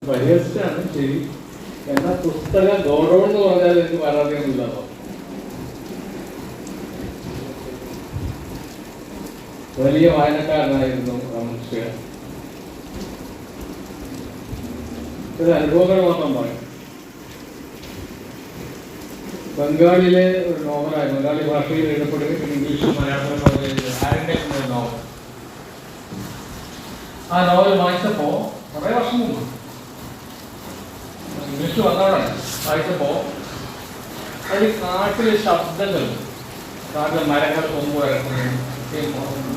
പരിഹസിച്ചാണ് ശരി. എന്നാൽ പുസ്തക ഗൗരവം എന്ന് പറഞ്ഞാൽ എനിക്ക് പരാതിയൊന്നുമില്ലാതോ. വലിയ വായനക്കാരനായിരുന്നു രാമകൃഷ്ണൻ. ചില അനുഭവങ്ങൾ മാത്രം പറയും. ബംഗാളിലെ ഒരു നോവലായി, ബംഗാളി ഭാഷയിൽ എഴുതപ്പെടുകയും ഇംഗ്ലീഷും മലയാളത്തിലും ആരുടെ നോവൽ. ആ നോവൽ വായിച്ചപ്പോ കുറെ വർഷം മുമ്പ്, ഇംഗ്ലീഷ് വന്നവിടെ വായിച്ചപ്പോ അതിൽ കാട്ടിലെ ശബ്ദങ്ങൾ, കാട്ടിലെ മരങ്ങൾ കൊമ്പ് ഇറക്കുന്നു,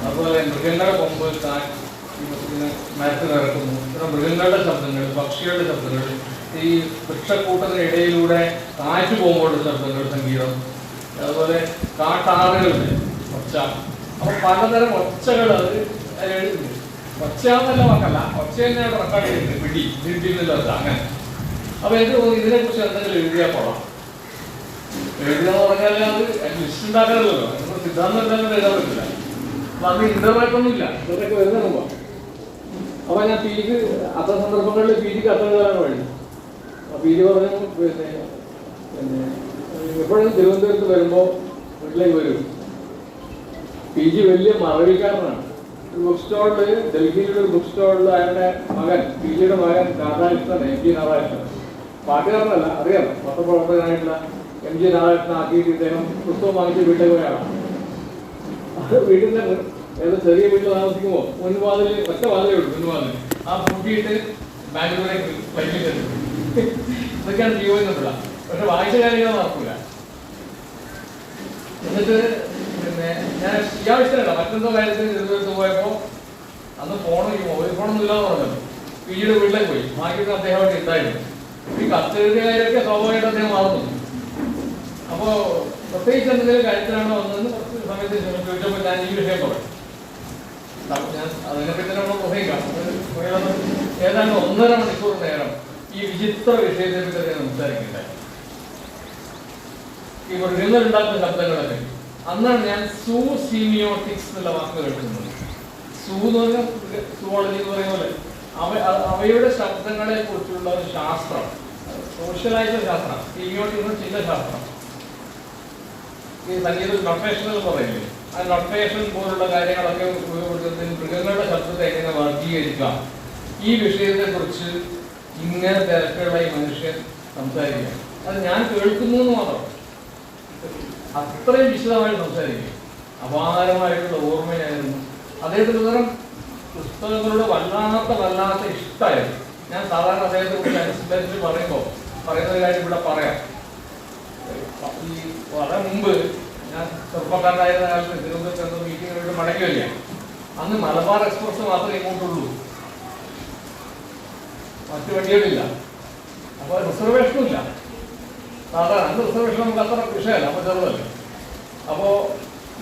അതുപോലെ മൃഗങ്ങളുടെ കൊമ്പ് മരത്തിൽ ഇറക്കുന്നു, മൃഗങ്ങളുടെ ശബ്ദങ്ങൾ, പക്ഷികളുടെ ശബ്ദങ്ങൾ, ഈ വൃക്ഷക്കൂട്ടത്തിനിടയിലൂടെ കാറ്റ് പോകുമ്പോഴുള്ള ശബ്ദങ്ങൾ, സംഗീതം, അതുപോലെ കാട്ടാറുകളുടെ ഒച്ച. അപ്പൊ പലതരം ഒച്ചകൾ അത് എഴുതുന്നു. ഒച്ചയാന്നല്ല വാക്കല്ല, ഒച്ച തന്നെയാണ് റെക്കോർഡ് ചെയ്യുന്നത്. പിടി വീട്ടിൽ ഒച്ച അങ്ങനെ. അപ്പൊ എനിക്ക് തോന്നുന്നു ഇതിനെ കുറിച്ച് എന്തെങ്കിലും എഴുതിയാൽ കൊള്ളാം. എഴുതുക എന്ന് പറഞ്ഞാൽ അത് ലിസ്റ്റ് ഉണ്ടാക്കാറില്ലല്ലോ, നമ്മൾ സിദ്ധാന്തം എന്തായാലും എഴുതാൻ പറ്റില്ല. അപ്പൊ അന്ന് ഇന്റർനെറ്റ് ഒന്നും ഇല്ല, ഇതൊക്കെ വരുന്ന മുമ്പ്. അപ്പൊ ഞാൻ പി ജിക്ക് അത്ര സന്ദർഭങ്ങളിൽ പി ജിക്ക് അത്ര എഴുതാനാണ് വഴി. പി ജി പറഞ്ഞു പിന്നെ എപ്പോഴും തിരുവനന്തപുരത്ത് വരുമ്പോൾ വീട്ടിലേക്ക് വരും. പി ജി വലിയ മറവിക്കാരനാണ്. ഒരു ബുക്ക് സ്റ്റോളിൽ, ഡൽഹിയിലുള്ള ഒരു ബുക്ക് സ്റ്റോളിൽ അയാളുടെ മകൻ, പി ജിയുടെ മകൻ രാധാകൃഷ്ണൻ, എം ജി രാധാകൃഷ്ണൻ, പാട്ടുകാരനല്ല, അറിയാം, പത്രപ്രവർത്തകനായിട്ടുള്ള എം ജി രാധാകൃഷ്ണൻ ആക്കിയിട്ട് ഇദ്ദേഹം പുസ്തകം വാങ്ങിച്ച് വീട്ടിലേക്ക് പോയാണ്. അത് വീട്ടിൻ്റെ ഏതോ ചെറിയ വീട്ടിൽ താമസിക്കുമ്പോൾ മുൻവാതിൽ, ഒറ്റ വാതിലേ ഉള്ളൂ, മുൻവാതിൽ ആ പൂട്ടിയിട്ട് ബാംഗ്ലൂരേക്ക് ഫ്ലൈറ്റിൽ കയറി. ഇതൊക്കെയാണ് ജീവിതത്തിലുള്ള. പക്ഷെ വായിച്ച കാര്യങ്ങൾ നടക്കില്ല. എന്നിട്ട് പിന്നെ ഞാൻ ഇയാവശ്യമല്ല മറ്റെന്തോ കാര്യത്തിന് തിരുവനന്തപുരത്ത് പോയപ്പോൾ അന്ന് ഫോൺ, ഈ മൊബൈൽ ഫോണൊന്നും ഇല്ലാന്ന് പറഞ്ഞല്ലോ. പി ജിയുടെ വീട്ടിലേക്ക് പോയി, ബാക്കിയൊക്കെ അദ്ദേഹമായിട്ട് ഉണ്ടായിരുന്നു. ഈ കത്തെഴുതിയ കാര്യമൊക്കെ സ്വാഭാവികമായിട്ട് അദ്ദേഹം മാറുന്നു. അപ്പോൾ പ്രത്യേകിച്ച് എന്തെങ്കിലും കാര്യത്തിലാണ് വന്നതെന്ന് കുറച്ച് സമയത്ത് ചോദിച്ചപ്പോൾ ഞാൻ ഈ വിഷയം പറയും. ഞാൻ അതിനെപ്പറ്റി നമ്മൾ പ്രസംഗിക്കാം. ഏതാണ്ട് 1.5 മണിക്കൂർ നേരം ഈ വിചിത്ര വിഷയത്തെ പറ്റി സംസാരിക്കുന്നുണ്ടായി. ഈ മൃഗങ്ങളുണ്ടാക്കുന്ന ശബ്ദങ്ങളൊക്കെ. അന്നാണ് ഞാൻ സൂ സീമിയോട്ടിക്സ് എന്നുള്ള വാക്ക് കേൾക്കുന്നത്. സൂ എന്ന് പറഞ്ഞാൽ സുവോളജി എന്ന് പറയുന്ന പോലെ അവയുടെ ശബ്ദങ്ങളെ കുറിച്ചുള്ള ഒരു ശാസ്ത്രം, സോഷ്യലായിട്ടുള്ള ശാസ്ത്രം. സീമിയോട്ടിക്സ് ചില ശാസ്ത്രം. ഈ സംഗീതത്തിൽ നൊട്ടേഷൻ എന്ന് പറയില്ലേ, ആ നൊട്ടേഷൻ പോലുള്ള കാര്യങ്ങളൊക്കെ ഉപയോഗപ്പെടുത്തുന്നതിന് മൃഗങ്ങളുടെ ശബ്ദത്തെ എങ്ങനെ വർഗീകരിക്കാം, ഈ വിഷയത്തെ കുറിച്ച് ഇങ്ങനെ തിരക്കുള്ള ഈ മനുഷ്യൻ സംസാരിക്കുക. അത് ഞാൻ കേൾക്കുന്നു എന്ന് മാത്രം, അത്രയും വിശദമായിട്ട് സംസാരിക്കുക. അപാരമായിട്ടുള്ള ഓർമ്മയായിരുന്നു അദ്ദേഹത്തിന്. തരം പുസ്തകങ്ങളുടെ വല്ലാത്ത ഇഷ്ടമായിരുന്നു. ഞാൻ സാധാരണ അദ്ദേഹത്തെ കുറിച്ച് അനുസരിച്ച് പറയുന്ന കാര്യം ഇവിടെ പറയാം. ഈ വളരെ മുമ്പ് ഞാൻ ചെറുപ്പക്കാരനായിരുന്ന കാലത്ത് തിരുവനന്തപുരത്ത് മീറ്റിങ്ങിനായിട്ട് മടങ്ങിയില്ല. അന്ന് മലബാർ എക്സ്പ്രസ് മാത്രമേ ഇങ്ങോട്ടുള്ളൂ, മറ്റു വണ്ടികളില്ല. അപ്പോൾ റിസർവേഷനും ഇല്ല. സാധാരണ അന്ന് റിസർവേഷൻ നമുക്ക് അത്ര വിഷയമല്ല, അപ്പോൾ ചെറുതല്ലേ. അപ്പോൾ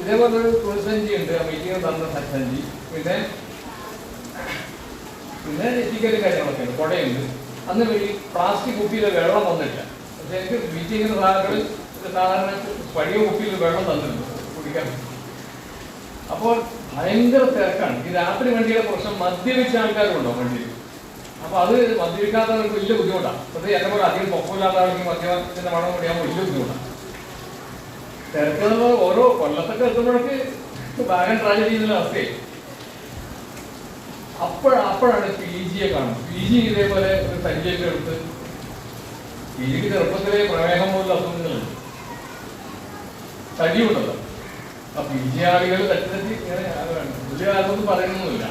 ഇതേപോലെ ഒരു തുണിസഞ്ചി ഉണ്ട്, ആ മീറ്റിംഗ് തന്ന സഞ്ചി. പിന്നെ ടിക്കറ്റ് കാര്യങ്ങളൊക്കെ ഉണ്ട്, കുടയുണ്ട്. അന്ന് ഈ പ്ലാസ്റ്റിക് കുപ്പിയിലെ വെള്ളം വന്നില്ല. പക്ഷെ എനിക്ക് മീറ്റിങ്ങിന്റെ സാധനങ്ങളിൽ സാധാരണ പഴയ കുപ്പിയിൽ വെള്ളം തന്നിട്ടുണ്ട് കുടിക്കാൻ. അപ്പോൾ ഭയങ്കര തിരക്കാണ്. ഈ രാത്രി വണ്ടിയുടെ പ്രശ്നം മദ്യപിച്ച ആൾക്കാരുണ്ടോ വണ്ടിയിൽ. അപ്പൊ അത് മദ്യപിക്കാത്തവർക്ക് വലിയ ബുദ്ധിമുട്ടാണ്. അത് എന്നെ പോലെ അധികം പൊക്കമില്ലാത്ത ആൾക്ക് മദ്യത്തിന്റെ മണം കൂടിയാകുമ്പോൾ വലിയ ബുദ്ധിമുട്ടാണ്. തിരക്കുന്നത് ഓരോ കൊല്ലത്തൊക്കെ എത്തുമ്പോഴേക്ക് വാഗൺ ട്രാജഡി എന്നുള്ള അവസ്ഥയായി. അപ്പോഴാണ് പി ജിയെ കാണുന്നത്. പി ജി ഇതേപോലെ ഒരു സഞ്ചിയൊക്കെ എടുത്ത്, പി ജിക്ക് ചെറുപ്പത്തിലെ പ്രമേഹം പോലുള്ള അസുഖങ്ങളുണ്ട്, തടിയുണ്ടല്ലോ. ആ പി ജി ആളുകൾ തെറ്റി ഇങ്ങനെ വലിയ കാലത്തൊന്നും പറയുന്നൊന്നുമില്ല.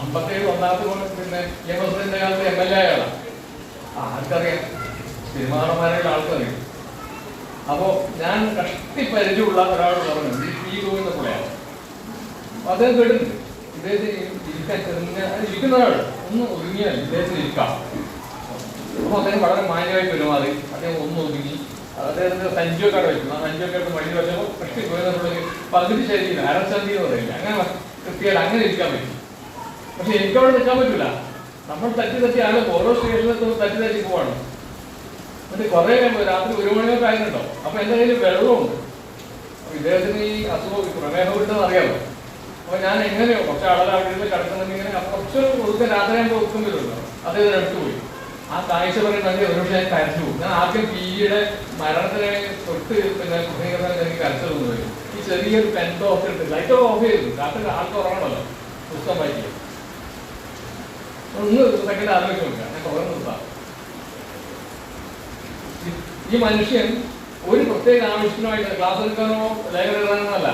57 ഒന്നാമത്തെ പിന്നെ നിയമസഭയുടെ കാലത്ത് MLA ആളാണ്. ആർക്കറിയാം, സിനിമാറന്മാരുടെ ആൾക്കറിയാം. അപ്പോ ഞാൻ കഷ്ടിപ്പരിചയമുള്ള ഒരാൾ പറഞ്ഞു, ഈ തോന്നുന്ന പോലെയാണ്. അദ്ദേഹം കേട്ടിട്ടുണ്ട് ഇദ്ദേഹത്തിന് ഇരിക്കാൻ ഇരിക്കുന്ന ഒരാൾ ഒന്ന് ഒതുങ്ങിയാൽ ഇദ്ദേഹത്തിന് ഇരിക്കാം. അപ്പൊ അദ്ദേഹം വളരെ മാന്യമായി പെരുമാറി. അദ്ദേഹം ഒന്ന് ഒതുങ്ങി. അദ്ദേഹത്തിന്റെ സഞ്ചിയൊക്കെ അവിടെ വെച്ചു. ആ സഞ്ചിയൊക്കെ എടുത്ത് വഴി വെച്ചപ്പോൾ കഷ്ടി പോയെന്നുണ്ടെങ്കിൽ പകുതി ശരീരം അരച്ചന്തി എന്ന് പറയില്ല, അങ്ങനെ കൃത്യമായിട്ട് അങ്ങനെ ഇരിക്കാൻ പറ്റും. പക്ഷെ എനിക്കവിടെ നിൽക്കാൻ പറ്റില്ല. നമ്മൾ തട്ടി ആള് ഓരോ സ്റ്റേഷനിലും തട്ടി പോവാണ്. എന്നിട്ട് കുറെ രാത്രി 1 മണിയൊക്കെ ആയിരുന്നുണ്ടോ. അപ്പൊ എന്റെ കയ്യിൽ വെള്ളമുണ്ട്. അപ്പൊ ഇദ്ദേഹത്തിന് ഈ അസുഖം പ്രമേഹം കിട്ടുമെന്ന് അറിയാമോ. അപ്പോൾ ഞാൻ എങ്ങനെയോ കുറച്ച് ആളുകൾ അവിടെ നിന്ന് കിടക്കുന്നുണ്ടെങ്കിൽ ഇങ്ങനെ കുറച്ച് ഒതുക്കം രാത്രിയാകുമ്പോൾ ഒതുക്കം വരുമല്ലോ, അദ്ദേഹത്തിന് എടുത്തു പോയി. ആ കാഴ്ച പറയുന്നത് ഒരു പക്ഷേ ഞാൻ കരച്ചു പോകും. ഞാൻ ആദ്യം പിയുടെ മരണത്തിനെ തൊട്ട് പിന്നെ കുട്ടികളെ എനിക്ക് കരച്ചതൊന്നും വരും. ഈ ചെറിയൊരു പെൻറ്റോ ഒക്കെ ഇട്ട് ലൈറ്റോ ഓഫ് ചെയ്തു, രാത്രി ആൾക്ക് ഉറങ്ങണമല്ലോ, പുസ്തകം വായിക്കുക. ഒന്ന് സെക്കൻഡ് ആലോചിച്ച് നോക്കുക, ഞാൻ കുറേ നിർത്താം. ഈ മനുഷ്യൻ ഒരു പ്രത്യേക ആവശ്യത്തിനുമായിട്ട് ക്ലാസ് എടുക്കാനോ ലേഖനം എഴുതാനോ അല്ല,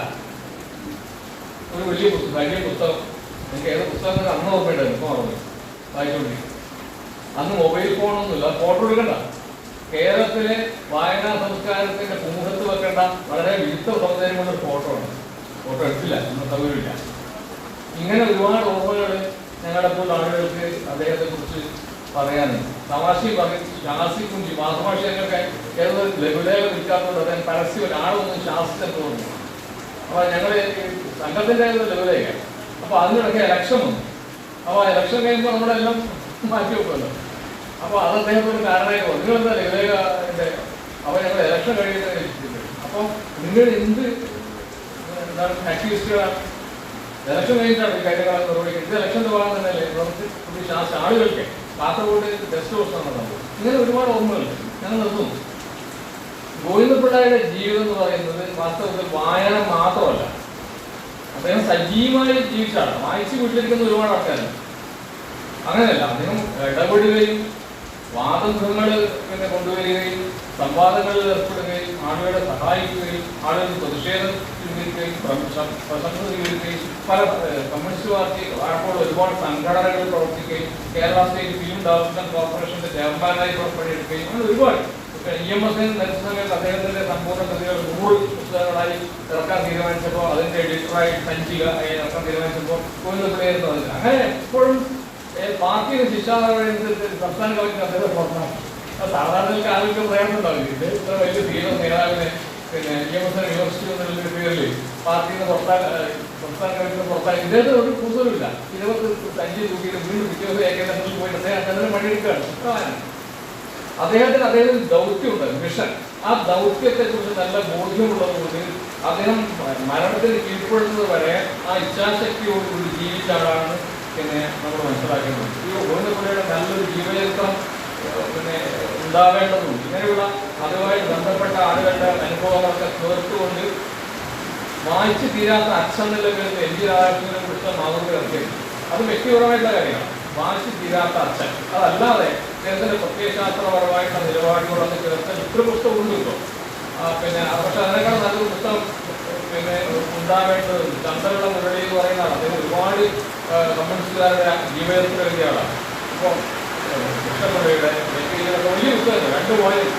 ഒരു വലിയ പുസ്തകം എനിക്ക് ഏത് പുസ്തകം അന്ന് ഓർമ്മയുണ്ടായിരുന്നു, ഇപ്പോൾ ഓർമ്മ വായിച്ചുകൊണ്ടിരിക്കും. അന്ന് മൊബൈൽ ഫോണൊന്നുമില്ല, ഫോട്ടോ എടുക്കണ്ട. കേരളത്തിലെ വായനാ സംസ്കാരത്തിന്റെ മുഖത്ത് വെക്കേണ്ട വളരെ വിരുദ്ധ സൗന്ദര്യമുള്ള ഒരു ഫോട്ടോ ആണ്. ഫോട്ടോ എടുത്തില്ല, ഒന്നും സൗകര്യമില്ല. ഇങ്ങനെ ഒരുപാട് ഓർമ്മകൾ ഞങ്ങളുടെ പോലുള്ള ആളുകൾക്ക് അദ്ദേഹത്തെ കുറിച്ച് പറയാനുണ്ട്. തമാശയും പറയും, ശാസിക്കും ചെയ്യും. മാതൃഭാഷയൊക്കെ കേരളത്തിൽ ലഘുലേഖ നിൽക്കാത്തതുകൊണ്ട് അദ്ദേഹം പരസ്യം ആളൊന്നും ശാസിച്ചെന്ന് തോന്നുന്നു. അപ്പോൾ ഞങ്ങൾ സംഘത്തിൻ്റെ ലഘുലേഖ, അപ്പോൾ അതിനിടയ്ക്ക് ഇലക്ഷൻ വന്നു. അപ്പോൾ ഇലക്ഷൻ കഴിയുമ്പോൾ നമ്മളെല്ലാം മാറ്റി വെക്കുമല്ലോ. അപ്പോൾ അത് അദ്ദേഹത്തിന് കാരണമായി പോകും. നിങ്ങളെന്താ ലഘുലേഖൻ്റെ അപ്പോൾ ഞങ്ങൾ ഇലക്ഷൻ കഴിയുന്നത്. അപ്പം നിങ്ങൾ എന്ത് എന്താണ് ആക്ടിവിസ്റ്റുകളാണ്? ഇലക്ഷൻ കഴിഞ്ഞിട്ടാണ് ഈ കാര്യങ്ങളൊക്കെ നിർവഹിക്കുന്നത്. ഇത് ഇലക്ഷൻ്റെ ഭാഗം തന്നെയല്ലേ പ്രവർത്തിച്ച് ആളുകൾക്ക് കാസർഗോഡ് ഗസ്റ്റ് ഹൗസ് നടന്നത്. ഇങ്ങനെ ഒരുപാട് ഓർമ്മകളുണ്ട്. ഞങ്ങൾ നിർത്തുന്നു. ഗോവിന്ദപിള്ളയുടെ ജീവിതം എന്ന് പറയുന്നത് വാസ്തവത്തിൽ വായന മാത്രമല്ല, അദ്ദേഹം സജീവമായി ജീവിച്ചാണ്. വായിച്ച് വീട്ടിലിരിക്കുന്ന ഒരുപാട് ആൾക്കാരുണ്ട്. അങ്ങനെയല്ല, അദ്ദേഹം ഇടപെടുകയും വാദങ്ങൾ പിന്നെ കൊണ്ടുവരികയും സംവാദങ്ങളിൽ ഏർപ്പെടുകയും ആളുകളെ സഹായിക്കുകയും ആളുകൾ പ്രതിഷേധം സ്വീകരിക്കുകയും പ്രശംസ സ്വീകരിക്കുകയും പല കമ്മ്യൂണിസ്റ്റ് പാർട്ടി അപ്പോൾ ഒരുപാട് സംഘടനകൾ പ്രവർത്തിക്കുകയും കേരള സ്റ്റേറ്റ് ഫിലിം ഡെവലപ്മെന്റ് കോർപ്പറേഷന്റെ ചെയർമാനായി പുറപ്പെടുകയും അങ്ങനെ ഒരുപാട് EMS നയിച്ച സമയത്ത് അദ്ദേഹത്തിന്റെ സമ്പൂർണ്ണ കൃതികൾ 100 പുസ്തകങ്ങളായി ഇറക്കാൻ തീരുമാനിച്ചപ്പോൾ അതിന്റെ എഡിറ്ററായി സഞ്ചിക ഇറക്കാൻ തീരുമാനിച്ചപ്പോൾ ഗോവിന്ദപിള്ളയായിരുന്നു അതിൽ. അങ്ങനെ എപ്പോഴും പാർട്ടിയുടെ ശിക്ഷാനടപടിയനുസരിച്ച് സംസ്ഥാന കമ്മിറ്റി അദ്ദേഹത്തെ പുറത്താക്കി. സാധാരണ ആളുകൾക്ക് പ്രയാസം ഉണ്ടാവില്ല. ഇത് ഇത്ര വലിയ ധീര നേതാവിനെ പിന്നെ EMS വിമർശിച്ചു എന്നുള്ളൊരു പേരിൽ പാർട്ടിയിൽ നിന്ന് സംസ്ഥാന കമ്മിറ്റിയിൽ പുറത്താക്കി. ഇദ്ദേഹത്തിന് ഒരു കൂടുതലുമില്ല. 20 സഞ്ചി തൂക്കിയിട്ട് വീണ്ടും വിദ്യാഭ്യാസ ഏകദേശത്തിൽ പോയിട്ട് അദ്ദേഹം പണിയെടുക്കുകയാണ്. അദ്ദേഹത്തിന് ദൗത്യമുണ്ട്, മിഷൻ. ആ ദൗത്യത്തെ കുറിച്ച് നല്ല ബോധ്യമുള്ളതുകൊണ്ട് അദ്ദേഹം മരണത്തിന് കീഴ്പ്പെടുന്നത് വരെ ആ ഇച്ഛാശക്തിയോടുകൂടി ജീവിച്ച ആളാണ് പിന്നെ നമ്മൾ മനസ്സിലാക്കുന്നത്. ഈ ഗോവിന്ദപിള്ളയുടെ നല്ലൊരു ജീവചരിത്രം പിന്നെ ഉണ്ടാവേണ്ടതുണ്ട്. ഇങ്ങനെയുള്ള അതുമായി ബന്ധപ്പെട്ട ആളുകളുടെ അനുഭവങ്ങളൊക്കെ ചേർത്തുകൊണ്ട് വായിച്ചു തീരാത്ത അച്ഛൻ എന്നുള്ള പേരിൽ NG രാധാകൃഷ്ണനെ കുറിച്ച് മാതൃക ഇറക്കിയത് അത് വ്യക്തിപരമായിട്ടുള്ള കാര്യമാണ്. വായിച്ചു തീരാത്ത അച്ഛൻ. അതല്ലാതെ അദ്ദേഹത്തിന്റെ പ്രത്യയശാസ്ത്രപരമായിട്ടുള്ള നിലപാടുകളൊക്കെ ചേർത്ത് ഇത്ര പുസ്തകം ഉണ്ട് കിട്ടും. പിന്നെ പക്ഷെ അതിനേക്കാൾ നല്ലൊരു പുസ്തകം പിന്നെ ഉണ്ടാവേണ്ടത് ചന്ദ്രനുള്ള മുരളി എന്ന് പറയുന്നതാണ്. അദ്ദേഹം ഒരുപാട് കമ്മ്യൂണിസ്റ്റുകാരുടെ ജീവചരിത്രം എഴുതിയ ആളാണ്. ഇപ്പോൾ കൃഷ്ണപിള്ളയുടെ വലിയ പുസ്തകങ്ങൾ 2 വോളിയം.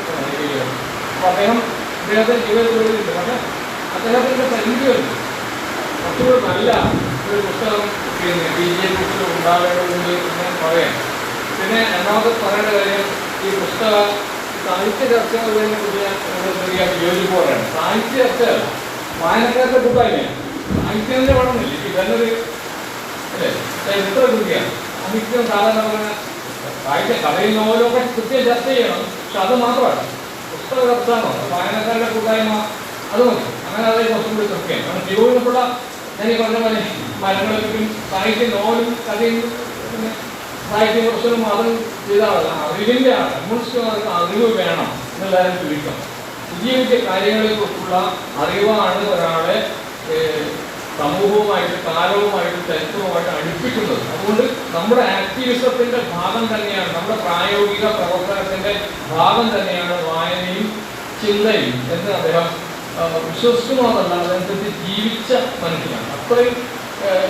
അപ്പോൾ അദ്ദേഹത്തിന്റെ ജീവിതത്തിൽ എഴുതിയിട്ടുണ്ട്. പക്ഷെ അദ്ദേഹത്തിന്റെ പരിധിയുണ്ട്. കുറച്ചുകൂടി നല്ല ഒരു പുസ്തകം പിന്നെ BJP ഉണ്ടാവേണ്ടതുണ്ട് എന്ന് പറയാം. പിന്നെ രണ്ടാമത് പറയേണ്ട കാര്യം, ഈ പുസ്തക സാഹിത്യ ചർച്ചകളെ കുറിച്ച് ഞാൻ യോജിപ്പ് പറയണം. സാഹിത്യ ചർച്ചയല്ല, വായനക്കാരുടെ കൂട്ടായ്മയാണ്. സാഹിത്യത്തിൻ്റെ പഠനമില്ല. ഇതൊരു അല്ലേ ചരിത്ര കൃതിയാണ്. സാഹിത്യം സാധാരണ പറഞ്ഞാൽ സാഹിത്യ കഥയും നോവലൊക്കെ കൃത്യം ചർച്ച ചെയ്യണം. പക്ഷെ അത് മാത്രമല്ല, പുസ്തക ചർച്ചയാണോ വായനക്കാരുടെ കൂട്ടായ്മ അത് മതി. അങ്ങനെ അതേ കുറച്ചും കൂടി കൃത്യമാണ്. കാരണം തിരുവനന്തപുര ഞാൻ ഈ പറഞ്ഞ പോലെ മരങ്ങളെപ്പറ്റും സാഹിത്യ നോവലും കഥയും പിന്നെ സാഹിത്യ പ്രശ്നം അതും ചെയ്താൽ അറിവിൻ്റെ കമ്മ്യൂണിസ്റ്റുകാർക്ക് അറിവ് വേണം എന്നുള്ളതിനെ ചുരുക്കം. പുതിയ പുതിയ കാര്യങ്ങളെ കുറിച്ചുള്ള അറിവാണ് ഒരാളെ സമൂഹവുമായിട്ട് കാലവുമായിട്ട് ചരിത്രവുമായിട്ട് അടുപ്പിക്കുന്നത്. അതുകൊണ്ട് നമ്മുടെ ആക്ടിവിസത്തിന്റെ ഭാഗം തന്നെയാണ്, നമ്മുടെ പ്രായോഗിക പ്രവർത്തനത്തിന്റെ ഭാഗം തന്നെയാണ് വായനയും ചിന്തയും എന്ന് അദ്ദേഹം വിശ്വസിക്കുന്നതല്ല, അതനുസരിച്ച് ജീവിച്ച മനുഷ്യനാണ്. അത്രയും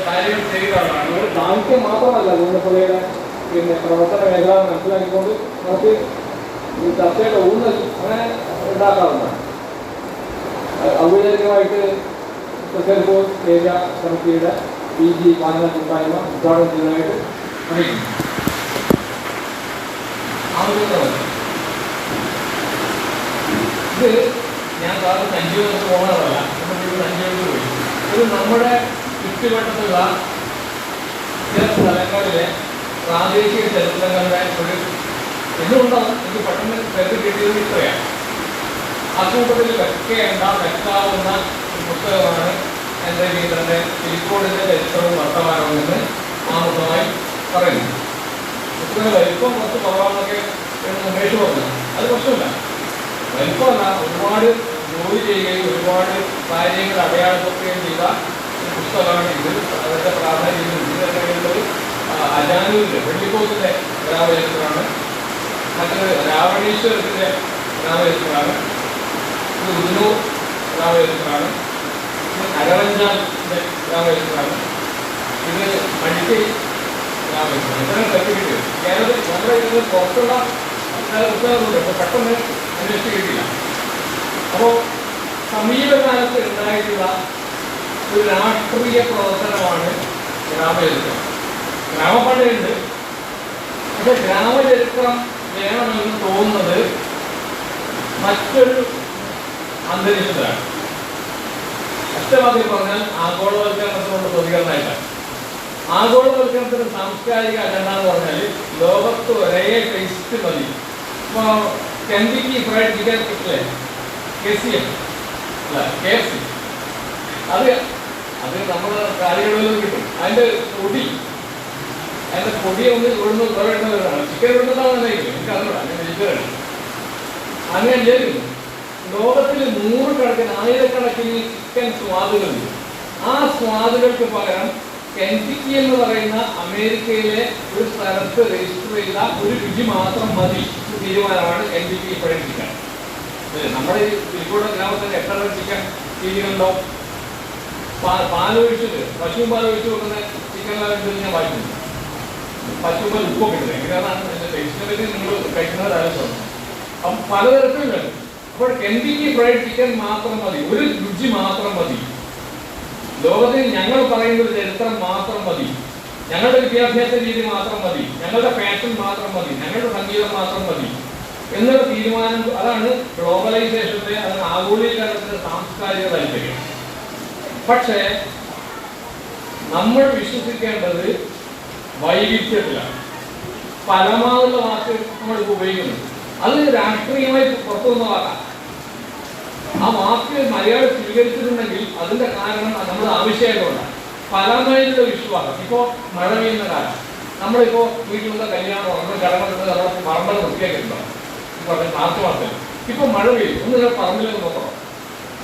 കാര്യങ്ങൾ ചെയ്തതാണ്. ഒരു സാഹിത്യം മാത്രമല്ല ഗോവിന്ദപിള്ളയുടെ പിന്നെ പ്രവർത്തന മേഖല മനസ്സിലാക്കിക്കൊണ്ട് നമുക്ക് ഈ ചർച്ചയുടെ ഊന്നൽ അങ്ങനെ ഉണ്ടാക്കാവുന്നതാണ്. ഔപചാരികമായിട്ട് സ്പെഷ്യൽ ഫോഴ്സ് ഏരിയ കമ്മിറ്റിയുടെ PG വായന കൂട്ടായ്മ ഉദ്ഘാടനം ചെയ്തതായിട്ട് അറിയിക്കുന്നു. ഇത് ഞാൻ സാറ് സഞ്ജീവ പോകുന്നതല്ല, സഞ്ജീവത്തിൽ പോയി ഇത് നമ്മുടെ ചുറ്റുവട്ടത്തുള്ള ചില സ്ഥലങ്ങളിലെ പ്രാദേശിക ചരിത്രങ്ങളുടെ ഒരു എന്തുകൊണ്ടാണ് എനിക്ക് പെട്ടെന്ന് കരുതി കിട്ടിയത് ഇത്രയാണ്. അക്കൂട്ടത്തിൽ വെക്കേണ്ട വെക്കാവുന്ന ഒരു പുസ്തകമാണ് എൻ്റെ ഗീതന്റെ കിളിക്കോടിന്റെ ചരിത്രവും വർത്തമാനവും എന്ന് ആമുഖമായി പറയുന്നു. പുസ്തകങ്ങൾ വലിപ്പം കുറച്ച് കുറവാണെന്നൊക്കെ ഉമേഷ് പറഞ്ഞു. അത് പ്രശ്നമില്ല, വലിപ്പമല്ല, ഒരുപാട് ജോലി ചെയ്യുകയും ഒരുപാട് കാര്യങ്ങൾ അടയാളപ്പെടുത്തുകയും ചെയ്ത ഒരു പുസ്തകമാണ് ഇത്. അതിൻ്റെ പ്രാധാന്യം ഇതിൻ്റെ അജാനൂരിൻ്റെ വെള്ളിക്കോത്തിൻ്റെ ഗ്രാമചരിത്രമാണ്, മറ്റൊരു രാവണീശ്വരത്തിൻ്റെ ഗ്രാമചരിത്രമാണ്, ഇത് ഉന്നൂർ ഗ്രാമചരിത്രമാണ്, ഇത് അരവഞ്ചാന്റെ ഗ്രാമചരിത്രമാണ്, ഇത് മടിക്കൈ ഗ്രാമചരിത്രം. ഇത്രയും സർട്ടിഫിക്കറ്റ് കേരളത്തിൽ നമ്മുടെ ഇതിൽ പുറത്തുള്ള പുസ്തകങ്ങളുണ്ട്, അപ്പോൾ പെട്ടെന്ന് അന്വേഷിച്ച് കിട്ടില്ല. അപ്പോൾ സമീപകാലത്ത് ഉണ്ടായിട്ടുള്ള ഒരു രാഷ്ട്രീയ പ്രവർത്തനമാണ് ഗ്രാമചരിത്രം. ഗ്രാമപണ്ടയുണ്ട്, പക്ഷെ ഗ്രാമചരിത്രം വേണമെന്ന് തോന്നുന്നത് മറ്റൊരു അന്തരീക്ഷത്തിലാണ്. ഒറ്റവാക്കിൽ പറഞ്ഞാൽ ആഗോളവൽക്കരണത്തിനുള്ള പ്രതികരണമായിട്ടാണ്. ആഗോളവൽക്കരണത്തിന് സാംസ്കാരിക അജണ്ട എന്ന് പറഞ്ഞാൽ ലോകത്ത് ഒരേ ടേസ്റ്റ് മതി. ഇപ്പോൾ കെൻഡിക്കി ഫ്രൈഡ് ചിക്കൻ കിട്ടില്ലേ, KCF അല്ല KFC, അത് നമ്മുടെ കാലികളിലും കിട്ടും. അതിൻ്റെ പൊടി ഒന്ന് ഇവിടുന്ന് കുറവേണ്ടതാണ്. ചിക്കൻ ഇവിടുന്നതാണ് എനിക്ക് അറിഞ്ഞൂടാ, ഞാൻ വെജിറ്റേറിയൻ. അങ്ങനെ ചെയ്യുന്നു. ലോകത്തിൽ 100 കണക്കിന് 1000കണക്കിന് ചിക്കൻ സ്വാദുകളുണ്ട്. ആ സ്വാദുകൾക്ക് പകരം കെൻഡിക്കി എന്ന് പറയുന്ന അമേരിക്കയിലെ ഒരു സ്ഥലത്ത് രജിസ്റ്റർ ചെയ്ത ഒരു രുചി മാത്രം മതി തീരുമാനമാണ് കെൻഡിക്കി ഫ്രൈഡ് ചിക്കൻ. നമ്മുടെ ഈ തിരുക്കോട് ഗ്രാമത്തിൽ എത്ര ചിക്കൻ രീതികളുണ്ടോ? പാലൊഴിച്ചിട്ട് പശു പാലൊഴിച്ച് കൊടുക്കുന്ന ചിക്കൻ ഞാൻ വായിക്കുന്നു. പശു പാൽ ഉപ്പൊക്കെ ഇടുന്നത് എങ്ങനെയാണ് എൻ്റെ ടേസ്റ്റിനെ പറ്റി നിങ്ങൾ കഴിക്കുന്നവരാലോചന. അപ്പം പലതരത്തിലുണ്ട്. അപ്പോൾ കെൻഡിക്കി ഫ്രൈഡ് ചിക്കൻ മാത്രം മതി, ഒരു രുചി മാത്രം മതി. ലോകത്തിൽ ഞങ്ങൾ പറയുന്ന ഒരു ചരിത്രം മാത്രം മതി, ഞങ്ങളുടെ വിദ്യാഭ്യാസ രീതി മാത്രം മതി, ഞങ്ങളുടെ ഫാഷൻ മാത്രം മതി, ഞങ്ങളുടെ സംഗീതം മാത്രം മതി എന്നുള്ള തീരുമാനം. അതാണ് ഗ്ലോബലൈസേഷന്റെ, അതാണ് ആഗോളീകരണത്തിന്റെ സാംസ്കാരിക താല്പര്യം. പക്ഷേ നമ്മൾ വിശ്വസിക്കേണ്ടത് വൈവിധ്യത്തിലാണ്. പരമാവധി വാക്ക് നമ്മൾ ഉപയോഗിക്കുന്നത് അത് രാഷ്ട്രീയമായി പുറത്തു വന്ന വാക്കാണ്. ആ വാക്ക് മലയാളം സ്വീകരിച്ചിട്ടുണ്ടെങ്കിൽ അതിന്റെ കാരണം നമ്മുടെ ആവശ്യമായതുകൊണ്ടാണ്. പരമയിലുള്ള വിശ്വാസം. ഇപ്പോൾ മഴ പെയ്യുന്ന കാലം, നമ്മളിപ്പോൾ വീട്ടിലുള്ള കല്യാണം നമ്മൾ കടമെടുത്ത് നമ്മൾ പറമ്പൽ വൃത്തിയാക്കിയിട്ടുണ്ടാവും. മാർച്ച് മാസത്തിൽ ഇപ്പൊ മഴ പെയ്യും, ഒന്ന് പറമ്പിലേക്ക് നോക്കണം,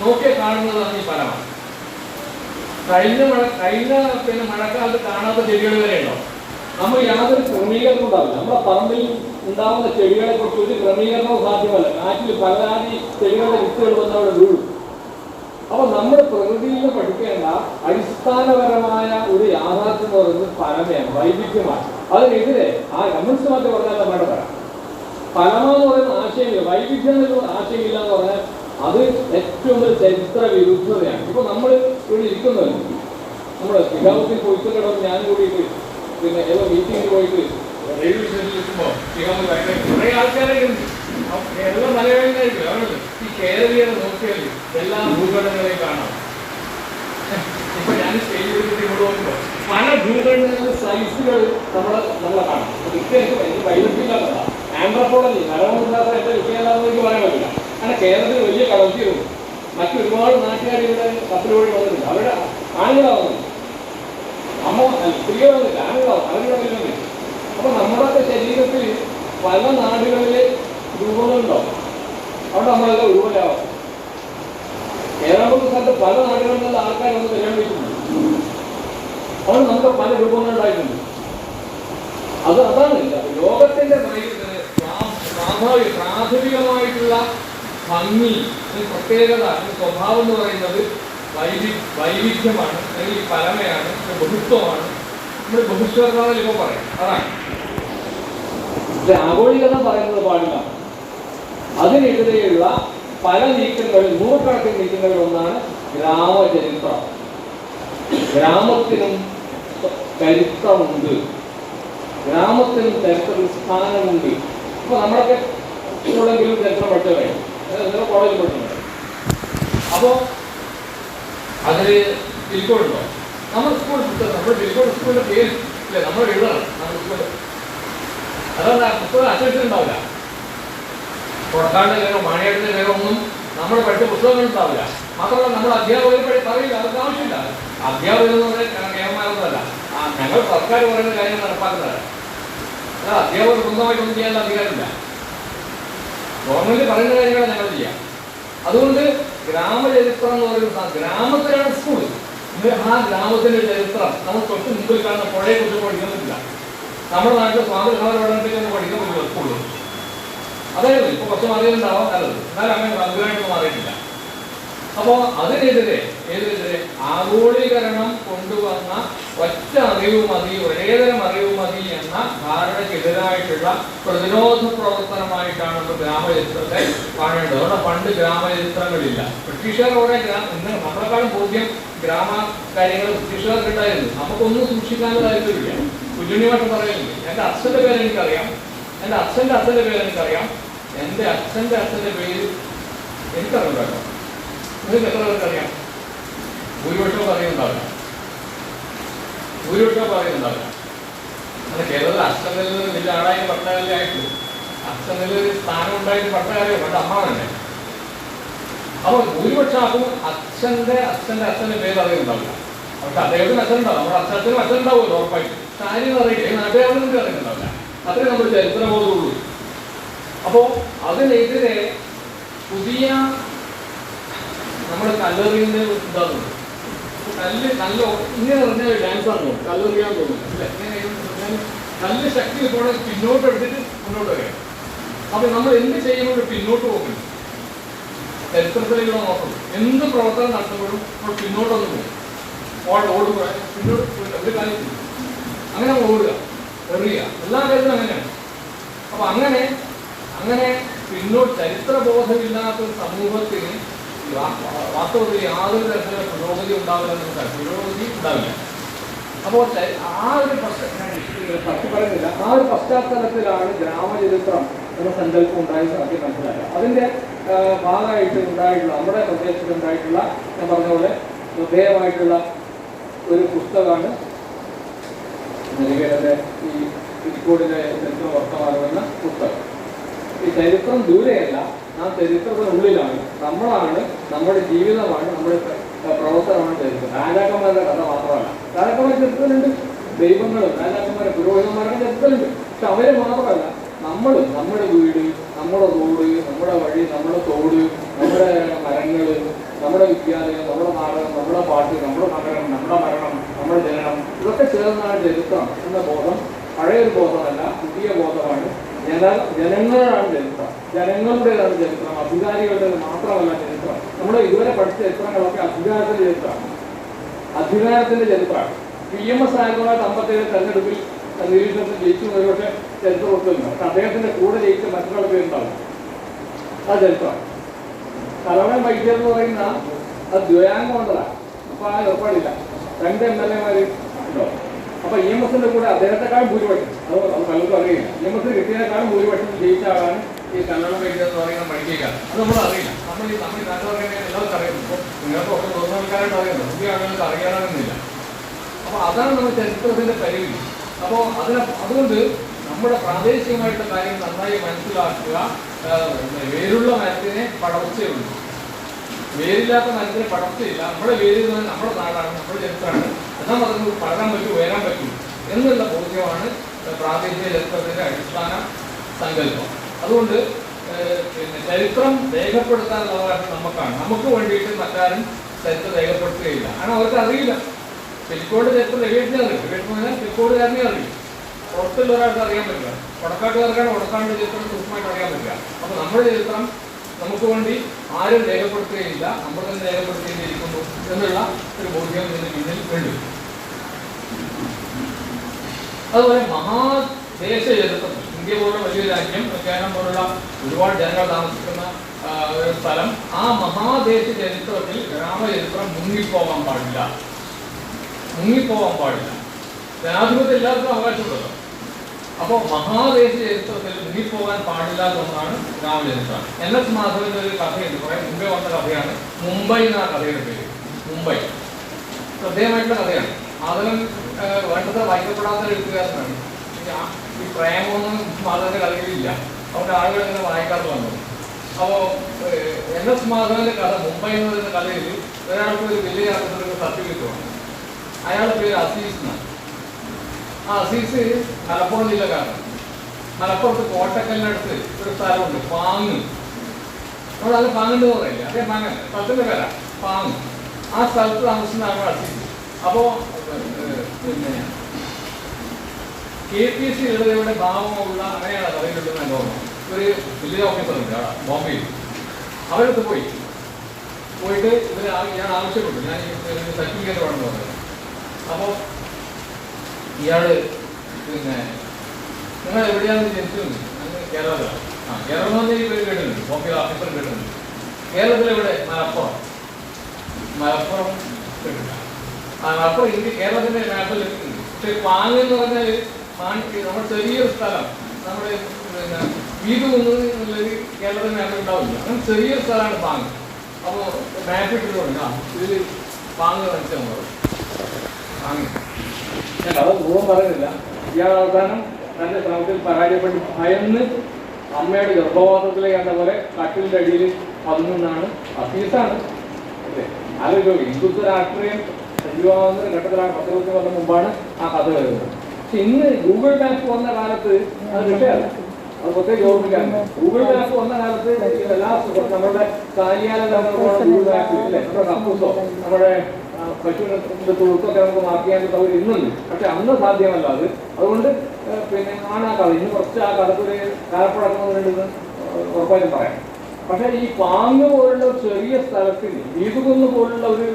നോക്കിയാൽ കാണുന്നതാണ് ഈ പരമ. കഴിഞ്ഞ മഴക്കാലത്ത് കാണാത്ത ചെടികൾ വരെ ഉണ്ടാവും. നമ്മൾ യാതൊരു ക്രമീകരണം ഉണ്ടാവില്ല. നമ്മുടെ പറമ്പിൽ ഉണ്ടാകുന്ന ചെടികളെ കുറിച്ച് ഒരു ക്രമീകരണവും സാധ്യമല്ല. കാറ്റിൽ പലരാതി ചെടികളുടെ വിത്തുകൾ വന്നവിടെ വീഴും. അപ്പൊ നമ്മൾ പ്രകൃതിയിൽ നിന്ന് പഠിക്കേണ്ട അടിസ്ഥാനപരമായ ഒരു യാഥാർത്ഥ്യം എന്ന് പറയുന്നത് പരമയാണ്, വൈവിധ്യമാണ്. അതിനെതിരെ ആ കമ്മ്യൂണിസ്റ്റ് പാർട്ടി പറഞ്ഞാൽ നമ്മുടെ പറയാം. പരമ എന്ന് പറയുന്ന ആശയമില്ല, വൈവിധ്യം എന്നുള്ള ആശയമില്ല എന്ന് പറഞ്ഞാൽ അത് ഏറ്റവും ഒരു ചരിത്ര വിരുദ്ധതയാണ്. ഇപ്പൊ നമ്മൾ ഇവിടെ ഇരിക്കുന്നല്ലോ, നമ്മുടെ പിതാവത്തിൽ പോയിക്കൊണ്ടിടം ഞാൻ കൂടിയിട്ട് പിന്നെ ഏതോ മീറ്റിങ്ങിൽ പോയിട്ട് റെയിൽവേ സ്റ്റേഷനിൽ എത്തുമ്പോൾ കുറെ ആൾക്കാരെ എല്ലാം മലയാളികളായിരിക്കും. അവരുണ്ട് ഈ കേരളീയരെ നോക്കിയാൽ എല്ലാ ഭൂഘടനകളെയും കാണാം. ഇപ്പൊ ഞാൻ സ്റ്റേജിൽ ഇങ്ങോട്ട് നോക്കുമ്പോൾ പല ഭൂഘടനകളുടെ സൈസുകൾ നമ്മളെ കാണാം. കൃത്യമായിട്ട് എനിക്ക് വൈവിധ്യമില്ലാത്തതാണ്. ആന്ത്രപ്പോളജി നരവമില്ലാത്ത എന്റെ വിഷയമല്ലാന്ന് എനിക്ക് പറയാൻ പറ്റില്ല. കാരണം കേരളത്തിൽ വലിയ കടത്തിയിരുന്നു. മറ്റൊരുപാട് നാട്ടുകാർ ഇവിടെ കത്തിലൂടെ വന്നിട്ടുണ്ട്. അവരുടെ ആണുങ്ങളാവുന്നില്ല, സ്ത്രീകൾ വന്നില്ല, ആണുങ്ങളാവും, അവരുടെ വന്നില്ല. അപ്പൊ നമ്മുടെ ശരീരത്തിൽ പല നാടുകളിലെ രൂപങ്ങളുണ്ടാവും. അവിടെ നമ്മളെല്ലാം ഒരുപോലെയാവും. കേരള സ്ഥലത്ത് പല നാടുകളിൽ നിന്നുള്ള ആൾക്കാർ വന്ന് കല്യാണം വെച്ചിട്ടുണ്ട്. അവിടെ നമുക്ക് പല രൂപങ്ങളുണ്ടായിട്ടുണ്ട്. അതാണ് ലോകത്തിന്റെ പ്രാഥമികമായിട്ടുള്ള ഭംഗി, പ്രത്യേകത, സ്വഭാവം എന്ന് പറയുന്നത് വൈവിധ്യമാണ്, അല്ലെങ്കിൽ പരമയാണ്, ബഹുത്വമാണ്. നമ്മൾ ബഹുസ്വരതാന്ന് ഇപ്പോൾ പറയും. അതാണ് ആഗോളികത പറയുന്നത് പാടില്ല. അതിനെതിരെയുള്ള പല നീക്കങ്ങളിൽ, നൂറുകണക്കിന് നീക്കങ്ങളിൽ ഒന്നാണ് ഗ്രാമചരിത്രം. ഗ്രാമത്തിനും ചരിത്രമുണ്ട്, ഗ്രാമത്തിനും ചരിത്രത്തിൽ സ്ഥാനമുണ്ട്. ഇപ്പൊ നമ്മളൊക്കെ സ്കൂളെങ്കിലും ചരിത്രം പഠിച്ചവരെ കോളേജിൽ പഠിച്ചിട്ടുണ്ട്. അപ്പോ അതിൽ തിരിക്കോടുണ്ടോ? നമ്മുടെ സ്കൂൾ നമ്മുടെ തിരിക്കോട് സ്കൂളിന്റെ പേര് ഇല്ലേ, നമ്മൾ എഴുതണം. നമ്മുടെ സ്കൂളിൽ അതുകൊണ്ട് ആ പുസ്തകം അച്ചടിച്ചിട്ടുണ്ടാവില്ല. കൊടക്കാടിന്റെ പേരോ മാണിയാടിന്റെ പേരോ ഒന്നും നമ്മൾ പഠിച്ച പുസ്തകങ്ങൾ ഉണ്ടാവില്ല. മാത്രമല്ല നമ്മൾ അധ്യാപകർ പറയില്ല, അവർക്ക് ആവശ്യമില്ല. അധ്യാപകർ എന്ന് പറഞ്ഞാൽ കേരളമാരൊന്നുമല്ല, ഞങ്ങൾ സർക്കാർ പറയുന്ന കാര്യം നടപ്പാക്കുന്നതാണ്. അധ്യാപകർ സ്വന്തമായിട്ടൊന്നും ചെയ്യാനുള്ള അധികാരമില്ല. ഗവൺമെന്റ് പറയുന്ന കാര്യങ്ങളാണ് ഞങ്ങൾ ചെയ്യാം. അതുകൊണ്ട് ഗ്രാമചരിത്രം എന്ന് പറയുന്ന ഗ്രാമത്തിലാണ് സ്കൂൾ. ആ ഗ്രാമത്തിന്റെ ചരിത്രം നമ്മൾ തൊട്ട് മുമ്പിൽ കാണുന്ന പുഴയെ കുറിച്ച് പഠിക്കാൻ പറ്റില്ല. നമ്മുടെ നാട്ടിലെ സ്വാതന്ത്ര്യ പഠനത്തിലൊന്നും പഠിക്കാൻ പറ്റില്ല സ്കൂളിൽ. അതായത് ഇപ്പൊ കുറച്ച് മാറിയിട്ടുണ്ടാവാം നല്ലത്, എന്നാലും അങ്ങനെ വലുതായിട്ടൊന്നും മാറിയിട്ടില്ല. അപ്പോ അതിനെതിരെ ആഗോളീകരണം കൊണ്ടുവന്ന ഒറ്റ അറിവ് മതി, ഒരേതരം അറിവ് മതി എന്ന ധാരണയ്ക്കെതിരായിട്ടുള്ള പ്രതിരോധ പ്രവർത്തനമായിട്ടാണ് നമ്മൾ ഗ്രാമചരിത്രത്തെ കാണേണ്ടത്. അവിടെ പണ്ട് ഗ്രാമചരിത്രങ്ങളില്ല. ബ്രിട്ടീഷുകാർ കുറെ നമ്മളെക്കാളും ബോധ്യം ഗ്രാമ കാര്യങ്ങൾ ബ്രിട്ടീഷുകാർക്ക് ഉണ്ടായിരുന്നു. നമുക്കൊന്നും സൂക്ഷിക്കാനുള്ള താല്പര്യമില്ല. കുഞ്ഞുണ്ണിമാഷം പറയുന്നുണ്ട്, എൻ്റെ അച്ഛൻ്റെ പേര് എനിക്കറിയാം, എൻ്റെ അച്ഛൻ്റെ അച്ഛൻ്റെ പേര് എനിക്കറിയാം, എൻ്റെ അച്ഛൻ്റെ അച്ഛൻ്റെ പേര് എനിക്കറിയില്ല കേട്ടോ. നിങ്ങൾക്ക് എത്ര പേർക്ക് അറിയാം? ഭൂരിപക്ഷം പറയുന്നുണ്ടാവില്ല. അല്ല, കേരളത്തിൽ അച്ഛനിൽ വലിയ ആളായി പട്ടകാലേ ആയിട്ടുള്ളൂ. അച്ഛനിൽ ഒരു സ്ഥാനം ഉണ്ടായിട്ട് പട്ടകാലോ പണ്ട് അമ്മാവനല്ലേ. അപ്പോൾ ഭൂരിപക്ഷം ആക്കും അച്ഛൻ്റെ അച്ഛൻ്റെ പേര് അറിയുന്നുണ്ടാവില്ല. പക്ഷെ അദ്ദേഹത്തിന് അച്ഛനുണ്ടാവും, നമ്മുടെ അച്ഛനും അച്ഛൻ ഉണ്ടാവുമല്ലോ ഉറപ്പായിട്ട്. കാര്യം അറിയില്ല, നാട്ടുകാരനൊന്നും അറിയുന്നുണ്ടാവില്ല. അത്രയും നമ്മുടെ ചരിത്രബോധമുള്ളൂ. അപ്പോൾ അതിനെതിരെ പുതിയ നമ്മുടെ കല്ലെറിയുന്ന ഇതാകുന്നു. കല്ല് നല്ല ഇങ്ങനെ പറഞ്ഞ ഡാൻസാണ് തോന്നുന്നു, കല്ലെറിയാൻ തോന്നുന്നു അല്ലേ? ഇങ്ങനെ നല്ല ശക്തി ഇപ്പോൾ പിന്നോട്ട് എടുത്തിട്ട് മുന്നോട്ട് വരിക. അപ്പൊ നമ്മൾ എന്ത് ചെയ്യുമ്പോൾ പിന്നോട്ട് പോകുന്നു, ചരിത്രത്തിലേക്കുള്ള നോക്കണം. എന്ത് പ്രവർത്തനം നടത്തുമ്പോഴും നമ്മൾ പിന്നോട്ടൊന്ന് പോകും. ഓടുക, പിന്നോട്ട് ഒരു കാര്യം അങ്ങനെ ഓടുക, എറിയുക, എല്ലാ കാര്യത്തിലും അങ്ങനെയാണ്. അപ്പൊ അങ്ങനെ പിന്നോട്ട് ചരിത്രബോധമില്ലാത്ത സമൂഹത്തിന് വാസ്തവത്തിൽ യാതൊരു തരത്തിലുള്ള പുരോഗതി ഉണ്ടാവില്ല. അപ്പോൾ ആ ഒരു പറയുന്നില്ല, ആ ഒരു പശ്ചാത്തലത്തിലാണ് ഗ്രാമചരിത്രം എന്ന സങ്കല്പം ഉണ്ടായി ആദ്യം മനസ്സിലാക്കുക. അതിന്റെ ഭാഗമായിട്ട് ഉണ്ടായിട്ടുള്ള നമ്മുടെ പ്രദേശത്ത് ഉണ്ടായിട്ടുള്ള ഞാൻ പറഞ്ഞ പോലെ ശ്രദ്ധേയമായിട്ടുള്ള ഒരു പുസ്തകമാണ് നെല്ലിക്കയുടെ ഈ ഇരിക്കോടിന്റെ ചരിത്ര വർത്തമാനം എന്ന പുസ്തകം. ഈ ചരിത്രം ദൂരെയല്ല, ആ ചരിത്രത്തിനുള്ളിലാണ്. നമ്മളാണ്, നമ്മുടെ ജീവിതമാണ്, നമ്മുടെ പ്രവർത്തനമാണ് ചരിത്രം. രാജാക്കന്മാരുടെ കഥ മാത്രമല്ല. രാജാക്കന്മാരുടെ ചരിത്രത്തിലുണ്ട്, ദൈവങ്ങളും രാജാക്കന്മാരെ പുരോഹിതന്മാരുടെ ചരിത്രത്തിലുണ്ട്. പക്ഷെ അവരെ മാത്രമല്ല, നമ്മുടെ വീട്, നമ്മുടെ റോഡ്, നമ്മുടെ വഴി, നമ്മുടെ തോട്, നമ്മുടെ മരങ്ങൾ, നമ്മുടെ വിദ്യാലയം, നമ്മുടെ നാടകം, നമ്മുടെ പാട്ട്, നമ്മുടെ നഗരം, നമ്മുടെ മരണം, നമ്മുടെ ജനനം, ഇതൊക്കെ ചേർന്നാണ് ചരിത്രം എന്ന ബോധം. പഴയൊരു ബോധമല്ല, പുതിയ ബോധമാണ്. ജനങ്ങളാണ് ചരിത്രം, ജനങ്ങളുടേതാണ് ചരിത്രം, അധികാരികളുടേത് മാത്രമല്ല ചരിത്രം. നമ്മുടെ ഇതുവരെ പഠിച്ച ചരിത്രങ്ങളൊക്കെ അധികാരത്തിന്റെ ചരിത്രമാണ്, അധികാരത്തിന്റെ ചരിത്രമാണ്. PMS 1957 തെരഞ്ഞെടുപ്പിൽ നിരീക്ഷണത്തിൽ ജയിച്ചു ഒരുപക്ഷെ ചരിത്രം ഒത്തുമില്ല. പക്ഷെ അദ്ദേഹത്തിന്റെ കൂടെ ജയിച്ച മറ്റൊരാൾ പേരുണ്ടാവും, ആ ചരിത്രമാണ്. തലവൻ വൈദ്യർ എന്ന് പറയുന്ന അത് ദ്വയാംഗമണ്ഡലാണ്. അപ്പൊ ആ ഏർപ്പാടില്ല, 2 MLA ഉണ്ടോ. അപ്പൊ EMSന്റെ കൂടെ അദ്ദേഹത്തെക്കാളും ഭൂരിപക്ഷം, അത് പലർക്കും അറിയില്ല, EMS കിട്ടിയതിനേക്കാളും ഭൂരിപക്ഷം ജയിച്ച ആളാണ് ഈ കല്ലണം വൈദ്യർ എന്ന് പറയുന്ന മടിക്കേക്കാർ. അത് നമ്മൾ അറിയില്ല. നമ്മൾ നാട്ടിൽ പറയുന്നത് എല്ലാവർക്കും അറിയുന്നു. ഇപ്പോൾ നിങ്ങൾക്ക് ഒക്കെ തോന്നുന്നവർക്കായിട്ട് അറിയുന്നു, പുതിയ ആളുകൾക്ക് അറിയാനാകുന്നില്ല. അപ്പൊ അതാണ് നമ്മുടെ ചരിത്രത്തിന്റെ പരിമിതി. അപ്പോൾ അതുകൊണ്ട് നമ്മുടെ പ്രാദേശികമായിട്ടുള്ള കാര്യം നന്നായി മനസ്സിലാക്കുക. വേരുള്ള മരത്തിനെ പടർച്ചയുള്ളൂ, വേരില്ലാത്ത മരത്തിന് പടർച്ചയില്ല. നമ്മുടെ വേര് നമ്മുടെ നാടാണ്, നമ്മുടെ ചരിത്രമാണ്. എന്നാൽ നമുക്ക് പടരാൻ പറ്റും, ഉയരാൻ പറ്റും എന്നുള്ള ബോധ്യമാണ് പ്രാദേശിക ചരിത്രത്തിന്റെ അടിസ്ഥാന സങ്കല്പം. അതുകൊണ്ട് ചരിത്രം രേഖപ്പെടുത്താനുള്ള അവകാശം നമുക്കാണ്. നമുക്ക് വേണ്ടിയിട്ട് മറ്റാരും ചരിത്രം രേഖപ്പെടുത്തുകയില്ല. കാരണം അവർക്ക് അറിയില്ല. പെരിക്കോട് ചരിത്രം രേഖപ്പെടുത്താൻ അറിയും, പെരിക്കോടുകാരനെ അറിയും, പുറത്തുള്ള ഒരാൾക്ക് അറിയാൻ പറ്റില്ല. വടക്കാട്ടുകാർക്കാണ് വടക്കാണ്ട് ചരിത്രം സൂക്ഷ്മമായിട്ട് അറിയാൻ പറ്റില്ല. അപ്പൊ നമ്മുടെ ചരിത്രം നമുക്ക് വേണ്ടി ആരും രേഖപ്പെടുത്തുകയില്ല, നമ്മൾ തന്നെ രേഖപ്പെടുത്തേണ്ടിയിരിക്കുന്നു എന്നുള്ള ഒരു ബോധ്യം ഇതിന് പിന്നിൽ വേണ്ടി. അതുപോലെ മഹാദേശ ചരിത്രം, ഇന്ത്യ പോലുള്ള വലിയ രാജ്യം, കേരളം പോലുള്ള ഒരുപാട് ജനങ്ങൾ താമസിക്കുന്ന ഒരു സ്ഥലം, ആ മഹാദേശ ചരിത്രത്തിൽ ഗ്രാമചരിത്രം മുങ്ങിപ്പോവാൻ പാടില്ല. ജനാധിപത്യം എല്ലാവർക്കും അവകാശമുണ്ടല്ലോ. അപ്പോൾ മഹാദേശ ചരിത്രത്തിൽ മുങ്ങിപ്പോകാൻ പാടില്ലാത്ത ഒന്നാണ് ഗ്രാമചരിത്രം. NS മാധവന്റെ ഒരു കഥയുണ്ട്, കുറെ മുമ്പേ വന്ന കഥയാണ്. മുംബൈ എന്ന കഥയുടെ പേര്. മുംബൈ ശ്രദ്ധേയമായിട്ടുള്ള കഥയാണ്. മാധവൻ വേണ്ടത്ര വായിക്കപ്പെടാത്ത എഴുത്തുകാരനാണ്. ഈ പ്രേമമൊന്നും മാധവന്റെ കഥയിലില്ല, അതുകൊണ്ട് ആളുകൾ ഇങ്ങനെ വായിക്കാത്ത വന്നത്. അപ്പോൾ NS മാധവന്റെ കഥ, മുംബൈ എന്ന് പറയുന്ന കഥയിൽ ഒരാൾക്ക് ഒരു വലിയ സർട്ടിഫിക്കറ്റ് വേണം. അയാളുടെ പേര് അസീസ് എന്നാണ്. ആ അസീസ് മലപ്പുറം ജില്ലക്കാരനാണ്. മലപ്പുറത്ത് കോട്ടക്കലിനടുത്ത് ഒരു സ്ഥലമുണ്ട്, പാങ്ങ്. നമ്മളത് പാങ്ങുണ്ടെന്ന് പറയില്ല, അതേ പാങ്ങല്ല, സ്ഥലത്തിൻ്റെ പേരാ പാങ്ങ്. ആ സ്ഥലത്ത് താമസിക്കുന്നതാണ് അസീസ്. അപ്പോൾ പിന്നെ KPSC എഴുതയുടെ ഭാവമുള്ള അങ്ങനെയാണ് കഥയിലുള്ളത് എൻ്റെ ഓർമ്മ. ഒരു വലിയ ഓഫീസറുണ്ട് അവിടെ ബോംബെയിൽ. അവരടുത്ത് പോയിട്ട് ഞാൻ ആവശ്യപ്പെട്ടു, ഞാൻ ഈ സർട്ടിഫിക്കറ്റ് വേണമെന്ന് പറഞ്ഞത്. അപ്പോൾ ഇയാൾ പിന്നെ നിങ്ങൾ എവിടെയാണെന്ന് ജനിച്ചത്? കേരളത്തിലാണ്. കേരളം എന്ന് പറഞ്ഞാൽ ഈ പേര് കേട്ടിട്ടുണ്ട്, ബോംബെ ഓഫീസർ കേട്ടിട്ടുണ്ട്. കേരളത്തിലെവിടെ? മലപ്പുറം കേട്ടില്ല. മലപ്പുറം ഇന്ത്യ കേരളത്തിൻ്റെ മാപ്പിൽ എത്തുന്നുണ്ട്. പക്ഷെ പാങ്ങ് എന്ന് പറഞ്ഞാൽ നമ്മുടെ ചെറിയൊരു സ്ഥലം, നമ്മുടെ പിന്നെ വീട് എന്നുള്ളത് കേരളത്തിൽ മാപ്പിൽ ഉണ്ടാവില്ല. അങ്ങനെ ചെറിയൊരു സ്ഥലമാണ് പാങ്ങ്. അപ്പോൾ മാപ്പ് ഇട്ടിട്ടുണ്ട്, ഇതിൽ പാങ്ങ് വെച്ചാൽ പാങ്ങ്. ഞാൻ അത് മുഴുവൻ പറയുന്നില്ല. ഇയാൾ അവസാനം നല്ല ശ്രമത്തിൽ പരാജയപ്പെട്ട് ഭയന്ന് അമ്മയുടെ ഗർഭപാത്രത്തിലേക്ക് കണ്ട പോലെ കട്ടിലിൻ്റെ അടിയിൽ പതിനൊന്നാണ്. അസീസാണ്. അല്ലേ? ആലോചിച്ചു, ഹിന്ദുത്വ രാഷ്ട്രീയം സജീവമാകുന്ന ഘട്ടത്തിലാണ്. 10-20 കൊല്ലം മുമ്പാണ് ആ കഥ വരുന്നത്. പക്ഷെ ഇന്ന് ഗൂഗിൾ മാപ്പ് വന്ന കാലത്ത് അത് വിഷയമല്ല, അത് പ്രത്യേകിച്ച് ഓർമ്മിക്കാറുണ്ട്. ഗൂഗിൾ മാപ്പ് വന്ന കാലത്ത് എല്ലാ നമ്മുടെ കാലിയാല ഗൂഗിൾ മാപ്പ് ഇല്ലേ, നമ്മുടെ കപ്പൂസോ നമ്മുടെ പശുവിന്റെ തുളുത്തൊക്കെ നമുക്ക് മാർക്ക് ചെയ്യാൻ സൗകര്യം ഇന്നുണ്ട്. പക്ഷെ അന്ന് സാധ്യമല്ല അത്. അതുകൊണ്ട് പിന്നെ ആണ് ആ കഥ. ഇന്ന് കുറച്ച് ആ കഥക്കൊരു കാലപ്പഴക്കം വന്നിട്ടുണ്ടെന്ന് ഉറപ്പായിട്ടും പറയാം. പക്ഷെ ഈ പാങ്ങ് പോലുള്ള ഒരു ചെറിയ സ്ഥലത്തിന്, വീതുകുന്ന് പോലുള്ള ഒരു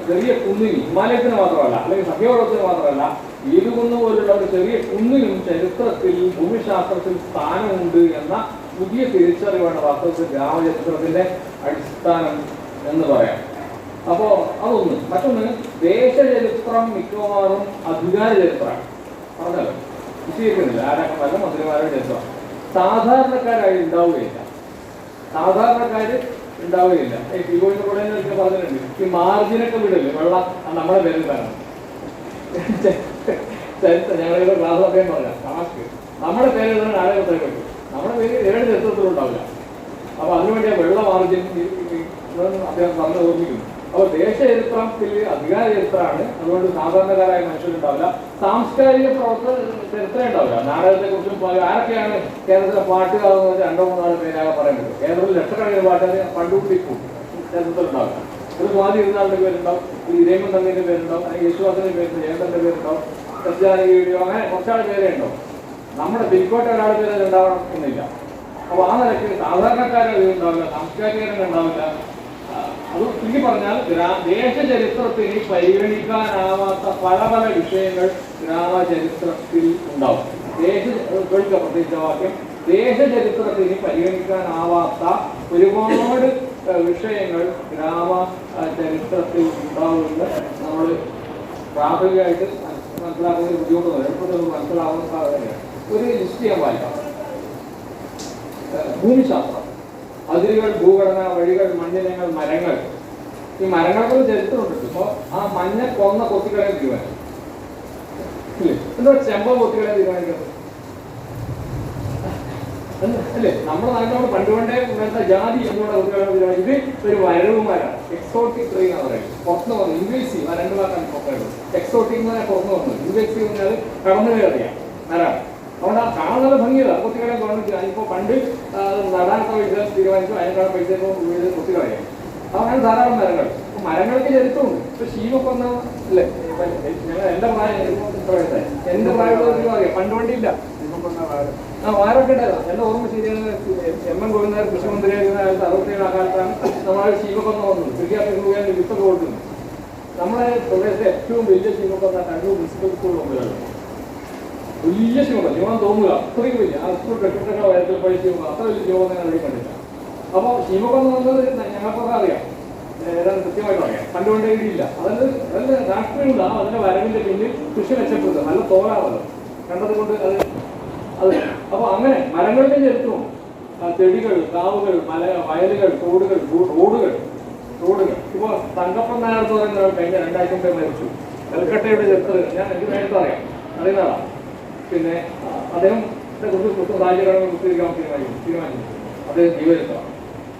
ചെറിയ കുന്നിന്, ഹിമാലയത്തിന് മാത്രമല്ല അല്ലെങ്കിൽ സഖ്യപർവ്വതത്തിന് മാത്രമല്ല, വീതുകുന്ന് പോലുള്ള ഒരു ചെറിയ കുന്നിനും ചരിത്രത്തിൽ ഭൂമിശാസ്ത്രത്തിൽ സ്ഥാനമുണ്ട് എന്ന പുതിയ തിരിച്ചറിവാണ് വാസ്തവത്തിൽ ഗ്രാമചരിത്രത്തിന്റെ അടിസ്ഥാനം എന്ന് പറയാം. അപ്പോൾ അതൊന്ന്. മറ്റൊന്ന്, ദേശചരിത്രം മിക്കവാറും അധികാര ചരിത്രമാണ്. പറഞ്ഞല്ലോ, വിശദീകരിക്കുന്നില്ല. ആരാക്കന്മാരുടെ മന്ത്രിമാരുടെ ചരിത്രം സാധാരണക്കാരായി ഉണ്ടാവുകയില്ല. ഈ തിരുവോഴിന്റെ കൂടെ പറഞ്ഞിട്ടുണ്ട്, ഈ മാർജിനൊക്കെ വിടല്ലേ വെള്ളം നമ്മുടെ പേരിലാണ്. ചരിത്രം ഞങ്ങളുടെ ക്ലാസ്സൊക്കെ പറയാം, ടാസ്ക് നമ്മുടെ പേര് ആളെ പറ്റും, നമ്മുടെ പേര് ഏഴ് ചരിത്രത്തിലും ഉണ്ടാവില്ല. അപ്പൊ അതിനുവേണ്ടി ആ വെള്ള മാർജിൻ അദ്ദേഹം പറഞ്ഞ് ഓർമ്മിക്കുന്നു. അപ്പോൾ ദേശചരിത്രത്തിൽ അധികാര ചരിത്രമാണ്. അതുകൊണ്ട് സാധാരണക്കാരായ മനുഷ്യരുണ്ടാവില്ല. സാംസ്കാരിക ചരിത്രം ഉണ്ടാവില്ല. നാടകത്തെ കുറിച്ചും ആരൊക്കെയാണ് കേരളത്തിലെ പാട്ടുകാരെന്ന് വെച്ചാൽ 2-3 പേരാകെ പറയാൻ പറ്റും. കേരളത്തിൽ ലക്ഷക്കണക്കിന് പാട്ടുകാർ പണ്ടുകൂടി ചരിത്രത്തിലുണ്ടാവില്ല. ഒരു സ്വാതി ഇരുന്നാളിന്റെ പേരുണ്ടാവും, ഒരു ഇരേമൻ തമ്മിന്റെ പേരുണ്ടാവും, അല്ലെങ്കിൽ യേശുദാസിന്റെ പേരുണ്ട്, ജയന്തന്റെ പേരുണ്ടാവും, ക്രിസ്ത്യാനിയോ, അങ്ങനെ കുറച്ചാൾ പേരേ ഉണ്ടാവും. നമ്മുടെ തിരിക്കോട്ടെ ഒരാളുടെ പേര് ഉണ്ടാവണം എന്നില്ല. അപ്പോൾ ആ നിലയ്ക്ക് സാധാരണക്കാരെ ഉണ്ടാവില്ല, സാംസ്കാരികരൊക്കെ ഉണ്ടാവില്ല. അത് ചുരുക്കി പറഞ്ഞാൽ ദേശചരിത്രത്തിന് പരിഗണിക്കാനാവാത്ത പല വിഷയങ്ങൾ ഗ്രാമചരിത്രത്തിൽ ഉണ്ടാവും. പ്രത്യേകിച്ച വാക്യം, ദേശചരിത്രത്തിന് പരിഗണിക്കാനാവാത്ത ഒരുപാട് വിഷയങ്ങൾ ഗ്രാമചരിത്രത്തിൽ ഉണ്ടാവുമെന്ന് നമ്മൾ പ്രാഥമികമായിട്ട് മനസ്സിലാക്കുന്നതിന് ബുദ്ധിമുട്ട് എളുപ്പത്തിൽ മനസ്സിലാവുന്ന സാധനമാണ്. ഒരു ലിസ്റ്റ് ചെയ്യാൻ വായിക്കാം. ഭൂമിശാസ്ത്രം, അതിരുകൾ, ഭൂഘടന, വഴികൾ, മണ്ണിനങ്ങൾ, മരങ്ങൾ. ഈ മരങ്ങൾക്ക് ചരിത്രമുണ്ട്. ഇപ്പോൾ ആ മഞ്ഞ കൊന്ന കൊത്തിക്കളെ തീരുമാനിക്കും ഇല്ലേ? എന്താ ചെമ്പ കൊത്തിക്കളെ തീരുമാനിക്കുന്നത് അല്ലേ? നമ്മുടെ നാട്ടിലോട് പണ്ടുകൊണ്ടേ ഇങ്ങനത്തെ ജാതി എന്നുള്ള കൊത്തിക്കളെ തീരുമാനിക്കും. ഇത് ഒരു വരവുമാരാണ്, എക്സോട്ടിക് ട്രീ എന്ന് പറയുന്നത്. പുറത്തുനിന്ന് വന്നു ഇൻവേസീവ്, ആ 2 വാക്കാണ് പുറത്തുള്ളത്. എക്സോട്ടിക് എന്ന് പറഞ്ഞാൽ പുറത്തുനിന്ന് വന്നു, ഇൻവേസീവ് എന്ന് പറഞ്ഞാൽ കടന്നു കയറിയാ മരാണ്. അതുകൊണ്ട് ആ കാണാൻ നല്ല ഭംഗിയല്ല. കൊത്തിക്കളെ ഗവൺമെന്റ് ഇപ്പോൾ പണ്ട് നടാനൊക്കെ പൈസ തീരുമാനിച്ചു, അതിനേക്കാൾ പൈസ ഇപ്പോൾ വീട് കൊത്തിക്കളയാം. അതാണ് ധാരാളം മരങ്ങൾ. അപ്പൊ മരങ്ങൾക്ക് ചരിത്രമുണ്ട്. ഇപ്പൊ ശീമക്കൊന്ന അല്ലേ, ഞങ്ങൾ എന്റെ പ്രായം പ്രായമുള്ള അറിയാം, പണ്ട് വണ്ടിയില്ല. വാരൊക്കെ ഉണ്ടായിരുന്നു. എന്റെ ഓർമ്മ ശരിയാണ്. M.N. ഗോവിന്ദൻ കൃഷിമന്ത്രിയായിരുന്ന കാലത്ത് 67 കാലത്താണ് നമ്മളെ ശീമക്കൊന്ന വന്നത്. കൃഷിയാർക്ക് വിത്തൊക്കെ കൊടുക്കുന്നത്. നമ്മുടെ പ്രദേശത്തെ ഏറ്റവും വലിയ ശീമക്കൊന്ന കണ്ണൂർ മുനിസിപ്പൽ സ്കൂൾ മുമ്പിലാണ്. വലിയ ശിവൻ തോന്നുക, അത്രയ്ക്ക് വലിയ ആ സ്കൂൾ കെട്ടിടങ്ങൾ വയറ്റിൽ പഴിച്ച് അത്ര വലിയ ശിവം തന്നെ കണ്ടില്ല. അപ്പോൾ ശിവക്കൊന്ന് വന്നത് ഞങ്ങൾക്കൊക്കെ അറിയാം, ഏതാണ്ട് കൃത്യമായിട്ട് അറിയാം. കണ്ടുകൊണ്ടേ ഇല്ല. അതിന് നല്ല രാഷ്ട്രീയമുണ്ട്. അതിന്റെ വരവിന്റെ പിന്നിൽ കൃഷി മെച്ചപ്പെടുത്തുക, നല്ല തോലാവല്ലോ കണ്ടത് കൊണ്ട് അത്. അപ്പോൾ അങ്ങനെ മരങ്ങളുടെ ചരിത്രവും, ചെടികൾ, കാവുകൾ, വയലുകൾ, തോടുകൾ, റോഡുകൾ. ഇപ്പോൾ തങ്കപ്പൻ നായർ എന്ന് പറയുന്ന കഴിഞ്ഞ 2 ആഴ്ച മുമ്പേ മരിച്ചു. കൽക്കട്ടയുടെ ചരിത്രം എനിക്ക് നേരത്തെ അറിയുന്ന ആളാണ്. പിന്നെ അദ്ദേഹത്തെ കുറിച്ച് സാഹചര്യങ്ങളെ കുറിച്ച് തീരുമാനിച്ചു. അദ്ദേഹം ജീവചരിത്രമാണ്.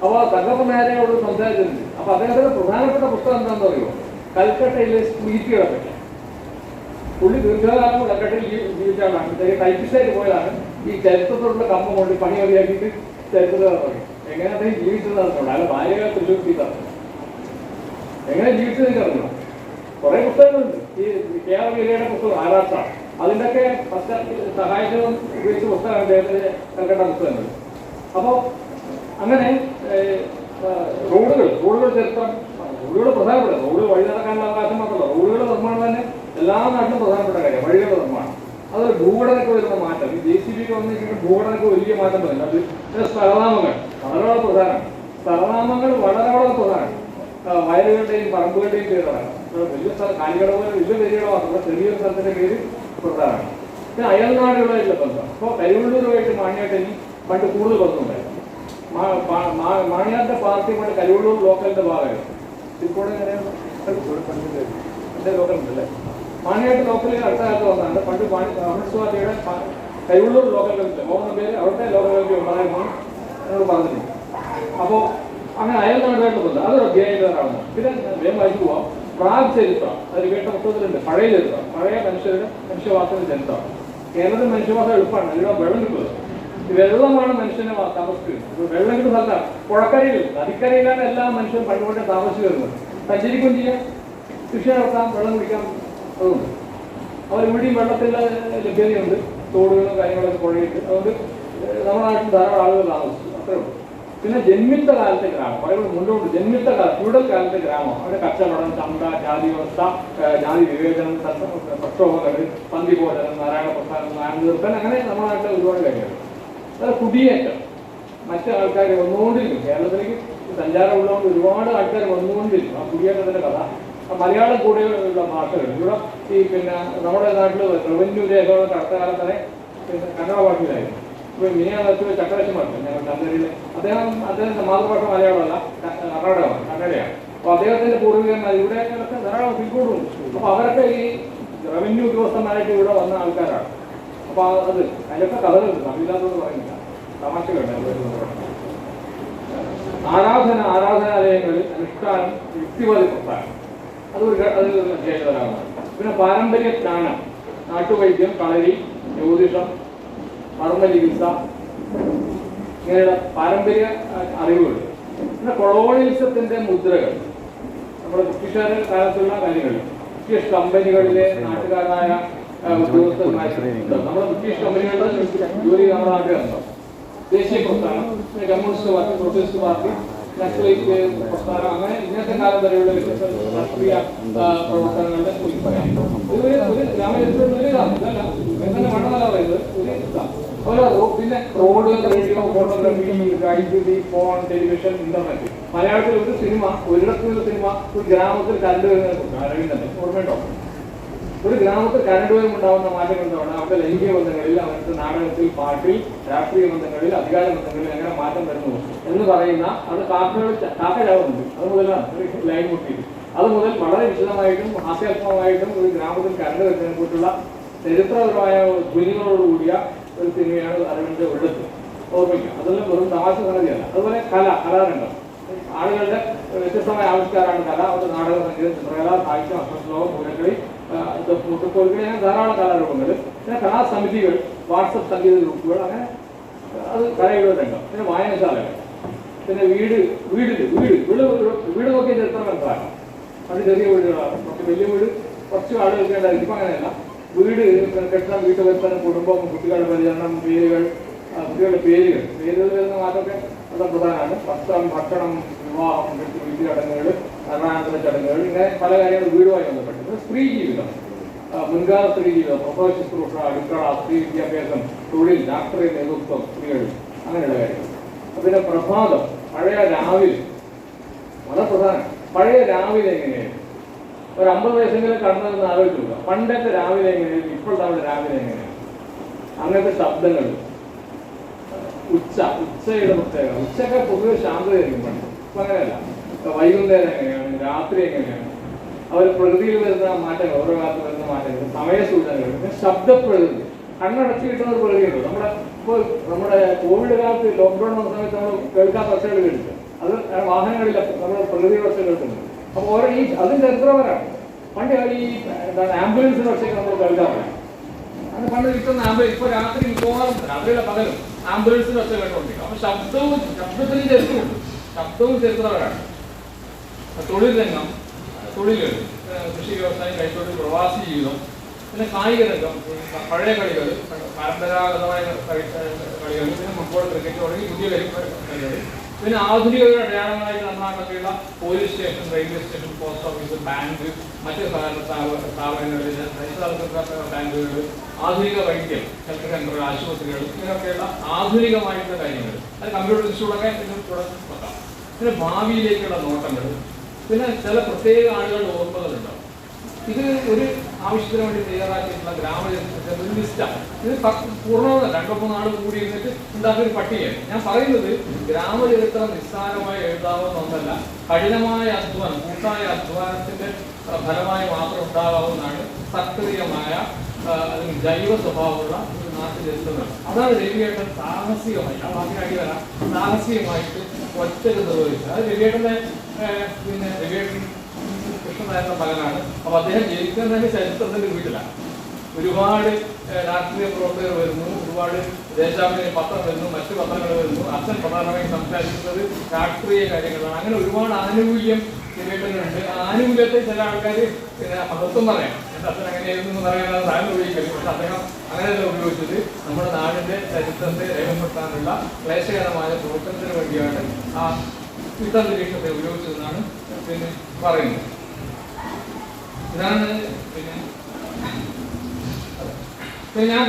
അപ്പോൾ തങ്കപ്പൻ നായരെയോട് സംസാരിച്ചിട്ടുണ്ട്. അപ്പോൾ അദ്ദേഹത്തിന്റെ പ്രധാനപ്പെട്ട പുസ്തകം എന്താണെന്ന് പറയുമോ? കൽക്കട്ടയിലെ സ്ട്രീറ്റുകളെ പറ്റി. പുള്ളി ദീർഘകാലം കൽക്കട്ടയിൽ ജീവിച്ച ആളാണ്. ചെറിയ ടൈപ്പിസ്റ്റായിട്ട് പോയതാണ്. ഈ ചരിത്രത്തോടുള്ള കമ്പം കൊണ്ട് പണി മതിയാക്കിയിട്ട് ചരിത്രത്തെ പറയും. എങ്ങനെ അദ്ദേഹം ജീവിച്ചത് അറിഞ്ഞോളൂ. അല്ല ഭാര്യകളെ തൃശ്ശൂർ എങ്ങനെ ജീവിച്ചതെന്ന് അറിഞ്ഞോ? കുറെ പുസ്തകങ്ങളുണ്ട്. ഈ KR വീരയുടെ പുസ്തകം ആരാഷ്ട്ര, അതിൻ്റെയൊക്കെ സഹായിച്ചതും ഉപയോഗിച്ച പുസ്തകമാണ് അദ്ദേഹത്തിന്റെ കൽക്കട്ട പുസ്തകങ്ങൾ. അപ്പോൾ അങ്ങനെ റോഡുകൾ ചരിത്രം, റോഡുകൾ പ്രധാനപ്പെട്ട, റോഡ് വഴി നടക്കാനുള്ള അവകാശം മാത്രമല്ല, റോഡുകളുടെ നിർമ്മാണം തന്നെ എല്ലാ നാട്ടിലും പ്രധാനപ്പെട്ട കാര്യം. വഴികളുടെ നിർമ്മാണം, അത് ഭൂഘടനയ്ക്ക് വരുന്ന മാറ്റം. ഈ JCB വന്നിട്ട് ഭൂഘടനയ്ക്ക് വലിയ മാറ്റം വരുന്നുണ്ട്. അത് പിന്നെ സ്ഥലനാമങ്ങൾ വളരെ പ്രധാനമാണ്. സ്ഥലനാമങ്ങൾ വളരെ പ്രധാനമാണ്. വയലുകളുടെയും പറമ്പുകളുടെയും പേരാണ്. വലിയ സ്ഥലം കാലികട പോലെ വലിയ പേരുകൾ മാത്രമല്ല, ചെറിയൊരു സ്ഥലത്തിന്റെ പേര് പ്രധാനമാണ്. പിന്നെ അയൽനാടുകളായിട്ടുള്ള ബന്ധം. അപ്പോൾ കരിവള്ളൂരുമായിട്ട് മാണിയാട്ടനി പണ്ട് കൂടുതൽ ബന്ധമുണ്ടായിരുന്നു. മാണിയാന്റെ പാർട്ടി പണ്ട് കരിവള്ളൂർ ലോക്കലിന്റെ ഭാഗമായിരുന്നു. ഇപ്പോൾ എന്റെ ലോക്കൽ ഉണ്ടല്ലേ, മാണിയാട്ട് ലോക്കലിൽ അടുത്ത കാലത്ത് വന്നാണ്. പണ്ട് കമ്മ്യൂണിസ്റ്റ് പാർട്ടിയുടെ കരിവള്ളൂർ ലോക്കൽ കമ്മിറ്റി മോഹൻ പേര് അവിടുത്തെ ലോക്കൽ കമ്മിറ്റി ഉണ്ടായിരുന്നു എന്നോട് പറഞ്ഞിട്ടുണ്ട്. അപ്പോൾ അങ്ങനെ അയൽനാടുമായിട്ട് ബന്ധം, അതൊരു അധ്യായകാരാണ്. പിന്നെ വേഗം വായിച്ചു പോവാം. പ്രാഗ് ചരിത്രം, അതിൽ കേട്ട പുസ്തകത്തിലുണ്ട്. പഴയ ചരിത്രം, പഴയ മനുഷ്യവാസത്തിന്റെ ചരിത്രം. കേരളത്തിൽ മനുഷ്യവാസം എളുപ്പമാണ്, അതിലൂടെ വെള്ളം കിട്ടുന്നത്. വെള്ളമാണ് മനുഷ്യനെ താമസിക്കുന്നത്. വെള്ളം കിട്ടുന്നതല്ല, പുഴക്കരയിൽ നദിക്കരയിലാണ് എല്ലാ മനുഷ്യരും പണ്ടുകൊണ്ടേ താമസിച്ചു വരുന്നത്. സഞ്ചരിക്കുകയും ചെയ്യാം, കൃഷി നടത്താം, വെള്ളം കുടിക്കാം. അതുകൊണ്ട് അവരിവിടെയും വെള്ളത്തിൻ്റെ ലഭ്യതയുണ്ട്, തോടുകളും കാര്യങ്ങളൊക്കെ പുഴയിട്ട്. അതുകൊണ്ട് നമ്മുടെ നാട്ടിൽ ധാരാളം ആളുകൾ താമസിച്ചു, അത്രേ ഉള്ളൂ. പിന്നെ ജന്മിത്ത കാലത്തെ ഗ്രാമം, പറയുമ്പോൾ മുന്നോട്ട് ജന്മിത്ത കാലം, ഫ്യൂഡൽ കാലത്തെ ഗ്രാമം. അവിടെ കച്ചവടം, ചന്ത, ജാതി വ്യവസ്ഥ, ജാതി വിവേചനം, പ്രക്ഷോഭങ്ങൾ, പന്തിഭോജനം, നാരായണ പ്രസ്ഥാനം, നാരായണതീർത്ഥൻ, അങ്ങനെ നമ്മുടെ നാട്ടിൽ ഒരുപാട് കാര്യങ്ങൾ. അത് കുടിയേറ്റം, മറ്റ് ആൾക്കാർ വന്നുകൊണ്ടിരിക്കും. കേരളത്തിലേക്ക് സഞ്ചാരം ഉള്ളതുകൊണ്ട് ഒരുപാട് ആൾക്കാർ വന്നുകൊണ്ടിരിക്കും. ആ കുടിയേറ്റത്തിന്റെ കഥ മലയാളം കൂടെയുള്ള ഭാഷകൾ ഇവിടെ ഈ പിന്നെ നമ്മുടെ നാട്ടിൽ റവന്യൂ രേഖകളൊക്കെ അടുത്ത കാലത്തന്നെ പിന്നെ കന്നഡ ഭാഷയിലായിരുന്നു. ഇപ്പോൾ മിനിയാന്ന് ചക്രവർത്തി മാറ്റം ഞങ്ങൾ ചന്ദ്രയിൽ അദ്ദേഹത്തിന്റെ മാതൃഭാഷ മലയാളമല്ല, കന്നഡയാണ്. അപ്പോൾ അദ്ദേഹത്തിന്റെ പൂർവികന്മാർ ഇവിടെ ധാരാളം പിൽക്കൂടുണ്ട്. അപ്പോൾ അവരൊക്കെ ഈ റവന്യൂ ഉദ്യോഗസ്ഥന്മാരായിട്ട് ഇവിടെ വന്ന ആൾക്കാരാണ്. അപ്പോൾ അത് അതിലൊക്കെ കഥകളുണ്ട്, തമിഴില്ലാത്തത് പറയുന്നില്ല, തമാശകളുണ്ട്. ആരാധനാലയങ്ങളിൽ അനുഷ്ഠാനം, യുക്തിവാദി പ്രസ്ഥാനം, അതൊരു അധ്യായകരാണ്. പിന്നെ പാരമ്പര്യ ജ്ഞാനം, നാട്ടുവൈദ്യം, കളരി, ജ്യോതിഷം, മർമ്മചികിത്സ, ഇങ്ങനെയുള്ള പാരമ്പര്യ അറിവുകൾ. പിന്നെ കൊളോണിയലിസത്തിന്റെ മുദ്രകൾ, നമ്മുടെ ബ്രിട്ടീഷുകാരുടെ കാലത്തുള്ള കാര്യങ്ങൾ. ബ്രിട്ടീഷ് കമ്പനികളിലെ നാട്ടുകാരായ ഉദ്യോഗസ്ഥന്മാർ, നമ്മുടെ ബ്രിട്ടീഷ് കമ്പനികളുടെ ജോലി നമ്മുടെ നാട്ടുകാരുണ്ടോ. ദേശീയ പ്രസ്ഥാനം, communist party, socialist party, Naxalite പ്രസ്ഥാനം, അങ്ങനെ ഇന്നത്തെ കാലം വരെയുള്ള രാഷ്ട്രീയ പ്രവർത്തനങ്ങളുടെ ഒരു ഗ്രാമചരിത്രത്തിലാണ്. ഇതല്ല എങ്ങനെ വേണമെന്നല്ല പറയുന്നത്, ഒരു ഇതാണ്. പിന്നെ റോഡ്, റേഡിയോ, ഫോട്ടോഗ്രാഫി, വൈദ്യുതി, ഫോൺ, ടെലിവിഷൻ, ഇന്റർനെറ്റ്. മലയാളത്തിൽ ഒരു സിനിമ, ഒരിടത്തുള്ള സിനിമ ഒരു ഗ്രാമത്തിൽ കരണ്ട് വരുന്നത് ഓർമ്മയുണ്ടോ? ഒരു ഗ്രാമത്തിൽ കരണ്ട് വരുമ്പോണ്ടാവുന്ന മാറ്റങ്ങൾ എന്താണ്? അവരുടെ ലൈംഗിക ബന്ധങ്ങളിൽ, അവരുടെ നാടകത്തിൽ, പാട്ടിൽ, രാഷ്ട്രീയ ബന്ധങ്ങളിൽ, അധികാര ബന്ധങ്ങളിൽ എങ്ങനെ മാറ്റം വരുന്നു എന്ന് പറയുന്ന അത് കാക്കയാവുന്നുണ്ട്. അത് മുതലാണ് ഒരു ലൈൻ മുട്ടിയിട്ട്. അത് മുതൽ വളരെ വിശദമായിട്ടും ഹാസ്യാത്മകമായിട്ടും ഒരു ഗ്രാമത്തിൽ കരണ്ട് വരുന്നതിനെ കുറിച്ചുള്ള ചരിത്രപരമായ ധ്വനികളോടുകൂടിയ ഒരു സിനിമയാണ് അരവിന്ദ് ഒരിടത്ത്. ഓർമ്മിക്കുക, അതെല്ലാം വെറും തമാശ സംഗതിയല്ല. അതുപോലെ കലാരംഗം, ആളുകളുടെ വ്യത്യസ്തമായ ആവിഷ്കാരമാണ് കല. അവരുടെ നാടക, സംഗീതം, ചിത്രകല, സാഹിത്യം, അക്ഷരശ്ലോകം, പൂരക്കളി, മുട്ടുക്കോലുകൾ, അങ്ങനെ ധാരാളം കലാരൂപങ്ങൾ. പിന്നെ കലാസമിതികൾ, വാട്സപ്പ് സംഗീത ഗ്രൂപ്പുകൾ, അങ്ങനെ അത് കലയുടെ രംഗം. പിന്നെ വായനശാലകൾ, പിന്നെ വീട് നോക്കിയ ചരിത്രം മനസ്സിലാക്കാം. അത് ചെറിയ വീടുകളാണ്, കുറച്ച് വലിയ വീട് കുറച്ച് ആളുകൾക്ക് ഉണ്ടായിരിക്കും. ഇപ്പം അങ്ങനെയല്ല, വീട് കെട്ടണം, വീട്ടുപരിസരം, കുടുംബം, കുട്ടികളുടെ പരിചരണം, കുട്ടികളുടെ പേരുകൾ വരുന്ന മാറ്റമൊക്കെ വളരെ പ്രധാനമാണ്. വസ്ത്രം, ഭക്ഷണം, വിവാഹം, വീട്ടു ചടങ്ങുകൾ, മരണാനന്തര ചടങ്ങുകൾ, ഇങ്ങനെ പല കാര്യങ്ങളും വീടുമായി ബന്ധപ്പെട്ട്. സ്ത്രീ ജീവിതം, മുൻകാല സ്ത്രീ ജീവിതം, പ്രസവ ശുശ്രൂഷ, അടുക്കള, സ്ത്രീ വിദ്യാഭ്യാസം, തൊഴിൽ, രാഷ്ട്രീയ നേതൃത്വം, സ്ത്രീകൾ, അങ്ങനെയുള്ള കാര്യങ്ങൾ. പിന്നെ പ്രഭാതം, പഴയ രാവിലെ വളരെ പ്രധാനം. പഴയ രാവിലെ എങ്ങനെയായിരുന്നു? ഒരു 50 വയസ്സെങ്കിലും കടന്നതെന്ന് ആലോചിച്ചില്ല. പണ്ടത്തെ രാവിലെ എങ്ങനെയായിരുന്നു, ഇപ്പോഴത്തെ നമ്മുടെ രാവിലെ എങ്ങനെയാണ്? അങ്ങനത്തെ ശബ്ദങ്ങൾ, ഉച്ചയുടെ പ്രത്യേകത. ഉച്ചയൊക്കെ പൊതുവെ ശാന്തതയായിരിക്കും പണ്ട്. ഇപ്പം അങ്ങനെയല്ല. വൈകുന്നേരം എങ്ങനെയാണ്, രാത്രി എങ്ങനെയാണ്, അവർ പ്രകൃതിയിൽ വരുന്ന മാറ്റങ്ങൾ, ഓരോ കാലത്ത് വരുന്ന മാറ്റങ്ങൾ, സമയ സൂചനകൾ, പിന്നെ ശബ്ദപ്രകൃതി. കണ്ണടച്ച് കിട്ടുന്ന ഒരു പ്രകൃതിയുണ്ട്. നമ്മുടെ ഇപ്പോൾ നമ്മുടെ കോവിഡ് കാലത്ത് ലോക്ക്ഡൗൺ വന്ന സമയത്ത് നമ്മൾ കേൾക്കാത്ത ഒച്ചകൾ കേട്ടില്ല. അത് വാഹനങ്ങളില്ല, നമ്മൾ പ്രകൃതി ഒച്ച കേൾക്കുന്നത്. അപ്പോൾ ഓരോ ഈ അതും ചരിത്രപരമാണ്. പണ്ട് ഈ എന്താണ് ആംബുലൻസിന് ഒച്ചയ്ക്ക് നമ്മൾ കേൾക്കാറില്ല. അത് പണ്ട് കിട്ടുന്ന ആംബുലൻസ് ഇപ്പോൾ രാത്രി മിക്കവാറും രാത്രിയുടെ പകലും ആംബുലൻസിന് ഒച്ച കേട്ടുകൊണ്ടിരിക്കും. അപ്പോൾ ശബ്ദത്തിന് ചരിത്രമുണ്ട്, ശബ്ദവും ചരിത്രപരമാണ്. തൊഴിൽ രംഗം, തൊഴിലുകൾ, കൃഷി, വ്യവസായം, കൈത്തൊഴിൽ, പ്രവാസി ജീവിതം, പിന്നെ കായിക രംഗം, പഴയ കളികൾ, പരമ്പരാഗതമായ കളികൾ, പിന്നെ ഫുട്ബോൾ, ക്രിക്കറ്റ് തുടങ്ങി പുതിയ കളികൾ, പിന്നെ ആധുനികതയുടെ അടയാളങ്ങളായിട്ട് നമ്മളാക്കിയുള്ള police station, railway station, post office, bank, മറ്റ് സ്ഥാപനങ്ങളിൽ, ബാങ്കുകൾ, ആധുനിക വൈദ്യം, ഹെൽത്ത് സെന്ററുകൾ, ആശുപത്രികൾ, ഇങ്ങനെയൊക്കെയുള്ള ആധുനികമായിട്ടുള്ള കാര്യങ്ങൾ. അത് കമ്പ്യൂട്ടർ ഇൻസ്റ്റിറ്റ്യൂട്ടൊക്കെ നോക്കാം. പിന്നെ ഭാവിയിലേക്കുള്ള നോട്ടങ്ങൾ, പിന്നെ ചില പ്രത്യേക ആളുകളുടെ ഓർമ്മകളുണ്ടാവും. ഇത് ഒരു ആവശ്യത്തിന് വേണ്ടി തയ്യാറാക്കിയിട്ടുള്ള ഗ്രാമചരിത്രത്തിന്റെ ഒരു ലിസ്റ്റാണ്. ഇത് പൂർണ്ണമല്ല, 2-3 നാൾ കൂടി ഇരുന്നിട്ട് ഉണ്ടാക്കിയൊരു പട്ടികയാണ്. ഞാൻ പറയുന്നത് ഗ്രാമചരിത്രം നിസ്സാരമായി എഴുതാവുന്ന ഒന്നല്ല, കഠിനമായ അധ്വാനം, കൂട്ടായ അധ്വാനത്തിന്റെ ഫലമായി മാത്രം ഉണ്ടാകാവുന്നതാണ് സക്രിയമായ അല്ലെങ്കിൽ ജൈവ സ്വഭാവമുള്ള ഒരു നാട്ടുചരിത്രമാണ്. അതാണ് രവിയേട്ടൻ സാഹസികമായി, ആ വാക്കിനാക്കി വരാം, സാഹസികമായിട്ട് ഒറ്റക്ക് നിർവഹിച്ചത്. അത് രവിയേട്ടന്റെ പിന്നെ രവിയേട്ടൻ കൃഷ്ണനായിരുന്ന മകനാണ്. അപ്പോൾ അദ്ദേഹം ജയിക്കാൻ തന്നെ ചരിത്രത്തിന്റെ വീട്ടിലാണ്. ഒരുപാട് രാഷ്ട്രീയ പ്രവർത്തകർ വരുന്നു, ഒരുപാട് ദേശാഭിമാനി പത്രം വരുന്നു, മറ്റു പത്രങ്ങൾ വരുന്നു. അച്ഛൻ പ്രധാനമായും സംസാരിക്കുന്നത് രാഷ്ട്രീയ കാര്യങ്ങളാണ്. അങ്ങനെ ഒരുപാട് ആനുകൂല്യം രവിയേട്ടനുണ്ട്. ആ ആനുകൂല്യത്തെ ചില ആൾക്കാർ പിന്നെ മഹത്വം പറയാം, എൻ്റെ അച്ഛൻ അങ്ങനെയായിരുന്നു പറയാനാണ് താഴ്ന്നു ഉപയോഗിക്കരുത്. പക്ഷെ അദ്ദേഹം അങ്ങനെയല്ല ഉപയോഗിച്ചത്. നമ്മുടെ നാടിന്റെ ചരിത്രത്തെ രേഖപ്പെടുത്താനുള്ള ക്ലേശകരമായ പ്രവർത്തനത്തിന് വേണ്ടിയാണ് ആ യുദ്ധന്തരീക്ഷത്തെ ഉപയോഗിച്ചതെന്നാണ് പിന്നെ പറയുന്നത്. ഇതാണ് പിന്നെ ഞാൻ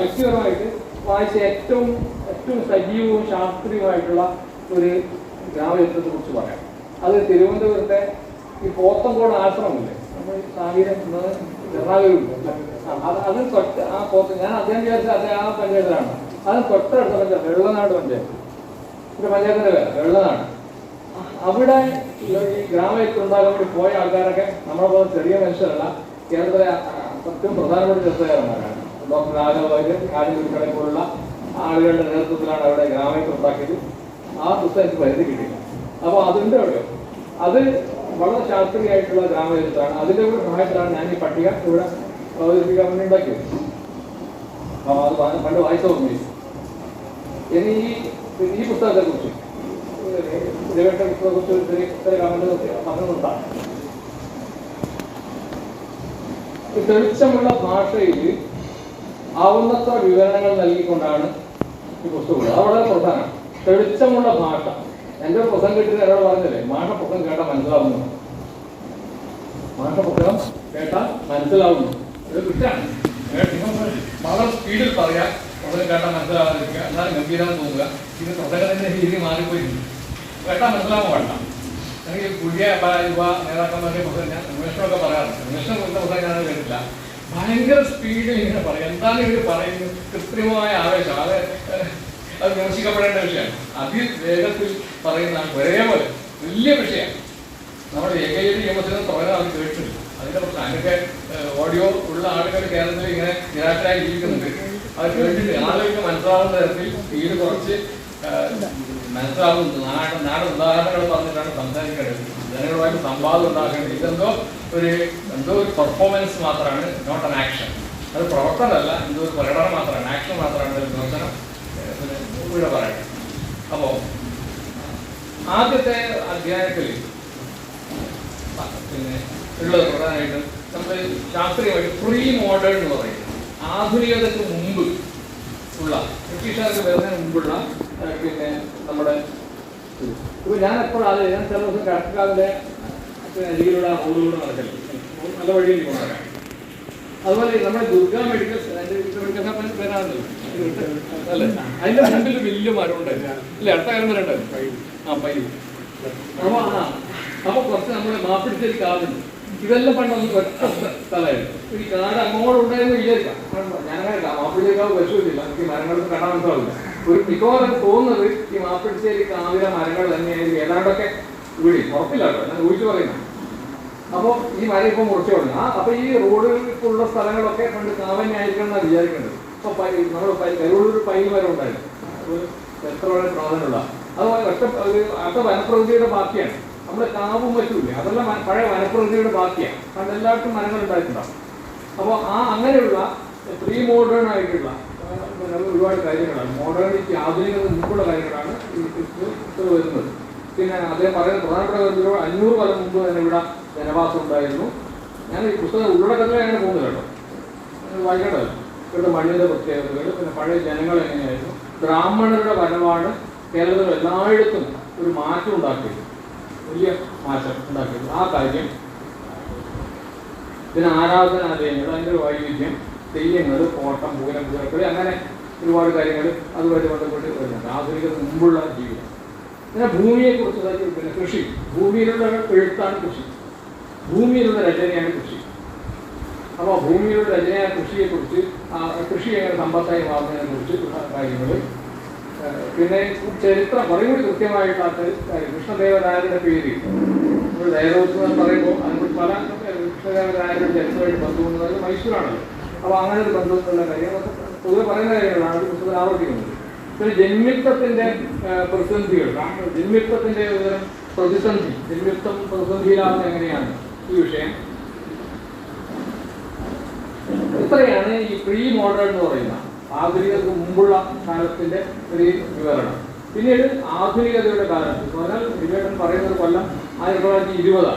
വ്യക്തിപരമായിട്ട് വായിച്ച ഏറ്റവും സജീവവും ശാസ്ത്രീയമായിട്ടുള്ള ഒരു ഗ്രാമചരിത്രത്തെ കുറിച്ച് പറയാം. അത് തിരുവനന്തപുരത്തെ ഈ പോത്തങ്കോട് ആശ്രമമില്ലേ, നമ്മൾ സാഹീരം എറണാകുളം, അത് തൊട്ട് ആ ഞാൻ അദ്ദേഹം വിചാരിച്ച അദ്ദേഹം ആ പഞ്ചായത്തിലാണ്. അത് തൊട്ടടുത്ത പഞ്ചായത്ത് വെള്ളനാട് പഞ്ചായത്ത്, ഒരു പഞ്ചായത്തിന്റെ പേര് വെള്ളനാട്. അവിടെ ഈ ഗ്രാമചരിത്രം ഉണ്ടാകാൻ വേണ്ടി പോയ ആൾക്കാരൊക്കെ നമ്മളെ പോലെ ചെറിയ മനുഷ്യരല്ല, കേരളത്തിലെ ഏറ്റവും പ്രധാനപ്പെട്ട ചരിത്രകാരന്മാരാണ്. ഡോക്ടർ രാഘവര്, കാഞ്ഞിരക്കട പോലുള്ള ആളുകളുടെ നേതൃത്വത്തിലാണ് അവിടെ ഗ്രാമചരിത്രം ഉണ്ടാക്കിയത്. ആ പുസ്തകത്തിന് പരിധി കിട്ടില്ല. അപ്പോൾ അതിൻ്റെ അവിടെ അത് വളരെ ശാസ്ത്രീയമായിട്ടുള്ള ഗ്രാമചരിത്രമാണ്. അതിൻ്റെ കൂടെ സഹായത്തിലാണ് ഞാൻ ഈ പട്ടിക ഇവിടെ അവതരിപ്പിക്കാൻ വേണ്ടി ഉണ്ടാക്കിയത്. അപ്പോൾ അത് പണ്ട് വായിച്ച ഓർമ്മയില്ല. ഇനി ഈ പുസ്തകത്തെ കുറിച്ച് തെളിച്ചമുള്ള ഭാഷയിൽ ആവുന്നത്ര വിവരണങ്ങൾ നൽകിക്കൊണ്ടാണ് ഈ പുസ്തകം. അത് വളരെ പ്രധാനമാണ്. തെളിച്ചമുള്ള ഭാഷ. എൻ്റെ പുസ്തകം കിട്ടിയത് എന്നോട് പറഞ്ഞില്ലേ, മാഷ പുസ്തകം കേട്ടാൽ മനസ്സിലാവുന്നു, മാഷ പുസ്തകം കേട്ടാൽ മനസ്സിലാവുന്നു. ഇത് കുറ്റാണ്. വളരെ സ്പീഡിൽ പറയാം, പുസ്തകം കേട്ടാൽ മനസ്സിലാവാതിരിക്കുക, എന്നാലും ഗംഭീരം തോന്നുക. ഇത് പുസ്തകത്തിന്റെ രീതി മാറിപ്പോയിരുന്നു. കേട്ടാൽ മനസ്സിലാവാൻ പാടില്ല. എനിക്ക് പുതിയ യുവ നേതാക്കന്മാരുടെ പുസ്തകം ഞാൻ അന്വേഷണമൊക്കെ പറയാറുണ്ട്. അന്വേഷണം കൊടുത്ത പുസ്തകം ഞാൻ കേട്ടില്ല. ഭയങ്കര സ്പീഡിൽ ഇങ്ങനെ പറയും. എന്താണ് ഇവർ പറയുന്നത്? കൃത്രിമമായ ആവേശം. അത് വിമർശിക്കപ്പെടേണ്ട വിഷയമാണ്. അതിവേഗത്തിൽ പറയുന്ന ഒരേപോലെ വലിയ വിഷയമാണ്. നമ്മുടെ ഏകൈ നിയമത്തിന് തുറന്ന് അത് കേട്ടിട്ടുണ്ട്. അതിന്റെ പ്രശ്നം അതിനൊക്കെ ഓഡിയോ ഉള്ള ആളുകൾ കേരളത്തിൽ ഇങ്ങനെ നിരാശരായി ജീവിക്കുന്നുണ്ട്. അത് കേട്ടിട്ട് ആളുകൾക്ക് മനസ്സിലാവുന്ന തരത്തിൽ സ്പീഡ് കുറച്ച് മനസ്സിലാവുന്നു. നാട് ഉദാഹരണങ്ങൾ പറഞ്ഞിട്ടാണ് സംസാരിക്കേണ്ടത്. ജനങ്ങളുമായിട്ട് സംവാദം ഉണ്ടാക്കേണ്ടത്. ഇതെന്തോ ഒരു പെർഫോമൻസ് മാത്രമാണ്, നോട്ട് ആൻ ആക്ഷൻ. അത് പ്രവർത്തനമല്ല, എന്തോ ഒരു പ്രകടനം മാത്രമാണ്, ആക്ഷൻ മാത്രമാണ് ഒരു പ്രവർത്തനം ഇവിടെ പറയുന്നത്. അപ്പോൾ ആദ്യത്തെ അധ്യായത്തിൽ പിന്നെ ഉള്ളത് പ്രധാനമായിട്ടും നമ്മൾ ശാസ്ത്രീയമായിട്ട് പ്രീ മോഡേൺ എന്ന് പറയുന്നത് ആധുനികതയ്ക്ക് മുമ്പ് ഉള്ള, ബ്രിട്ടീഷുകാർക്ക് വരുന്നതിന് മുമ്പുള്ള പിന്നെ നമ്മുടെ ഇപ്പോൾ ഞാൻ എപ്പോഴാണ് ഞാൻ ചില ദിവസം കടക്കാവിൻ്റെ അരികിലൂടെ റോഡിലൂടെ നടക്കല്, നല്ല വഴിയിൽ കൊണ്ടുവരാൻ. അതുപോലെ നമ്മുടെ ദുർഗ മെഡിക്കൽ പേരാണല്ലോ അല്ലേ, അതിന്റെ മുമ്പിൽ വലിയ മരം ഉണ്ടായിരുന്നു അല്ലേ, അടുത്ത കാലം വരെ ഉണ്ടായിരുന്നു. പൈ അപ്പൊ കുറച്ച് നമ്മുടെ മാപ്പിടിച്ചൊരു കാടുണ്ട്. ഇതെല്ലാം പണ്ടൊന്നും ഒറ്റ സ്ഥലമായിരുന്നു. ഈ കാട് അങ്ങോട്ട് ഉണ്ടായെന്ന് വിചാരിക്കാം. ഞാനങ്ങനെ മാപ്പിടിച്ചേക്കാവ് വിഷമില്ല, എനിക്ക് മരങ്ങൾക്ക് കാണാൻ മനസ്സിലാവില്ല. ഒരു മിക്കവാറും തോന്നുന്നത് ഈ മാപ്പിടിച്ചേരി കാവിലെ മരങ്ങൾ തന്നെയായിരിക്കും ഏതാണ്ടൊക്കെ വീടി ഉറപ്പില്ല കേട്ടോ, ഞാൻ ഊഹിച്ചു പറയുന്നു. അപ്പോൾ ഈ മരം ഇപ്പം മുറിച്ചു തുടങ്ങി. അപ്പൊ ഈ റോഡുകൾക്കുള്ള സ്ഥലങ്ങളൊക്കെ പണ്ട് കാവന്നെ ആയിരിക്കണം എന്നാണ് വിചാരിക്കേണ്ടത്. ഇപ്പോൾ നമ്മുടെ കരുവള്ളൂർ പൈൻ മരം ഉണ്ടായിരുന്നു, അത് എത്ര വളരെ പ്രാധാന്യമുള്ള അതുപോലെ അടുത്ത വനപ്രകൃതിയുടെ ബാക്കിയാണ്. നമ്മുടെ കാവും മറ്റുമില്ലേ, അതെല്ലാം പഴയ വനപ്രകൃതിയുടെ ബാക്കിയാണ്. കാരണം എല്ലാവർക്കും മരങ്ങൾ ഉണ്ടായിട്ടുണ്ടാവും. അപ്പോൾ അങ്ങനെയുള്ള പ്രീ മോഡേൺ ആയിട്ടുള്ള ഒരുപാട് കാര്യങ്ങളാണ്, മോഡേണിറ്റി ആധുനികത മുമ്പുള്ള കാര്യങ്ങളാണ് ഈ പുസ്തകം വരുന്നത്. പിന്നെ അദ്ദേഹം പറയുന്ന പ്രധാനപ്പെട്ട കാര്യത്തിലൂടെ 500 കൊല്ലം മുമ്പ് തന്നെ ഇവിടെ ജനവാസം ഉണ്ടായിരുന്നു. ഞാൻ ഈ പുസ്തകം ഉള്ളടക്കത്തിൽ അങ്ങനെ പോകുന്നില്ല കേട്ടോ, വായിക്കേണ്ടതല്ല. ഇവരുടെ മണ്ണിൻ്റെ പ്രത്യേകതകൾ, പിന്നെ പഴയ ജനങ്ങൾ എങ്ങനെയായിരുന്നു, ബ്രാഹ്മണരുടെ വരവാണ് കേരളത്തിൽ എല്ലായിടത്തും ഒരു മാറ്റം ഉണ്ടാക്കിയത്, വലിയ മാറ്റം ഉണ്ടാക്കിയത്. ആ കാര്യം, പിന്നെ ആരാധനാലയങ്ങൾ, അതിൻ്റെ വൈവിധ്യം, തെയ്യങ്ങൾ, കോട്ടം, പൂരം, പൂരക്കളി, അങ്ങനെ ഒരുപാട് കാര്യങ്ങൾ അതുമായിട്ട് ബന്ധപ്പെട്ട് വരുന്നുണ്ട്. ആധുനികത മുമ്പുള്ള ജീവിതം. പിന്നെ ഭൂമിയെക്കുറിച്ച്, പിന്നെ കൃഷി, ഭൂമിയിലുള്ള എഴുത്താണ് കൃഷി, ഭൂമിയിലുള്ള രചനയാണ് കൃഷി. അപ്പോൾ ഭൂമിയുടെ രചനയായ കൃഷിയെക്കുറിച്ച്, കൃഷി എങ്ങനെ സമ്പത്തായി മാറുന്നതിനെ കുറിച്ച് കാര്യങ്ങൾ, പിന്നെ ചരിത്രം കുറേ കൂടി കൃത്യമായിട്ടുള്ള കാര്യം. കൃഷ്ണദേവരായരുടെ പേര് നമ്മൾ ധൈര്യോത്സവം പറയുമ്പോൾ അതിനെക്കുറിച്ച് പല കൃഷ്ണദേവരായരുടെ ചരിത്രമായിട്ട് ബന്ധമുള്ളത് മൈസൂരാണല്ലോ. അപ്പോൾ അങ്ങനെ ഒരു ബന്ധമുള്ള കാര്യം പൊതുവെ പറയുന്ന കാര്യങ്ങളാണ് അത് പുസ്തകത്തിൽ ആവർത്തിക്കുന്നത്. പിന്നെ ജന്മിത്വത്തിൻ്റെ പ്രതിസന്ധികൾ, ജന്മിത്വത്തിൻ്റെ ഒരു പ്രതിസന്ധി, ജന്മിത്വം പ്രതിസന്ധിയിലാവുന്നത് എങ്ങനെയാണ് ഈ വിഷയം. ഇത്രയാണ് ഈ പ്രീ മോഡേൺ എന്ന് പറയുന്ന ആധുനികതയ്ക്ക് മുമ്പുള്ള കാലത്തിന്റെ ഒരു വിവരണം. പിന്നീട് ആധുനികതയുടെ കാലം എന്ന് പറഞ്ഞാൽ വിവേകൻ പറയുന്നത് കൊല്ലം 1920.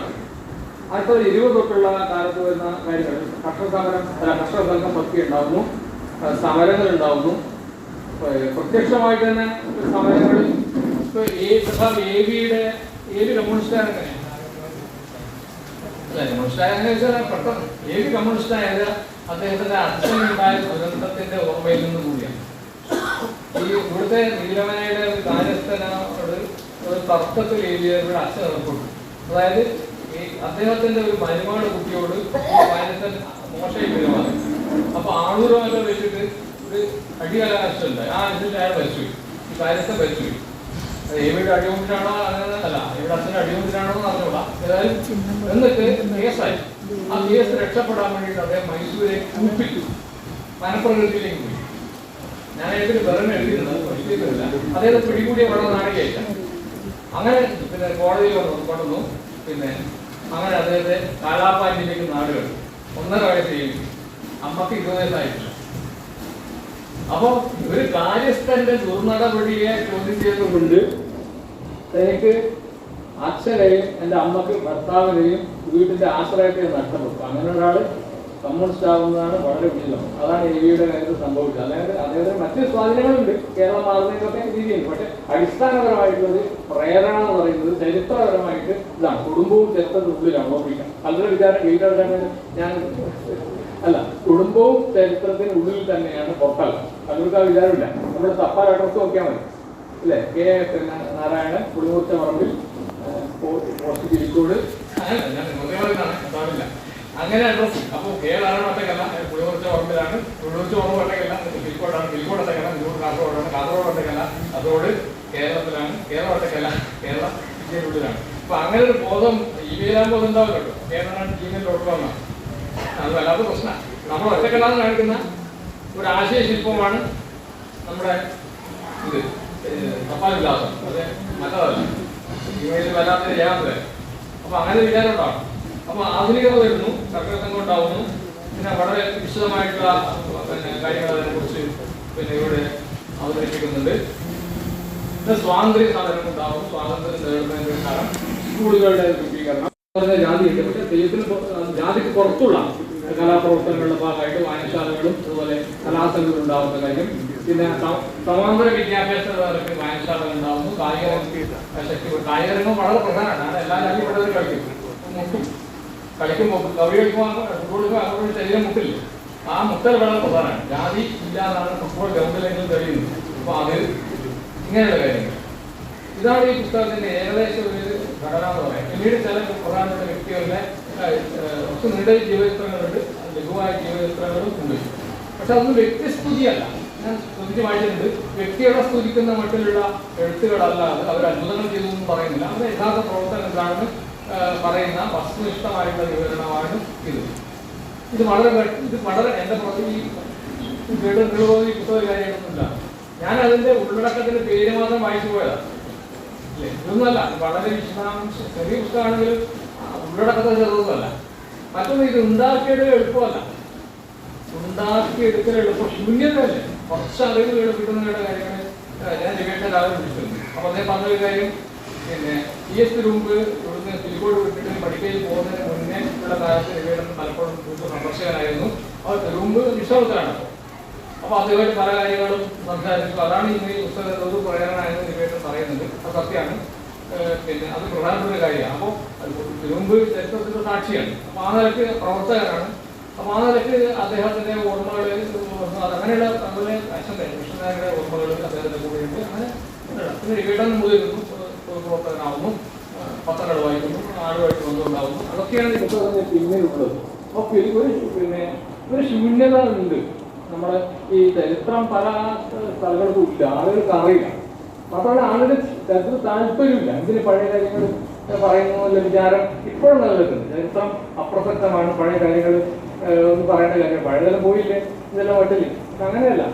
1920 തൊട്ടുള്ള കാലത്ത് വരുന്ന കാര്യങ്ങൾ, കർഷക സംഘം പറ്റി ഉണ്ടാവുന്നു, സമരങ്ങൾ ഉണ്ടാവുന്നു. പ്രത്യക്ഷമായിട്ട് തന്നെ സമരങ്ങളിൽ ഏത് കമ്മ്യൂണിസ്റ്റാണ് കമ്മ്യൂണിസ്റ്റായെന്ന് വെച്ചാൽ പെട്ടെന്ന് ഏത് കമ്മ്യൂണിസ്റ്റായത് അദ്ദേഹത്തിന്റെ അച്ഛനുണ്ടായ ദുരന്തത്തിന്റെ ഓർമ്മയിൽ നിന്ന് കൂടിയാണ്. ഈ ഇവിടുത്തെ നീലമനയുടെ ഒരു കാര്യസ്ഥനോട് ഒരു തർക്കത്തിൽ ഏരിയയുടെ അച്ഛൻ ഏർപ്പെട്ടു. അതായത് ഈ അദ്ദേഹത്തിന്റെ ഒരു മരുമകളുടെ കുട്ടിയോട് കാര്യസ്ഥൻ മോശമായി പെരുമാറി. അപ്പൊ ആളൂരമൊക്കെ വെച്ചിട്ട് ഒരു അടികലാശമുണ്ടായി. ആ അടിച്ചിട്ട് അയാൾ മരിച്ചുപോയി, ഈ കാര്യസ്ഥൻ മരിച്ചുപോയി. എവിടെ അടികൊണ്ടിട്ടാണോ അങ്ങനെ അല്ല, ഇവിടെ അച്ഛൻ്റെ അടികൊണ്ടിട്ടാണോ എന്ന് അറിഞ്ഞൂടാ. ഏതായാലും എന്നിട്ട് കേസായി. ആ കേസ് രക്ഷപ്പെടാൻ വേണ്ടിയിട്ട് അദ്ദേഹം മൈസൂരെ കൂപ്പിച്ചു, വനപ്രകൃതിയിലേക്ക് പോയി. ഞാൻ ഇതിൽ വെറുതെ എഴുതിയിരുന്നില്ല. അദ്ദേഹത്തെ പിടികൂടിയ വളരെ നാഴികയായില്ല. അങ്ങനെ പിന്നെ കോടതിയിൽ കൊണ്ടുവന്നു. പിന്നെ അങ്ങനെ അദ്ദേഹത്തെ കാലാപ്പാനിലേക്ക് നാടുകൾ 1.5 വയസ്സ് ചെയ്യും. അമ്മക്ക് 20 വയസ്സായിട്ടില്ല. അപ്പൊ ഒരു കാര്യസ്ഥന്റെ ദുർനടപടിയെ ചോദ്യം ചെയ്തുകൊണ്ട് എനിക്ക് അച്ഛനെയും എൻ്റെ അമ്മക്ക് ഭർത്താവിനെയും വീട്ടിന്റെ ആശ്രയത്തെയും നഷ്ടപ്പെട്ടു. അങ്ങനെ ഒരാൾ കമ്മ്യൂണിസ്റ്റ് ആകുന്നതാണ് വളരെ ഉചിതം. അതാണ് എവിയുടെ കാര്യത്തിൽ സംഭവിച്ചത്. അതായത് അദ്ദേഹത്തിന് മറ്റ് സ്വാധീനങ്ങളുണ്ട്, കേരളം മാറുന്നതിനൊക്കെ രീതിയുണ്ട്. പക്ഷെ അടിസ്ഥാനപരമായിട്ടുള്ളത് പ്രേരണ എന്ന് പറയുന്നത് ചരിത്രപരമായിട്ട് ഇതാണ്. കുടുംബവും ചരിത്രത്തിനുള്ളിലാണ് ഓർമ്മിക്കാം. പലരുടെ വിചാരം ഞാൻ അല്ല, കുടുംബവും ചരിത്രത്തിനുള്ളിൽ തന്നെയാണ്, പുറത്തല്ല. പലർക്കും ആ വിചാരമില്ല. നമ്മുടെ തപ്പാൽ അഡ്രസ് നോക്കിയാൽ മതി അല്ലേ. കെ നാരായണൻ, പുളിമൂർച്ച പറമ്പിൽ, പോസ്റ്റ് കിരിക്കോട്, അങ്ങനെ അഡ്രസ്. അപ്പോൾ കെ നാരായണ ഒറ്റക്കല്ല, പുളിമൂർച്ച പറമ്പിലാണ്, പുളിമൂർച്ച പറമ്പ് ഒറ്റക്കല്ല, കിരിക്കോടാണ്, കിരിക്കോട് ഒറ്റക്കല്ല, കാസർഗോഡാണ്, കാസർഗോഡ് ഒറ്റക്കല്ല, അതോട് കേരളത്തിലാണ്, കേരളം ഒറ്റക്കല്ല, കേരളം ഇന്ത്യയിലുള്ളിലാണ്. അപ്പൊ അങ്ങനെ ഒരു ബോധം ഇമെയിലാകുമ്പോൾ ഉണ്ടാവും കേട്ടോ. കേരളമാണ് ജിമെയിലോട്ടുള്ളതാണ്. അത് വല്ലാത്ത പ്രശ്നമാണ്. നമ്മൾ ഒറ്റക്കല്ലാന്ന് കാണിക്കുന്ന ഒരു ആശയശില്പമാണ് നമ്മുടെ ഇത് തപാൽ വിലാസം. അത് നല്ലതല്ല, ഇമെയിൽ വല്ലാത്ത ചെയ്യാത്തത്. അപ്പൊ അങ്ങനെ വിചാരം ഉണ്ടാവും. അപ്പൊ ആധുനികത വരുന്നു, സർക്കാർ സംഘം ഉണ്ടാവുന്നു. പിന്നെ വളരെ വിശദമായിട്ടുള്ള പിന്നെ കാര്യങ്ങൾ അതിനെക്കുറിച്ച് പിന്നെ ഇവിടെ അവതരിപ്പിക്കുന്നുണ്ട്. പിന്നെ സ്വാതന്ത്ര്യ സമരം ഉണ്ടാവും, സ്വാതന്ത്ര്യം നേടുന്നതിന്റെ കാലം, സ്കൂളുകളുടെ രൂപീകരണം, ജാതിയുണ്ട്. പക്ഷെ തെയ്യത്തിന് ജാതിക്ക് പുറത്തുള്ള കലാപ്രവർത്തനങ്ങളുടെ ഭാഗമായിട്ട് വായനശാലകളും അതുപോലെ കലാസംഘങ്ങൾ ഉണ്ടാവുന്ന കാര്യം. പിന്നെ സമാന്തര വിദ്യാഭ്യാസ വായനശാലകൾ ഉണ്ടാവുന്നു. കായിക രംഗം വളരെ പ്രധാനമാണ്. എല്ലാ ജാതിപ്പെട്ടവരും മുട്ടും കളിക്കുമ്പോൾ കവി കളിക്കുമ്പോൾ ഫുട്ബോൾ ശരീരം മുട്ടില്ല. ആ മുട്ടൽ വളരെ പ്രധാനമാണ്. ജാതി ഇല്ലാതാണ് ഫുട്ബോൾ ഗ്രൗണ്ടിലെങ്കിലും കഴിയുന്നത്. അപ്പൊ അത് ഇങ്ങനെയുള്ള കാര്യങ്ങൾ. ഇതാണ് ഈ പുസ്തകത്തിന്റെ ഏകദേശം ഒരു ഘടന എന്ന് പറയാം. പിന്നീട് ചില പ്രധാനപ്പെട്ട വ്യക്തികളുടെ കുറച്ച് നീണ്ട ജീവചരിത്രങ്ങളുണ്ട്, ലഘുവായ ജീവചരിത്രങ്ങളും ഉണ്ട്. പക്ഷെ അതൊന്നും വ്യക്തിസ്തുതിയല്ല. ഞാൻ സ്തുതിച്ച് വായിച്ചിട്ടുണ്ട്. വ്യക്തികളെ സ്തുതിക്കുന്ന മട്ടിലുള്ള എഴുത്തുകളല്ലാതെ അവർ അത്ഭുതങ്ങൾ ചെയ്തൊന്നും പറയുന്നില്ല. അത് യഥാർത്ഥ പ്രവർത്തനം എന്താണെന്ന് പറയുന്ന വസ്തുനിഷ്ഠമായിട്ടുള്ള വിവരണമാണ് ഇത്. ഇത് വളരെ എൻ്റെ ഈ കേട്ട് നീളുപോയി പുസ്തക കാര്യങ്ങളൊന്നുമില്ല. ഞാൻ അതിന്റെ ഉള്ളടക്കത്തിന്റെ പേര് മാത്രം വായിച്ചു പോയതാണ്. അല്ലേ, ഇതൊന്നുമല്ല, വളരെ വിശദാംശം ചെറിയ പുസ്തകമാണെങ്കിൽ ഉള്ളടക്കത്തെ ചെറുതൊന്നുമല്ല. മറ്റൊന്ന് ഇത് ഉണ്ടാക്കിയെടുക്കൽ എളുപ്പമല്ല. ഉണ്ടാക്കിയെടുക്കൽ എളുപ്പം ശൂന്യതയല്ലേ. കുറച്ച് അറിവുകൾ കിട്ടുന്നവരുടെ കാര്യങ്ങൾ ഞാൻ രവീന്ദ്രൻ രാവിലെ വിളിച്ചിരുന്നു. അപ്പോൾ അദ്ദേഹം പറഞ്ഞൊരു കാര്യം, പിന്നെ PS തിരുമുമ്പ് ഇവിടുന്ന് തിരുക്കോട് വിട്ടിട്ട് പഠിക്കയിൽ പോകുന്നതിന് മുന്നേ ഉള്ള കാലത്ത് രവീന്ദ്രൻ പലപ്പോഴും സന്ദർശകനായിരുന്നു. അപ്പോൾ തിരുമുമ്പ് നിശ്ചലത്തിലാണ്. അപ്പോൾ അതുമായിട്ട് പല കാര്യങ്ങളും സംസാരിച്ചു. അതാണ് ഇന്ന് ഈ പുസ്തകത്തോട് പറയാനായെന്ന് രവീന്ദ്രൻ പറയുന്നത്. അത് സത്യമാണ്. പിന്നെ അത് പ്രധാനപ്പെട്ട ഒരു കാര്യമാണ്. അപ്പോൾ തിരുമുമ്പ് ചരിത്രത്തിന്റെ സാക്ഷിയാണ്. അപ്പോൾ ആ നിലയ്ക്ക് പ്രവർത്തകനാണ്. അപ്പോൾ ആ നിലയ്ക്ക് അദ്ദേഹത്തിന്റെ ഓർമ്മകൾ അങ്ങനെയുള്ള അതുപോലെ കൃഷ്ണനായരുടെ ഓർമ്മകൾ അദ്ദേഹത്തിന്റെ കൂടെയുണ്ട്. അങ്ങനെ പിന്നെ രവീന്ദ്രൻ മുതിരുന്നു, പ്രവർത്തകനാവുന്നു, പത്രങ്ങൾ വായിക്കുന്നു, ആളുമായിട്ട് ബന്ധമുണ്ടാവുന്നു. അതൊക്കെയാണ് ഈ പുസ്തകത്തിന്റെ പിന്നിലുള്ളത്. അപ്പോൾ പിന്നെ ഒരു ശൂന്യത ഉണ്ട്. നമ്മുടെ ഈ ചരിത്രം പല സ്ഥലങ്ങൾക്കും ഇല്ല, ആളുകൾക്ക് അറിയില്ല. മാത്രമല്ല ആളുകൾ ചരിത്രത്തിൽ താല്പര്യമില്ല. ഇതിന് പഴയ കാര്യങ്ങൾ പറയുന്നു എന്നുള്ള വിചാരം ഇപ്പോഴും നിലനിൽക്കുന്നത്. ചരിത്രം അപ്രസക്തമാണ്, പഴയ കാര്യങ്ങൾ ഒന്നും പറയേണ്ട കാര്യം, പഴയതെല്ലാം പോയില്ലേ, ഇതെല്ലാം വട്ടില്ലേ. അങ്ങനെയല്ല,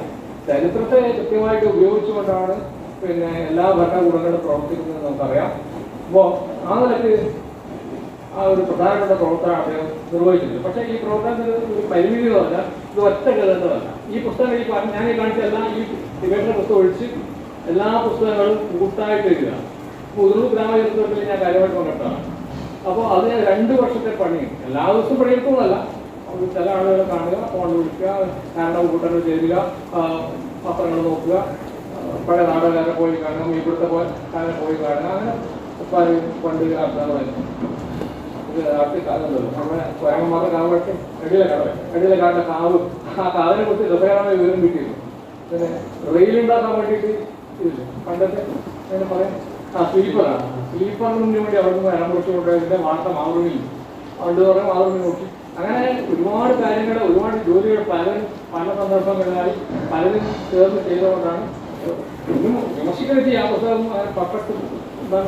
ചരിത്രത്തെ കൃത്യമായിട്ട് ഉപയോഗിച്ചുകൊണ്ടാണ് പിന്നെ എല്ലാ ഭരണകൂടങ്ങളും പ്രവർത്തിക്കുന്നത് നമുക്കറിയാം. അപ്പോൾ ആ നിലയ്ക്ക് ആ ഒരു പ്രധാനപ്പെട്ട പ്രവർത്തനം അദ്ദേഹം നിർവഹിച്ചിട്ടുണ്ട്. പക്ഷേ ഈ പ്രവർത്തനത്തിന് ഒരു പരിമിതികളല്ല, ഇത് ഒറ്റ എഴുതേണ്ടതല്ല. ഈ പുസ്തകം ഞാൻ ഈ കാണിച്ച എല്ലാ ഈ ഡിബേറ്റിന്റെ പുസ്തകം ഒഴിച്ച് എല്ലാ പുസ്തകങ്ങളും കൂട്ടായിട്ട് എഴുതുക. ഉദൂർ ഗ്രാമചരിത്രത്തിൽ ഞാൻ കാര്യമായിട്ട് കൊണ്ടിട്ടാണ്. അപ്പോൾ അത് 2 വർഷത്തെ പണിയും എല്ലാ ദിവസവും പണിയെടുക്കുന്നതല്ല. ചില ആളുകളെ കാണുക, ഫോൺ വിളിക്കുക, കാരണം കൂട്ടങ്ങൾ ചേരുക, പത്രങ്ങൾ നോക്കുക, പഴയ നാടകക്കാരെ പോയി കാണുക, ഇവിടുത്തെ കാരെ പോയി കാണുക. അങ്ങനെ പണ്ട് ആൾക്കാരായിരുന്നു. നമ്മുടെ സ്വയംമാരുടെ കാവട്ടെ എടിയിലെ കാടിന്റെ കാവ്, ആ കാവിനെ കുറിച്ച് രസകരമായ വിവരം കിട്ടിയിരുന്നു. പിന്നെ റെയിലുണ്ടാക്കാൻ വേണ്ടിയിട്ട് ഇതില്ല പണ്ടത്തെ അങ്ങനെ പറയാം. സ്ലീപ്പറാണ്. സ്ലീപ്പറിന് വേണ്ടി അവിടെ നിന്ന് ഇനം കുറിച്ച് കൊണ്ടുപോയതിന്റെ വാർത്ത മാതൃഭൂമിയിൽ അതുകൊണ്ട് പറയാം, മാതൃഭൂമി നോക്കി. അങ്ങനെ ഒരുപാട് കാര്യങ്ങൾ, ഒരുപാട് ജോലികൾ പലരും പല സന്ദർഭങ്ങളിലായി പലരും ചേർന്ന് ചെയ്തുകൊണ്ടാണ്. ഇന്നും വിമർശിക്കുന്നത് ചെയ്യാം. പുസ്തകം പെർഫെക്റ്റ്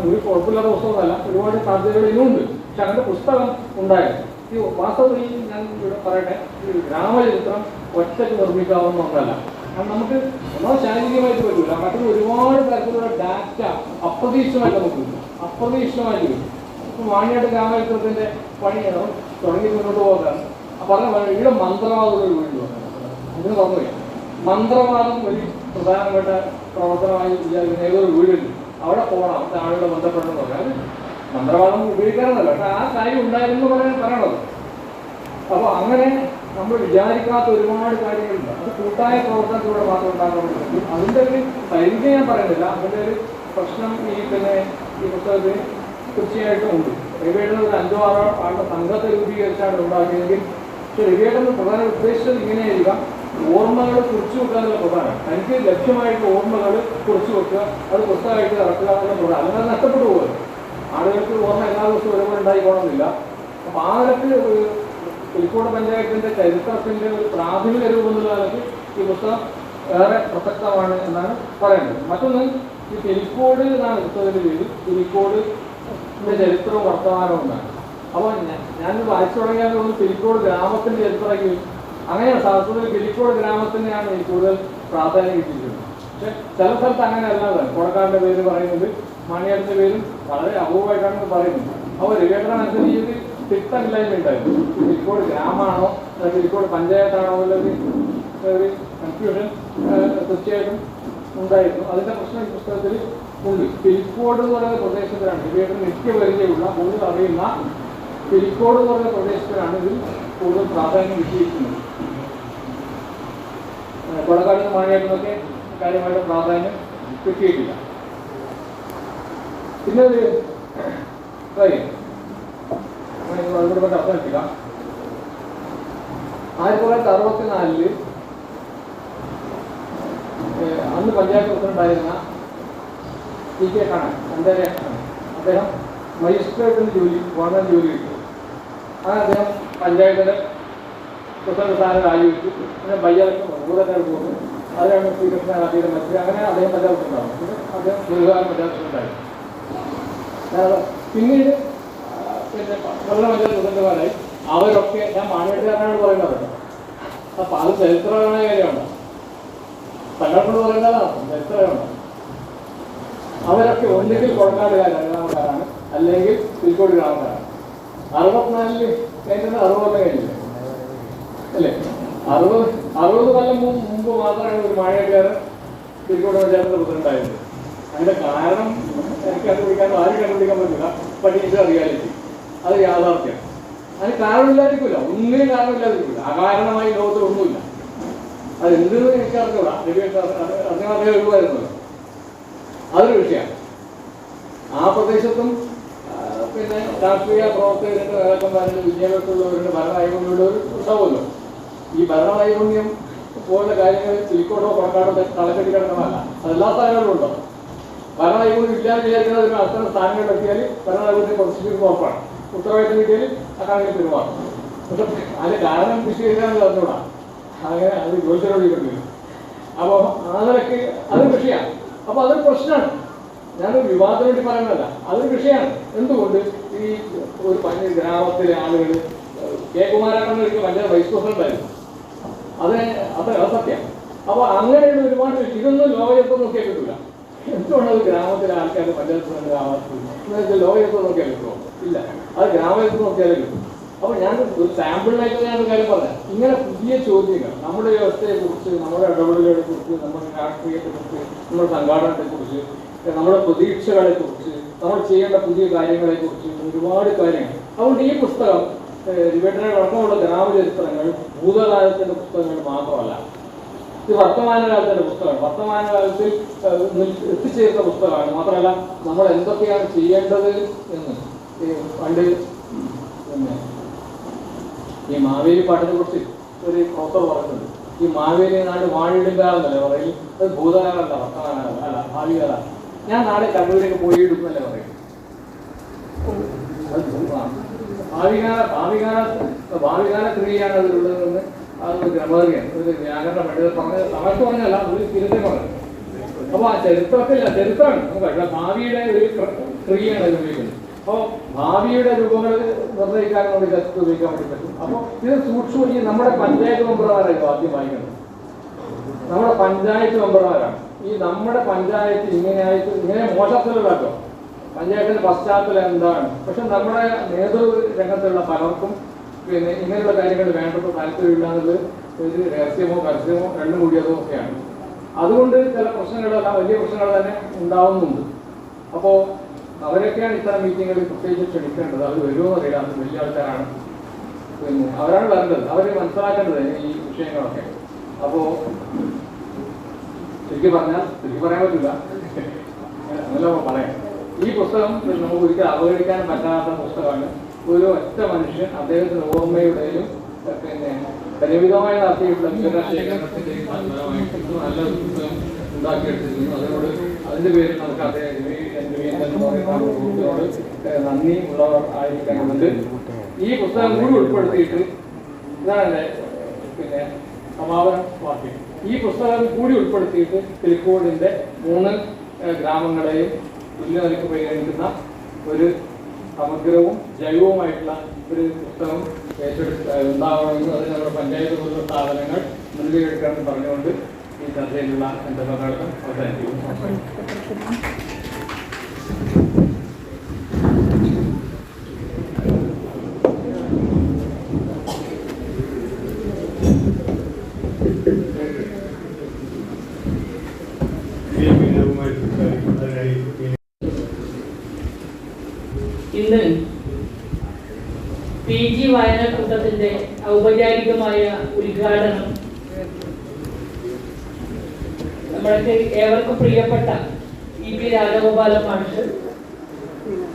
ഒരു കുഴപ്പമില്ലാത്ത പുസ്തകമല്ല, ഒരുപാട് സാധ്യതകൾ ഇന്നുണ്ട്. പക്ഷെ അങ്ങനത്തെ പുസ്തകം ഉണ്ടായിരുന്നു. ഈ വാസ്തവത്തിൽ ഞാൻ ഇവിടെ പറയട്ടെ, ഈ ഗ്രാമചരിത്രം ഒറ്റയ്ക്ക് നിർമ്മിക്കാവുന്ന ഒന്നല്ല. കാരണം നമുക്ക് ഒന്നാമത് ശാരീരികമായിട്ട് പറ്റില്ല, മറ്റൊരു ഒരുപാട് തരത്തിലുള്ള ഡാറ്റ അപ്രതീക്ഷിതമായിട്ട് നമുക്ക് കിട്ടും. അപ്രതീക്ഷിതമായിട്ട് കിട്ടും. ഇപ്പം മാണിയാട്ട് ഗ്രാമചരിത്രത്തിന്റെ പണി തുടങ്ങി മുന്നോട്ട് പോകാൻ പറഞ്ഞ ഇവിടെ മന്ത്രവാദം ഒരു വീട് അതിന് പറഞ്ഞില്ല. മന്ത്രവാദം ഒരു പ്രധാനപ്പെട്ട പ്രവർത്തനമായി വിചാരിക്കുന്ന ഏതൊരു വീടുണ്ട്, അവിടെ പോകണം, അവിടെ ആളുകളെ ബന്ധപ്പെടണമെന്ന് പറയാം. അത് മന്ത്രവാദം ഉപയോഗിക്കാറെന്നല്ല, പക്ഷെ ആ കാര്യം ഉണ്ടായിരുന്നു പറയണത്. അപ്പോൾ അങ്ങനെ നമ്മൾ വിചാരിക്കാത്ത ഒരുപാട് കാര്യങ്ങളുണ്ട്. അത് കൂട്ടായ പ്രവർത്തനത്തിലൂടെ മാത്രം ഉണ്ടാക്കാൻ പറ്റും. അതിൻ്റെ ഒരു പരിധി ഞാൻ പറയുന്നില്ല. അതിൻ്റെ ഒരു പ്രശ്നം ഈ പുസ്തകത്തിന് തീർച്ചയായിട്ടും ഉണ്ട്. റിവേട്ടൻ ഒരു 5-6 ആളുടെ സംഘത്തെ രൂപീകരിച്ചാണ് ഉണ്ടാക്കിയതെങ്കിൽ, പക്ഷെ റിവേട്ടൻ പ്രധാന ഉദ്ദേശിച്ചത് ഇങ്ങനെയായിരിക്കാം, ഓർമ്മകൾ കുറിച്ചു വെക്കാനുള്ള പ്രധാനം. എനിക്ക് ലക്ഷ്യമായിട്ട് ഓർമ്മകൾ കുറിച്ചു വെക്കുക, അത് പുസ്തകമായിട്ട് ഇറക്കുക എന്നുള്ള പ്രധാനം. അല്ലെങ്കിൽ നഷ്ടപ്പെട്ടു പോകുന്നത്. ആളുകൾക്ക് ഓർമ്മ എല്ലാ ദിവസവും ഒരുപോലെ ഉണ്ടായിക്കോണമെന്നില്ല. അപ്പം ആ നിലക്ക് പുലിക്കോട് പഞ്ചായത്തിന്റെ ചരിത്രത്തിന്റെ ഒരു പ്രാഥമിക രൂപം എന്നുള്ള നിലയ്ക്ക് ഈ പുസ്തകം ഏറെ പ്രസക്തമാണ് എന്നാണ് പറയുന്നത്. മറ്റൊന്ന്, ഈ പുലിക്കോട് എന്നാണ് പുസ്തകത്തിൽ ചെയ്ത് പുലിക്കോടിന്റെ ചരിത്രവും വർത്തമാനവും എന്നാണ്. അപ്പോൾ ഞാൻ വായിച്ചു തുടങ്ങിയാൽ തോന്നുന്നു പുലിക്കോട് ഗ്രാമത്തിന്റെ ചരിത്രമൊക്കെ അങ്ങനെയാണ്. സാധാരണ പുലിക്കോട് ഗ്രാമത്തിനെയാണ് എനിക്ക് കൂടുതൽ പ്രാധാന്യം കിട്ടിയിട്ടുള്ളത്. പക്ഷെ ചില സ്ഥലത്ത് അങ്ങനെ അല്ലാതെ കോടക്കാടിന്റെ പേര് പറയുന്നത്, മാണിയാടിന്റെ പേരും വളരെ അപൂർവമായിട്ടാണ് പറയുന്നത്. അപ്പോൾ റിവേട്ടനനുസരിച്ച് തിട്ടമില്ലായ്മ ഉണ്ടായിരുന്നു. പുലിക്കോട് ഗ്രാമമാണോ പുലിക്കോട് പഞ്ചായത്താണോ എന്നുള്ളൊരു ഒരു കൺഫ്യൂഷൻ തീർച്ചയായിട്ടും ഉണ്ടായിരുന്നു. അതിന്റെ പ്രശ്നം ഈ പുസ്തകത്തിൽ ഉണ്ട്. പുലിക്കോട് എന്ന് പറയുന്ന പ്രദേശത്തിലാണ് റിവേട്ടൻ നിത്യപരിചയമുള്ള, കൂടുതൽ അറിയുന്ന പുലിക്കോട് എന്ന് പറയുന്ന പ്രദേശത്തിലാണ് ഇതിൽ കൂടുതൽ പ്രാധാന്യം കിട്ടിയിരിക്കുന്നത്. കൊടക്കാടിന് മാണിയാട്ടിനൊക്കെ കാര്യമായിട്ട് പ്രാധാന്യം കിട്ടിയിട്ടില്ല. പിന്നെ ഒരു കാര്യം അതിലൂടെ അവസാനിപ്പില്ല. 1964 അന്ന് പഞ്ചായത്ത് പ്രസിഡന്റായിരുന്ന TK കണ്ണൻ, അദ്ദേഹം മജിസ്ട്രേറ്റിന് ഗവൺമെന്റ് ജോലി കിട്ടി. അങ്ങനെ അദ്ദേഹം പഞ്ചായത്തിലെ പ്രസിഡന്റ് സ്ഥാനം രാജിവെച്ചു. പിന്നെ ബയ്യലക്കം ഭൂതക്കാർക്ക് പോകുന്നു. അതിനാണ് ശ്രീകൃഷ്ണൻ അതീത മത്സരം. അങ്ങനെ അദ്ദേഹം പഞ്ചായത്ത് പ്രസിഡന്റാണ്. പിന്നെ അദ്ദേഹം ദീർഘകാലം പഞ്ചായത്ത് പ്രസിഡന്റായിരുന്നു. പിന്നീട് വെള്ള പഞ്ചായത്ത് പ്രസിഡന്റുമാരായി. അവരൊക്കെ ഞാൻ മാണിയാട്ടുകാരനാണ് പറയുന്നത്. അപ്പം അത് ചരിത്രപരമായ കാര്യമാണ്. തങ്ങൾക്കൊണ്ട് പറയുന്നതാണ് എത്രയുണ്ട്. അവരൊക്കെ ഒന്നുകിൽ കൊടക്കാടുകാർ രണ്ടാമക്കാരാണ്, അല്ലെങ്കിൽ തിരുക്കോട് ഗ്രാമക്കാരാണ്. 64 കഴിഞ്ഞത് 60 കഴിഞ്ഞില്ല അല്ലേ? 60 കൊല്ലം മുമ്പ് മാത്രമാണ് ഒരു മാഴക്കാരൻ തിരുക്കോട് പഞ്ചായത്തിന്റെ പ്രസിഡന്റായിരുന്നത്. അതിന്റെ കാരണം എനിക്ക് കണ്ടുപിടിക്കാനോ ആരും കണ്ടുപിടിക്കാൻ പറ്റില്ല. ബട്ട് ഇത് റിയാലിറ്റി, അത് യാഥാർത്ഥ്യം. അതിന് കാരണമില്ലാതിരിക്കില്ല, ഒന്നിനും കാരണമില്ലാതിരിക്കില്ല. അകാരണമായി ലോകത്തിൽ ഒന്നുമില്ല. അത് എന്തെന്ന് എനിക്ക് അറിഞ്ഞൂടാ. അദ്ദേഹം എഴുതുമായിരുന്നല്ലോ, അതൊരു വിഷയമാണ്. ആ പ്രദേശത്തും പിന്നെ രാഷ്ട്രീയ പ്രവർത്തകരുടെ നേതാക്കന്മാരുടെ വിദ്യാഭ്യാസമുള്ളവരുടെ ഭരണനൈപുണ്യമുള്ളവർ ഉണ്ടാവുമല്ലോ. ഈ ഭരണനൈപുണ്യം പോലുള്ള കാര്യങ്ങൾ ചിലിക്കോടോ കൊടക്കാടോ തലക്കെട്ടി കിടക്കുന്നതല്ല, അതെല്ലാ സ്ഥലങ്ങളിലും ഉണ്ടോ. ഭരണനൈപുണ്യം ഇല്ലാന്ന് വിചാരിക്കുന്ന ഒരു അത്തരം സ്ഥാനങ്ങളിലെത്തിയാൽ ഭരണനൈപുണ്യം പ്രദർശിപ്പിക്കുന്ന ഉറപ്പാണ്. ഉത്തരവാദിത്തം കിട്ടിയാൽ അക്കാണെങ്കിൽ പെരുമാറും. പക്ഷെ അതിന്റെ കാരണം വിശദീകരിക്കാമെന്ന് പറഞ്ഞൂടാ. അങ്ങനെ അത് ജോലിച്ചോടി കിട്ടില്ല. അപ്പോൾ അതിനൊക്കെ അതൊരു വിഷയമാണ്. അപ്പോൾ അതൊരു പ്രശ്നമാണ്. ഞാനൊരു വിവാദത്തിന് വേണ്ടി പറയുന്നതല്ല, അതൊരു വിഷയമാണ്. എന്തുകൊണ്ട് ഈ ഒരു ഗ്രാമത്തിലെ ആളുകൾ കെ കുമാരേട്ടനൊക്കെ പഞ്ചായത്ത് വൈസ് പ്രസിഡന്റായിരുന്നു. അത് സത്യം. അപ്പോൾ അങ്ങനെയുള്ള ഒരുപാട് ഇതൊന്നും ലോകയത്വം നോക്കിയാൽ കിട്ടില്ല. എന്തുകൊണ്ടത് ഗ്രാമത്തിലെ ആൾക്കാർ പഞ്ചായത്ത് പ്രസിഡന്റ് ആവാത്തത്? ലോകയത്വം നോക്കിയാൽ കിട്ടുമോ? ഇല്ല, അത് ഗ്രാമയത്വം നോക്കിയാലേ കിട്ടും. അപ്പോൾ ഞാൻ ഒരു സാമ്പിളിനായിട്ട് ഞാൻ ഒരു കാര്യം പറഞ്ഞത്, ഇങ്ങനെ പുതിയ ചോദ്യങ്ങൾ നമ്മുടെ വ്യവസ്ഥയെക്കുറിച്ച്, നമ്മുടെ ഇടപെടലുകളെ കുറിച്ച്, നമ്മുടെ രാഷ്ട്രീയത്തെക്കുറിച്ച്, നമ്മുടെ സംഘാടനത്തെക്കുറിച്ച്, നമ്മുടെ പ്രതീക്ഷകളെക്കുറിച്ച്, നമ്മൾ ചെയ്യേണ്ട പുതിയ കാര്യങ്ങളെക്കുറിച്ച് ഒരുപാട് കാര്യങ്ങൾ. അതുകൊണ്ട് ഈ പുസ്തകം അടക്കമുള്ള ഗ്രാമചരിത്രങ്ങൾ ഭൂതകാലത്തിൻ്റെ പുസ്തകങ്ങൾ മാത്രമല്ല, ഇത് വർത്തമാനകാലത്തിൻ്റെ പുസ്തകമാണ്. വർത്തമാനകാലത്തിൽ എത്തിച്ചേർന്ന പുസ്തകമാണ്. മാത്രമല്ല നമ്മൾ എന്തൊക്കെയാണ് ചെയ്യേണ്ടത് എന്ന് പണ്ട് പിന്നെ ഈ മാവേലി പാട്ടിനെ കുറിച്ച് ഒരു പ്രൊഫസർ പറഞ്ഞിട്ടുണ്ട്. ഈ മാവേലി നാട് വാഴിടും കാലം എന്നല്ലേ പറയും. അത് ഭൂതകാലമല്ല, വർത്തമാനകാലം അല്ല, ഭാവി കാലം. ഞാൻ നാളെ കണ്ണൂരേക്ക് പോയി എടുക്കുന്നല്ലേ പറയും. ഭാവികാല ക്രിയയാണ് അതിലുള്ളതെന്ന് അത് ഗ്രമറിയാണ്, ഒരു വ്യാകരണ പണ്ഡിതർ പറഞ്ഞത്. സമയത്ത് പറഞ്ഞല്ല, ഒരു തിരുത്തെ പറഞ്ഞു. അപ്പോൾ ആ ചരിത്രമാണ് നമുക്ക് ഭാവിയുടെ ഒരു ക്രിയയാണ് അത് ഉപയോഗിക്കുന്നത്. അപ്പോൾ ഭാവിയുടെ രൂപങ്ങൾ നിർണ്ണയിക്കാൻ നമുക്ക് ചരിത്രം ഉപയോഗിക്കാൻ വേണ്ടി പറ്റും. അപ്പോൾ ഇത് സൂക്ഷ്മം. ഈ നമ്മുടെ പഞ്ചായത്ത് മെമ്പർമാരായിരുന്നു ആദ്യം വായിക്കുന്നത്. നമ്മുടെ പഞ്ചായത്ത് മെമ്പർമാരാണ്. ഈ നമ്മുടെ പഞ്ചായത്ത് ഇങ്ങനെ മോശത്തിലുള്ളതോ പഞ്ചായത്തിന്റെ പശ്ചാത്തലം എന്താണ്. പക്ഷെ നമ്മുടെ നേതൃരംഗത്തുള്ള പലർക്കും പിന്നെ ഇങ്ങനെയുള്ള കാര്യങ്ങൾ വേണ്ടപ്പോൾ താല്പര്യമില്ല എന്നുള്ളത് ഒരു രഹസ്യമോ പരസ്യമോ രണ്ടും കൂടിയതോ ഒക്കെയാണ്. അതുകൊണ്ട് ചില പ്രശ്നങ്ങളെല്ലാം വലിയ പ്രശ്നങ്ങൾ തന്നെ ഉണ്ടാവുന്നുണ്ട്. അപ്പോൾ അവരൊക്കെയാണ് ഇത്തരം മീറ്റിങ്ങുകളിൽ പ്രത്യേകിച്ച് ക്ഷണിക്കേണ്ടത്. അവർ വരുമോ അറിയില്ല, അത് വലിയ ആൾക്കാരാണ്. പിന്നെ അവരാണ് വരേണ്ടത്, അവർ മനസ്സിലാക്കേണ്ടത് ഈ വിഷയങ്ങളൊക്കെ. അപ്പോൾ ശരിക്കും പറയാൻ പറ്റില്ല, അങ്ങനെ പറയാം. ഈ പുസ്തകം നമുക്ക് ഒരിക്കലും അവഗണിക്കാൻ പറ്റാത്ത പുസ്തകമാണ്. ഒരു ഒറ്റ മനുഷ്യൻ അദ്ദേഹത്തിന്റെ ഓർമ്മയുടെയും പിന്നെ പരിമിതമായി നടത്തിയിട്ടുള്ള വിശദാശേഖരണത്തിന്റെയും നല്ല പുസ്തകം ഉണ്ടാക്കിയെടുത്തിരിക്കുന്നു. അതിനോട് അതിന്റെ പേരിൽ നമുക്ക് അദ്ദേഹത്തിനോട് നന്ദി ഉള്ളവർ ആയിരിക്കാനുണ്ട്. ഈ പുസ്തകം കൂടി ഉൾപ്പെടുത്തിയിട്ട് ഇതാണ് എൻ്റെ പിന്നെ സമാപന വാക്യം. ഈ പുസ്തകം കൂടി ഉൾപ്പെടുത്തിയിട്ട് തിരുക്കോടിന്റെ 3 ഗ്രാമങ്ങളെയും തുല്യനിലയ്ക്ക് പരിഗണിക്കുന്ന ഒരു സമഗ്രവും ജൈവവുമായിട്ടുള്ള ഒരു പുസ്തകം ഉണ്ടാവണമെന്ന് അത് നമ്മുടെ പഞ്ചായത്ത് പോലുള്ള സ്ഥാപനങ്ങൾ മുൻകൈ എടുക്കണമെന്ന് പറഞ്ഞുകൊണ്ട് ഈ ചർച്ചയിലുള്ള എൻ്റെ പങ്കാളിത്തം അവസാനിപ്പിക്കുന്നു. ഇന്ന് PG വായനാക്കൂട്ടത്തിന്റെ ഔപചാരികമായ ഉദ്ഘാടനം നമ്മൾക്ക് ഏവർക്കും പ്രിയപ്പെട്ട EP രാജഗോപാലൻ മാഷ്,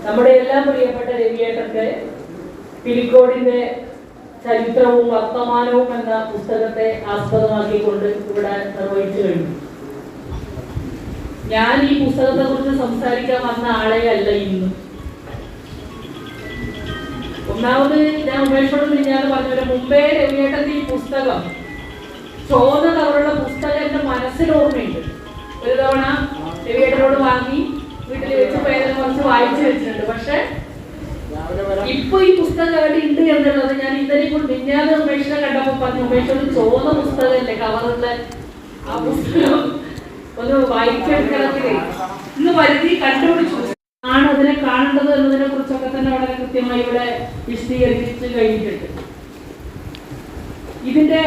നമ്മുടെ എല്ലാം പ്രിയപ്പെട്ട രവിയേട്ടന്റെ പിലിക്കോടിന്റെ ചരിത്രവും വർത്തമാനവും എന്ന പുസ്തകത്തെ ആസ്പദമാക്കിക്കൊണ്ട് ഇവിടെ നിർവഹിച്ചു കഴിഞ്ഞു. ഞാൻ ഈ പുസ്തകത്തെ കുറിച്ച് സംസാരിക്കാൻ വന്ന ആളെ അല്ല ഇന്ന്. ഒന്നാമത് ഞാൻ ഉമേഷോട് ഞാൻ പറഞ്ഞ മുമ്പേ രവിയേട്ടന്റെ ഈ പുസ്തകം ചോദ കവറുള്ള പുസ്തകം എന്റെ മനസ്സിൽ ഓർമ്മയുണ്ട്. ഒരു തവണ രവിയേട്ടനോട് വാങ്ങി വീട്ടിൽ വെച്ച് പേരെ കുറച്ച് വായിച്ചു വെച്ചിട്ടുണ്ട്. പക്ഷെ ഇപ്പൊ ഈ പുസ്തകം എവിടെ ഉണ്ട് എന്നുള്ളത് ഞാൻ ഇന്നലെ മിന്നാതെ ഉമേഷിനെ കണ്ടപ്പോ പറഞ്ഞു, ഉമേഷോട് ചോദ പുസ്തകമല്ലേ കവറുള്ള, ആ പുസ്തകം ഒന്ന് വായിച്ചെടുക്കണമെങ്കിൽ ഇന്ന് പരിധി കണ്ടുപിടിച്ചു ആണ് അതിനെ കാണേണ്ടത് എന്നതിനെ കുറിച്ചൊക്കെ തന്നെ വളരെ കൃത്യമായി ഇവിടെ വിശദീകരിച്ച് കഴിഞ്ഞിട്ടുണ്ട്. ഇതിന്റെ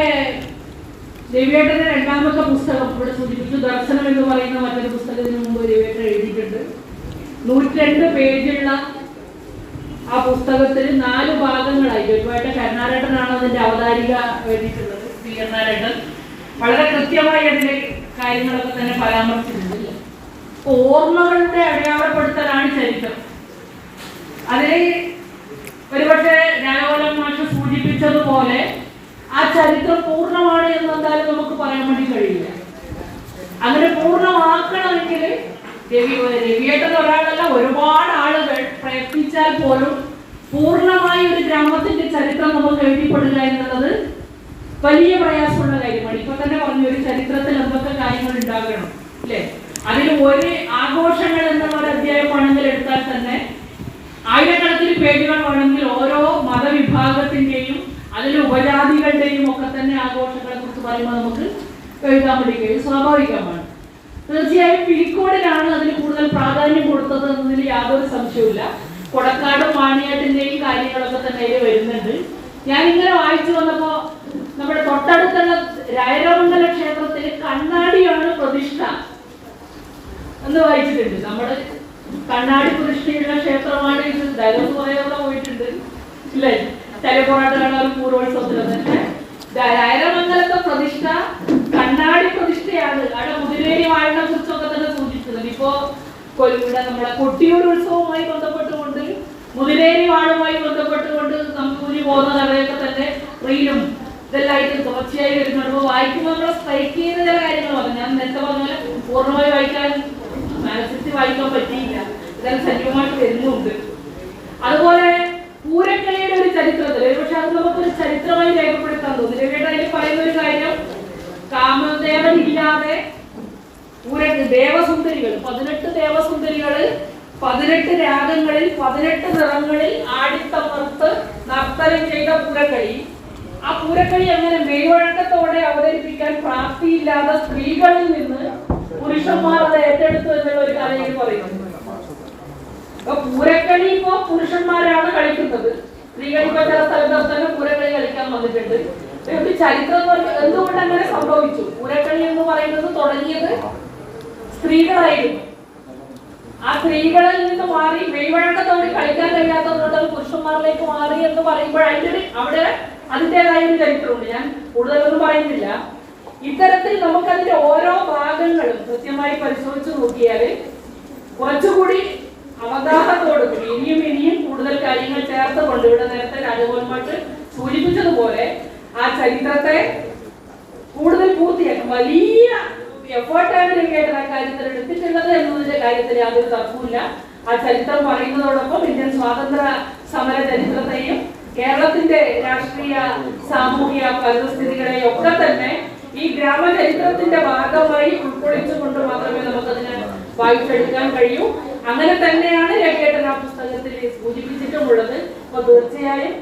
രവിയേട്ടന്റെ രണ്ടാമത്തെ പുസ്തകം ഇവിടെ സൂചിപ്പിച്ചു, ദർശനം എന്ന് പറയുന്ന മറ്റൊരു പുസ്തകത്തിന് മുമ്പ് രവിയേട്ടൻ എഴുതിയിട്ടുണ്ട്. 102 പേജുള്ള ആ പുസ്തകത്തിൽ 4 ഭാഗങ്ങളായി. ഒരുപാട് കരുണാരേട്ടനാണ് അതിന്റെ അവതാരിക എഴുതിയിട്ടുള്ളത്. പി കരുണാരേട്ടൻ വളരെ കൃത്യമായി അതിലെ കാര്യങ്ങളൊക്കെ തന്നെ പരാമർശിച്ചിട്ടുണ്ട്. ഓർമ്മകളുടെ അടയാളപ്പെടുത്തലാണ് ചരിത്രം. അതിൽ ഒരുപക്ഷെ രാഘവൻ മാഷ് സൂചിപ്പിച്ചതുപോലെ ആ ചരിത്രം പൂർണ്ണമാണ് എന്ന് എന്തായാലും നമുക്ക് പറയാൻ വേണ്ടി കഴിയില്ല. അങ്ങനെ പൂർണ്ണമാക്കണമെങ്കിൽ രവിയേട്ടൻ ഒരാളല്ല, ഒരുപാട് ആളുകൾ പ്രയത്നിച്ചാൽ പോലും പൂർണ്ണമായി ഒരു ഗ്രാമത്തിന്റെ ചരിത്രം നമുക്ക് എഴുതിപ്പെടുക എന്നുള്ളത് വലിയ പ്രയാസമുള്ള കാര്യമാണ്. ഇപ്പൊ തന്നെ പറഞ്ഞു, ഒരു ചരിത്രത്തിൽ എന്തൊക്കെ കാര്യങ്ങൾ ഉണ്ടാകണം അല്ലെ? അതിൽ ഒരു ആഘോഷങ്ങൾ എന്നുള്ള ഒരു അധ്യായമാണെങ്കിൽ എടുത്താൽ തന്നെ ആയിരക്കണക്കിന് പേജുകൾ വേണമെങ്കിൽ ഓരോ മതവിഭാഗത്തിന്റെയും അതിൽ ഉപജാതികളുടെയും ഒക്കെ തന്നെ ആഘോഷങ്ങളെ കുറിച്ച് പറയുമ്പോൾ നമുക്ക് എഴുതാൻ വേണ്ടി കഴിയും. സ്വാഭാവികമാണ്. തീർച്ചയായും പിലിക്കോടിനാണ് അതിന് കൂടുതൽ പ്രാധാന്യം കൊടുത്തത് എന്നതിൽ യാതൊരു സംശയവുമില്ല. കൊടക്കാടും മാണിയാട്ടിന്റെയും കാര്യങ്ങളൊക്കെ തന്നെ അതിൽ വരുന്നുണ്ട്. ഞാനിങ്ങനെ വായിച്ചു വന്നപ്പോ നമ്മുടെ തൊട്ടടുത്തുള്ള രായരമംഗല ക്ഷേത്രത്തിൽ കണ്ണാടിയാണ് പ്രതിഷ്ഠ എന്ന് വായിച്ചിട്ടുണ്ട്. നമ്മുടെ കണ്ണാടി പ്രതിഷ്ഠയുള്ള ക്ഷേത്രമാണ് ഇത്. ഡയലോഗ് പറയാതെ പോയിട്ടുണ്ട് ഇല്ലേ? തലപ്പൊറാട്ട് കാണാൻ പൂർവോത്സവത്തിലൊക്കെ രായരമംഗലത്തെ പ്രതിഷ്ഠ കണ്ണാടി പ്രതിഷ്ഠയാണ്. അവിടെ മുതിരേരി വാഴിനെ കുറിച്ചൊക്കെ തന്നെ സൂചിപ്പിക്കുന്നത്. ഇപ്പോ ഇവിടെ നമ്മുടെ കൊട്ടിയൂർ ഉത്സവവുമായി ബന്ധപ്പെട്ടുകൊണ്ട് മുതിരേരി വാഴുമായി ബന്ധപ്പെട്ടുകൊണ്ട് നമ്പൂരി പോകുന്ന കഥയൊക്കെ തന്നെ റീലും ഇതെല്ലായിട്ട് തുടർച്ചയായി വരുന്നുണ്ട്. വായിക്കുമ്പോൾ നമ്മളെ സ്ട്രൈക്ക് ചെയ്യുന്ന ചില കാര്യങ്ങൾ പറഞ്ഞു. ഞാൻ നേരത്തെ പറഞ്ഞാൽ പൂർണ്ണമായി വായിക്കാൻ മനസ്സിൽ വായിക്കാൻ പറ്റിയില്ല, ഇതെല്ലാം സജീവമായിട്ട് വരുന്നുണ്ട്. അതുപോലെ പൂരക്കളിയുടെ ഒരു ചരിത്രത്തിൽ പക്ഷെ അത് നമുക്കൊരു ചരിത്രമായി രേഖപ്പെടുത്താൻ തോന്നി. രവിയേട്ടൻ പറയുന്ന ഒരു കാര്യം, കാമദേവൻ ഇല്ലാതെ ദേവസുന്ദരികൾ 18 ദേവസുന്ദരികള് 18 രാഗങ്ങളിൽ 18 നിറങ്ങളിൽ ആടിത്തമർത്ത് നർത്തനം ചെയ്ത പൂരക്കളി. ആ പൂരക്കളി അങ്ങനെ മെയ്വഴക്കത്തോടെ അവതരിപ്പിക്കാൻ പ്രാപ്തിയില്ലാതെ സ്ത്രീകളിൽ നിന്ന് പുരുഷന്മാർ അത് ഏറ്റെടുത്തു എന്നുള്ള ഒരു കഥയിൽ പറയുന്നു. അപ്പൊ പൂരക്കളി ഇപ്പോ പുരുഷന്മാരാണ് കളിക്കുന്നത്. സ്ത്രീകൾ ഇപ്പൊ ചില സ്ഥലത്തൊക്കെ തന്നെ പൂരക്കളി കളിക്കാൻ വന്നിട്ടുണ്ട്. ചരിത്രം എന്തുകൊണ്ട് അങ്ങനെ സംഭവിച്ചു? പൂരക്കളി എന്ന് പറയുന്നത് തുടങ്ങിയത് സ്ത്രീകളായിരുന്നു. ആ സ്ത്രീകളിൽ നിന്ന് മാറി മെയ്വഴക്കത്തോടെ കളിക്കാൻ കഴിയാത്തതുകൊണ്ട് അത് പുരുഷന്മാരിലേക്ക് മാറി എന്ന് പറയുമ്പോൾ അവിടെ അതിൻ്റെതായ ഒരു ചരിത്രമുണ്ട്. ഞാൻ കൂടുതലൊന്നും പറയുന്നില്ല. ഇത്തരത്തിൽ നമുക്കതിന്റെ ഓരോ ഭാഗങ്ങളും കൃത്യമായി പരിശോധിച്ച് നോക്കിയാൽ കുറച്ചുകൂടി അവഗാഹത്തോട് കൂടി ഇനിയും കൂടുതൽ കാര്യങ്ങൾ ചേർത്തുകൊണ്ട് ഇവിടെ നേരത്തെ രാജഗോപാൽ സൂചിപ്പിച്ചതുപോലെ ആ ചരിത്രത്തെ കൂടുതൽ പൂർത്തിയാക്കും. വലിയ എഫേർട്ടാണ് രവിയേട്ടൻ ആ കാര്യത്തിൽ എടുത്തിട്ടുള്ളത് എന്നതിന്റെ കാര്യത്തിൽ യാതൊരു തർക്കവുമില്ല. ആ ചരിത്രം പറയുന്നതോടൊപ്പം ഇന്ത്യൻ സ്വാതന്ത്ര്യ സമര ചരിത്രത്തെയും കേരളത്തിന്റെ രാഷ്ട്രീയ സാമൂഹിക പരിസ്ഥിതികളെയും ഒക്കെ തന്നെ ഈ ഗ്രാമചരിത്രത്തിന്റെ ഭാഗമായി ഉൾക്കൊള്ളിച്ചുകൊണ്ട് മാത്രമേ നമുക്കതിനെ വായിച്ചെടുക്കാൻ കഴിയൂ. അങ്ങനെ തന്നെയാണ് രവിയേട്ടൻ ആ പുസ്തകത്തിൽ സൂചിപ്പിച്ചിട്ടുമുള്ളത്. അപ്പൊ തീർച്ചയായും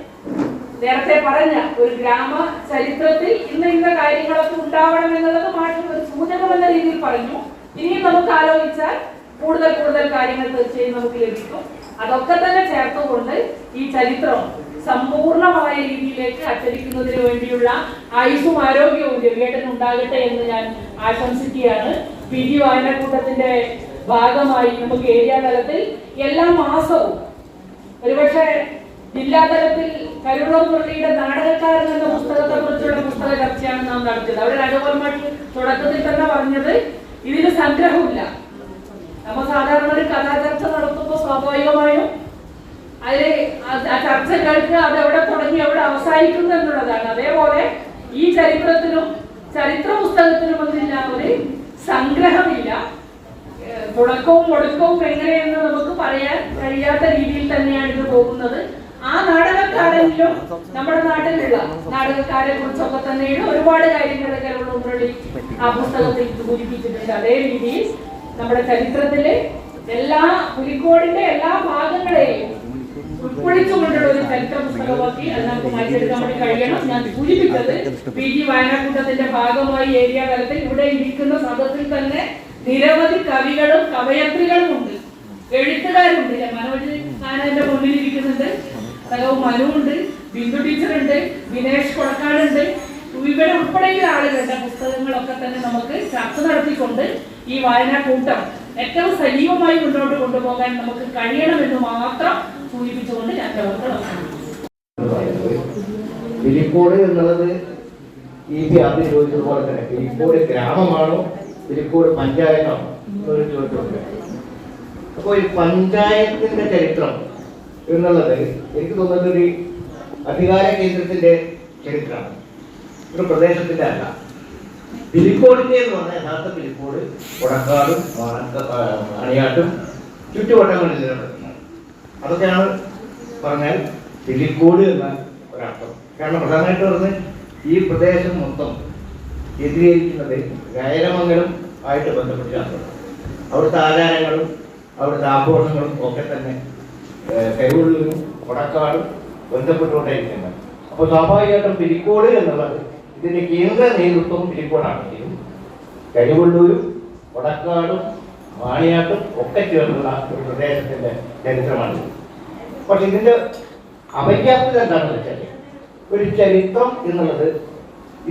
നേരത്തെ പറഞ്ഞ ഒരു ഗ്രാമ ചരിത്രത്തിൽ ഇന്ന കാര്യങ്ങളൊക്കെ ഉണ്ടാവണം എന്നുള്ളത് മാഷ് ഒരു സൂചകം എന്ന രീതിയിൽ പറഞ്ഞു. ഇനിയും നമുക്ക് ആലോചിച്ചാൽ കൂടുതൽ കാര്യങ്ങൾ തീർച്ചയായും നമുക്ക് ലഭിക്കും. അതൊക്കെ തന്നെ ചേർത്തുകൊണ്ട് ഈ ചരിത്രം സമ്പൂർണമായ രീതിയിലേക്ക് അച്ചടിക്കുന്നതിന് വേണ്ടിയുള്ള ആയുസ്സും ആരോഗ്യവും രവിയേട്ടൻ ഉണ്ടാകട്ടെ എന്ന് ഞാൻ ആശംസിക്കുകയാണ്. PG വായനക്കൂട്ടത്തിന്റെ ഭാഗമായി നമുക്ക് ഏരിയ തലത്തിൽ എല്ലാ മാസവും ഒരുപക്ഷെ ജില്ലാതലത്തിൽ കരുളൂർ മുരളിയുടെ നാടകക്കാരൻ എന്ന പുസ്തകത്തെ കുറിച്ചുള്ള പുസ്തക ചർച്ചയാണ് നാം നടത്തിയത്. അവിടെ രാജഗോപാൽ തുടക്കത്തിൽ തന്നെ പറഞ്ഞത് ഇതിന് സംഗ്രഹമില്ല. നമ്മൾ സാധാരണ ഒരു കഥാചർച്ച നടത്തുമ്പോൾ സ്വാഭാവികമായും അതിൽ ആ ചർച്ചകൾക്ക് അത് എവിടെ തുടങ്ങി എവിടെ അവസാനിക്കുന്നു എന്നുള്ളതാണ്. അതേപോലെ ഈ ചരിത്രത്തിനും ചരിത്ര പുസ്തകത്തിനും ഒന്നില്ല ഒരു സംഗ്രഹമില്ല. തുടക്കവും ഒടുക്കവും എങ്ങനെയെന്ന് നമുക്ക് പറയാൻ കഴിയാത്ത രീതിയിൽ തന്നെയാണ് ഇത് പോകുന്നത്. ആ നാടകക്കാരനിലും നമ്മുടെ നാട്ടിലുള്ള നാടകക്കാരെ കുറിച്ചൊക്കെ തന്നെയാണ് ഒരുപാട് കാര്യങ്ങൾ കേരളത്തിൽ ആ പുസ്തകത്തിൽ സൂചിപ്പിച്ചിട്ടുണ്ട്. അതേ രീതിയിൽ നമ്മുടെ ചരിത്രത്തില് പുലിക്കോടിന്റെ എല്ലാ ഭാഗങ്ങളെയും ഉൾക്കൊള്ളിച്ചുകൊണ്ടുള്ള ഒരു ചരിത്ര പുസ്തകമാക്കി അത് നമുക്ക് മാറ്റിയെടുക്കാൻ വേണ്ടി കഴിയണം. ഞാൻ സൂചിപ്പിച്ചത് PG വായനാക്കൂട്ടത്തിന്റെ ഭാഗമായി ഏരിയ തലത്തിൽ ഇവിടെ ഇരിക്കുന്ന സദസ്സിൽ തന്നെ നിരവധി കവികളും കവയത്രികളും ഉണ്ട്, എഴുത്തുകാരുണ്ട്. മനോജ് എന്റെ മുന്നിൽ ഇരിക്കുന്നുണ്ട്, മനു ഉണ്ട്, ബിന്ദു ടീച്ചറുണ്ട്, വിനേഷ് കൊടക്കാടുണ്ട്. ഇവിടെ ഉൾപ്പെടെയുള്ള ആളുകളുടെ പുസ്തകങ്ങളൊക്കെ തന്നെ നമുക്ക് ചർച്ച നടത്തിക്കൊണ്ട് ഈ വായനാക്കൂട്ടം ഏറ്റവും സജീവമായി മുന്നോട്ട് കൊണ്ടുപോകാൻ നമുക്ക് കഴിയണമെന്ന് മാത്രം സൂചിപ്പിച്ചുകൊണ്ട് ഞാൻ പിലിക്കോട് എന്നുള്ളത് ആദ്യം ചോദിച്ചതുപോലെ തന്നെ പിലിക്കോട് ഗ്രാമമാണോ പിലിക്കോട് പഞ്ചായത്താണോ എന്നൊരു ചോദ്യമുണ്ട്. അപ്പോൾ ഈ പഞ്ചായത്തിന്റെ ചരിത്രം എന്നുള്ളത് എനിക്ക് തോന്നുന്നത് ഒരു അധികാര കേന്ദ്രത്തിന്റെ ചരിത്രമാണ്, ഒരു പ്രദേശത്തിന്റെ അല്ല. പിലിക്കോടിന്റെ എന്ന് പറഞ്ഞാൽ യഥാർത്ഥ പിലിക്കോട് കൊടക്കാടും അണിയാട്ടും ചുറ്റുവട്ടങ്ങളിൽ നിലനിൽക്കുന്നത്. അതൊക്കെയാണ് പറഞ്ഞാൽ പിലിക്കോട് എന്ന ഒരർത്ഥം. കാരണം പ്രധാനമായിട്ട് പറഞ്ഞ് ഈ പ്രദേശം മൊത്തം കേന്ദ്രീകരിക്കുന്നത് ഗൈരമംഗലം ആയിട്ട് ബന്ധപ്പെട്ടാണ്. അവിടുത്തെ ആചാരങ്ങളും അവിടുത്തെ ആഘോഷങ്ങളും ഒക്കെ തന്നെ കരുവള്ളൂരും കൊടക്കാടും ബന്ധപ്പെട്ടുകൊണ്ടേയിരിക്കുന്നത്. അപ്പോൾ സ്വാഭാവികമായിട്ടും പിലിക്കോട് എന്നുള്ളത് ഇതിന്റെ കേന്ദ്ര നേതൃത്വം പിലിക്കോടാണെങ്കിലും കരിവള്ളൂരും കൊടക്കാടും മാണിയാട്ടും ഒക്കെ ചേർന്നുള്ള ഒരു പ്രദേശത്തിന്റെ ചരിത്രമാണിത്. പക്ഷെ ഇതിന്റെ അപര്യാപ്തത എന്താണെന്ന് വെച്ചാൽ ഒരു ചരിത്രം എന്നുള്ളത്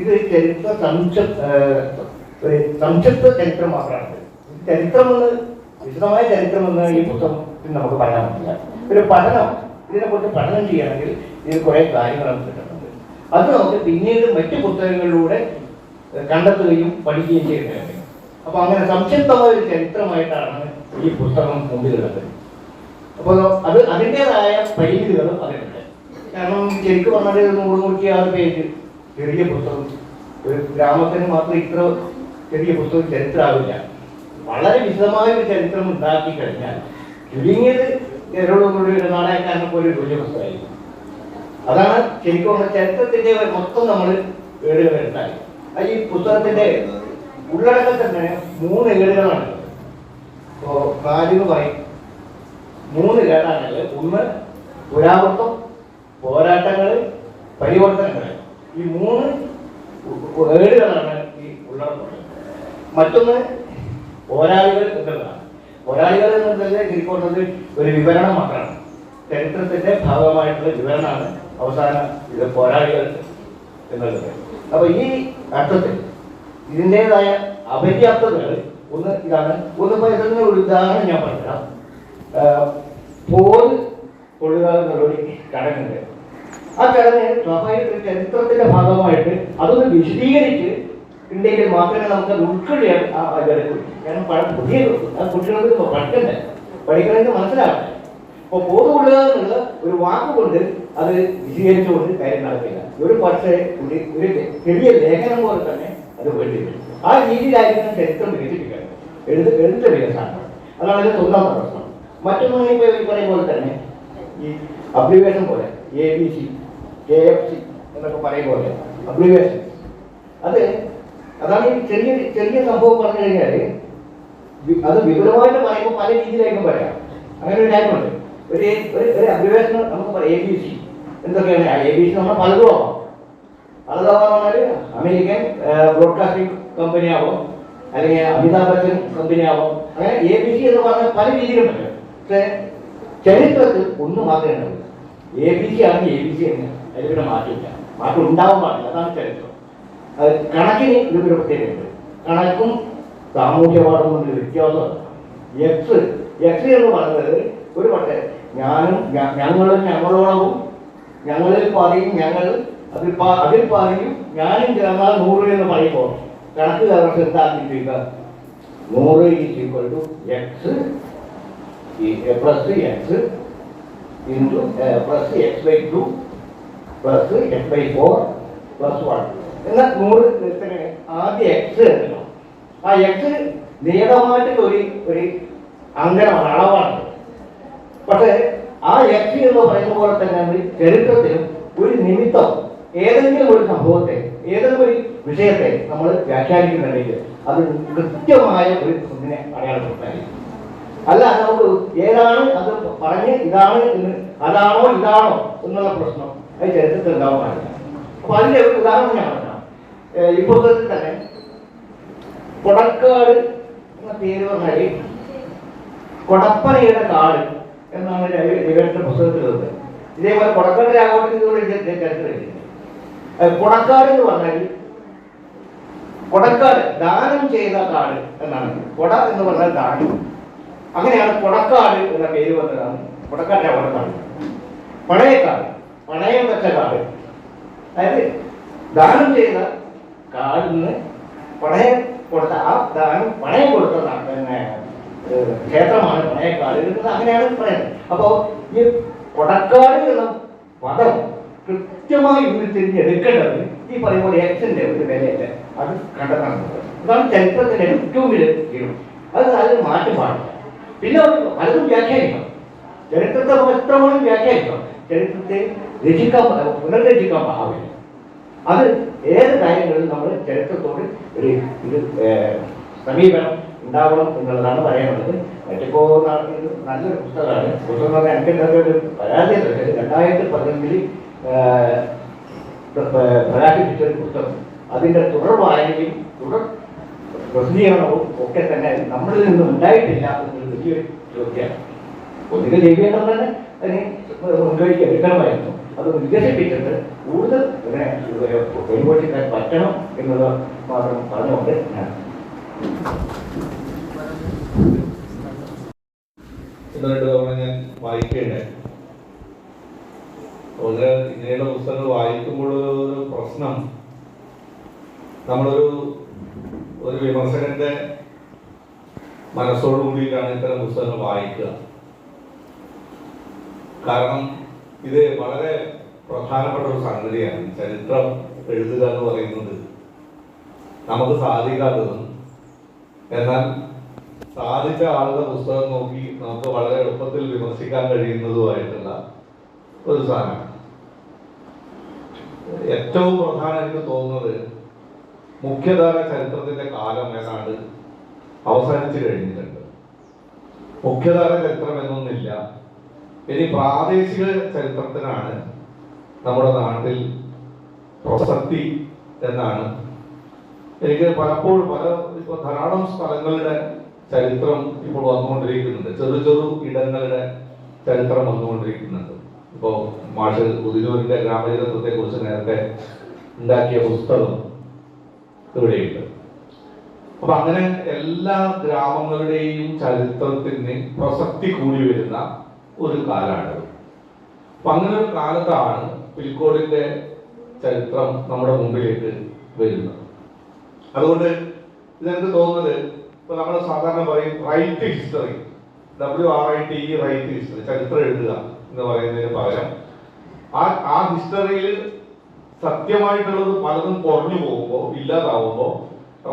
ഇത് ഒരു സംക്ഷിപ്ത ചരിത്രം മാത്രമാണ്. ചരിത്രമെന്ന് വിശദമായ ചരിത്രമെന്ന് ഈ പുസ്തകത്തിൽ നമുക്ക് പറയാൻ പറ്റില്ല. ഒരു പഠനം, ഇതിനെക്കുറിച്ച് പഠനം ചെയ്യുകയാണെങ്കിൽ ഇതിൽ കുറേ കാര്യങ്ങൾ നമുക്ക് കിട്ടുന്നുണ്ട്. അത് നമുക്ക് പിന്നീട് മറ്റു പുസ്തകങ്ങളിലൂടെ കണ്ടെത്തുകയും പഠിക്കുകയും ചെയ്യുന്നുണ്ട്. അപ്പൊ അങ്ങനെ സംക്ഷിപ്തമായ ഒരു ചരിത്രമായിട്ടാണ് ഈ പുസ്തകം മുമ്പിലുള്ളത്. അപ്പോൾ അത് അതിൻ്റെതായ പരിമിതികളും അതിനുണ്ട്. കാരണം ശരിക്കും പറഞ്ഞാൽ 196 പേജ് ചെറിയ പുസ്തകം, ഒരു ഗ്രാമത്തിന് മാത്രം ഇത്ര ചെറിയ പുസ്തകം ചരിത്രമാവില്ല. വളരെ വിശദമായ ഒരു ചരിത്രം ഉണ്ടാക്കി കഴിഞ്ഞാൽ ചുരുങ്ങിയത് കേരളത്തിലുള്ള നാടകക്കാരനെ പോലെ ഒരു വലിയ പുസ്തകമായിരിക്കും. അതാണ് ശരിക്കും ചരിത്രത്തിന്റെ മൊത്തം നമ്മൾ ഏടുകൾ എടുത്താൽ ഈ പുസ്തകത്തിന്റെ ഉള്ളടക്കം തന്നെ 3 ഏടുകളാണ്. ഇപ്പോ 4 പറയും 3 ഏടാണുള്ളത്. ഒന്ന് പുരാവൃത്തം, പോരാട്ടങ്ങൾ, പരിവർത്തനങ്ങൾ. ഈ 3 ഏടുകളാണ് ഈ ഉള്ളടക്കം. മറ്റൊന്ന് പോരാളികൾ എന്നുള്ളതാണ്. പോരാളികൾ എന്നുള്ളത് ശരിക്കും ഒരു വിവരണം മാത്രമാണ്, ചരിത്രത്തിന്റെ ഭാഗമായിട്ടുള്ള വിവരണമാണ് അവസാനം ഇത് പോരാളികൾ എന്നുള്ളത്. അപ്പൊ ഈ അർത്ഥത്തിൽ ഇതിൻ്റെതായ അപര്യാപ്തതകൾ ഒന്ന് ഇതാണ്. ഇതിന് ഒരു ഉദാഹരണം ഞാൻ പറഞ്ഞുതരാം. പോര് കൊള്ളുക എന്നുള്ളൊരു ചടങ്ങുണ്ട്. ആ ചടങ്ങ് സ്വാഭാവിക ചരിത്രത്തിന്റെ ഭാഗമായിട്ട് അതൊന്ന് വിശദീകരിച്ച് ഉണ്ടെങ്കിൽ മാത്രമേ നമുക്ക് അത് ഉൾക്കൊള്ളിയാൻ കാരണം പുതിയ കുട്ടികൾക്ക് പഠിക്കണമെന്ന് മനസ്സിലാവട്ടെ. അപ്പോൾ പോത് കൊള്ളുക എന്നുള്ള ഒരു വാക്കുകൊണ്ട് അത് വിശദീകരിച്ചുകൊണ്ട് കാര്യം നടക്കില്ല. ഒരു പക്ഷേ ഒരു ചെറിയ ലേഖനം പോലെ തന്നെ അത് വേണ്ടി വരും. ആ രീതിയിലായിരിക്കണം ചരിത്രം വികസിപ്പിക്കാൻ, എഴുത്ത് വികസനം. അതാണ് അതിന്റെ ഒന്നാമത്തെ പ്രശ്നം. മറ്റൊന്ന് ഇപ്പോൾ പറയും പോലെ തന്നെ ഈ അബ്രിവേഷൻ പോലെ ABC, KFC എന്നൊക്കെ പറയും പോലെ അബ്രിവേഷൻ അതാണ് ഈ ചെറിയ സംഭവം പറഞ്ഞു കഴിഞ്ഞാൽ അത് വിപുലമായിട്ട് പറയുമ്പോൾ പല രീതിയിലായിരിക്കും പറയാം. അങ്ങനെ ഒരു കാര്യമുണ്ട്. ഒരു അബ്രിവേഷൻ നമുക്ക് പറയാം ABC എന്തൊക്കെയാണ്. ABC നമ്മൾ പലതും ആവാം. പലതാവാന്ന് പറഞ്ഞാൽ അമേരിക്കൻ ബ്രോഡ്കാസ്റ്റിംഗ് കമ്പനി ആവാം, അല്ലെങ്കിൽ അമിതാഭ് ബച്ചൻ കമ്പനി ആവാം. അങ്ങനെ ABC എന്ന് പറഞ്ഞാൽ പല രീതിയിലും പറ്റും. പക്ഷേ ചരിത്രത്തിൽ ഒന്ന് മാത്രമേ ഉണ്ടാവുള്ളൂ. ABC ആണെങ്കിൽ ABC എന്ന് അതിൽ പിന്നെ മാറ്റമില്ല, മാറ്റം ഉണ്ടാവാൻ പാടില്ല. അതാണ് ചരിത്രം. അത് കണക്കിന് ഇതൊരു പ്രത്യേകതയുണ്ട്. കണക്കും സാമൂഹ്യപാഠം കൊണ്ട് വ്യത്യാസമാണ്. എക്സ് എന്ന് പറയുന്നത് ഒരു പക്ഷേ ഞാനും ഞങ്ങളും ഞങ്ങളോളവും ഞങ്ങളിൽ പറയും ഞങ്ങൾ അതിൽ പറയും ഞാനും ചേർന്നാൽ 100 എന്ന് പറയുമ്പോൾ കണക്ക് കാരണം എന്താക്കിയിരിക്കുക 100 = x plus X into plus x/2 plus x/4 plus 1 എന്നാൽ 100 ആദ്യം എക്സ് എടുക്കണം. ആ എക്സ് നിയതമായിട്ടുള്ള ഒരു അങ്കണമാണ്, അളവാണ്. പക്ഷേ ആ എക്സ് എന്ന് പറയുന്ന പോലെ തന്നെ ചരിത്രത്തിലും ഒരു നിമിത്തം ഏതെങ്കിലും ഒരു സംഭവത്തെ, ഏതെങ്കിലും ഒരു വിഷയത്തെ നമ്മൾ വ്യാഖ്യാനിക്കുന്നുണ്ടെങ്കിൽ അത് കൃത്യമായ ഒരു ഒന്നിനെ അടയാളപ്പെടുത്താനായിരിക്കും. അല്ല നമുക്ക് ഏതാണ് അത് പറഞ്ഞ് ഇതാണ് എന്ന് അതാണോ ഇതാണോ എന്നുള്ള പ്രശ്നം അത് ചരിത്രത്തിൽ ഉണ്ടാവാൻ പാടില്ല. അപ്പൊ അതിന്റെ ഒരു ഉദാഹരണം ഞാൻ പറഞ്ഞാൽ ഈ പുസ്തകത്തിൽ തന്നെ കൊടക്കാട് എന്ന പേര് പറഞ്ഞാല് കൊടപ്പനയുടെ കാട് എന്നാണ് രവിയുടെ പുസ്തകത്തിലുള്ളത്. ഇതേപോലെ കൊടക്കാട് രാഘവത്തിലൂടെ ചരിത്രം കൊടക്കാട് എന്ന് പറഞ്ഞാൽ കൊടക്കാട് ദാനം ചെയ്ത കാട് എന്നാണ്. കൊട എന്ന് പറഞ്ഞാൽ ദാനം, അങ്ങനെയാണ് കൊടക്കാട് എന്ന പേര് വന്നതാണ്. കൊടക്കാട് കൊടക്കാട് പണയക്കാട്, പണയം വെച്ച കാട്, അതായത് ദാനം ചെയ്ത കാടിൽ നിന്ന് പണയം കൊടുത്ത ആ ദാനം പണയം കൊടുത്ത പിന്നെ ക്ഷേത്രമാണ് പണയക്കാട് എന്നത് അങ്ങനെയാണ് പറയുന്നത്. അപ്പോ ഈ കൊടക്കാട് എന്ന പദം കൃത്യമായി തിരിഞ്ഞെടുക്കേണ്ടത് ഈ പറയുമ്പോൾ എക്സിന്റെ ഒരു വിലയല്ല, അത് കണ്ടെത്താറുണ്ട്. അതാണ് ചരിത്രത്തിന്റെ ഏറ്റവും വലിയ ഗീണം. അത് അതിൽ മാറ്റം പാടില്ല. പിന്നെ പലതും വ്യാഖ്യാനിക്കണം, ചരിത്രത്തെ എത്രത്തോളം വ്യാഖ്യാനിക്കണം, ചരിത്രത്തെ പുനർരചിക്കാൻ ആവില്ല. അത് ഏത് കാര്യങ്ങളിലും നമ്മൾ ചരിത്രത്തോട് ഒരു ഇത് സമീപനം ഉണ്ടാവണം എന്നുള്ളതാണ് പറയാനുള്ളത്. മറ്റിപ്പോ നല്ലൊരു പുസ്തകമാണ്. പുസ്തകം പറഞ്ഞാൽ എനിക്ക് ഒരു പരാജയം 2011 പ്രകാശിപ്പിച്ച ഒരു പുസ്തകം. അതിന്റെ തുടർ വായനയും തുടർ പ്രസിദ്ധീകരണവും ഒക്കെ തന്നെ നമ്മളിൽ നിന്നും ഉണ്ടായിട്ടില്ല എന്നൊരു വലിയൊരു ചോദ്യമാണ്. ഒന്നുകിൽ ജൈവികം തന്നെ അതിനെ മുൻകഴിക്ക് എടുക്കണമായിരുന്നു. അത് വികസിപ്പിച്ചിട്ട് കൂടുതൽ പെൺകോട്ടിക്കാൻ പറ്റണം എന്നത് മാത്രം പറഞ്ഞുകൊണ്ട് ഞാൻ ഞാൻ വായിക്കേണ്ടേ. ഇങ്ങനെയുള്ള പുസ്തകങ്ങൾ വായിക്കുമ്പോഴൊരു പ്രശ്നം, നമ്മളൊരു വിമർശകന്റെ മനസ്സോടു കൂടിയിട്ടാണ് ഇത്തരം പുസ്തകങ്ങൾ വായിക്കുക. കാരണം ഇത് വളരെ പ്രധാനപ്പെട്ട ഒരു സംഗതിയാണ്. ചരിത്രം എഴുതുക എന്ന് പറയുന്നത് നമുക്ക് സാധിക്കാത്തതും എന്നാൽ സാധിച്ച ആളുടെ പുസ്തകം നോക്കി നമുക്ക് വളരെ എളുപ്പത്തിൽ വിമർശിക്കാൻ കഴിയുന്നതുമായിട്ടുള്ള ഒരു സാധനമാണ്. ഏറ്റവും പ്രധാനം എനിക്ക് തോന്നുന്നത് മുഖ്യധാര ചരിത്രത്തിന്റെ കാലം ഏതാണ്ട് അവസാനിച്ചു കഴിഞ്ഞിട്ടുണ്ട്. മുഖ്യധാര ചരിത്രം എന്നൊന്നില്ല. ഇനി പ്രാദേശിക ചരിത്രത്തിനാണ് നമ്മുടെ നാട്ടിൽ പ്രസക്തി എന്നാണ് എനിക്ക് പലപ്പോഴും ഇപ്പോൾ ധാരാളം സ്ഥലങ്ങളുടെ ചരിത്രം ഇപ്പോൾ വന്നുകൊണ്ടിരിക്കുന്നുണ്ട്. ചെറു ഇടങ്ങളുടെ ചരിത്രം വന്നുകൊണ്ടിരിക്കുന്നുണ്ട്. ഇപ്പോൾ മാഷ് ഉദിനൂരിന്റെ ഗ്രാമചരിത്രത്തെ കുറിച്ച് നേരത്തെ ഉണ്ടാക്കിയ പുസ്തകം ഇവിടെയുണ്ട്. അപ്പൊ അങ്ങനെ എല്ലാ ഗ്രാമങ്ങളുടെയും ചരിത്രത്തിന് പ്രസക്തി കൂടി വരുന്ന ഒരു കാലമാണ്. അപ്പൊ അങ്ങനെ ഒരു കാലത്താണ് പിലിക്കോടിന്റെ ചരിത്രം നമ്മുടെ മുമ്പിലേക്ക് വരുന്നത്. അതുകൊണ്ട് ഇതെനിക്ക് തോന്നുന്നത്, ഇപ്പൊ നമ്മൾ സാധാരണ പറയും write history, WRITE write history, ചരിത്രം എഴുതുക എന്ന് പറയുന്നതിന് പകരം ആ ഹിസ്റ്ററിയിൽ സത്യമായിട്ടുള്ളത് പലതും കുറഞ്ഞു പോകുമ്പോൾ ഇല്ലാതാവുമ്പോൾ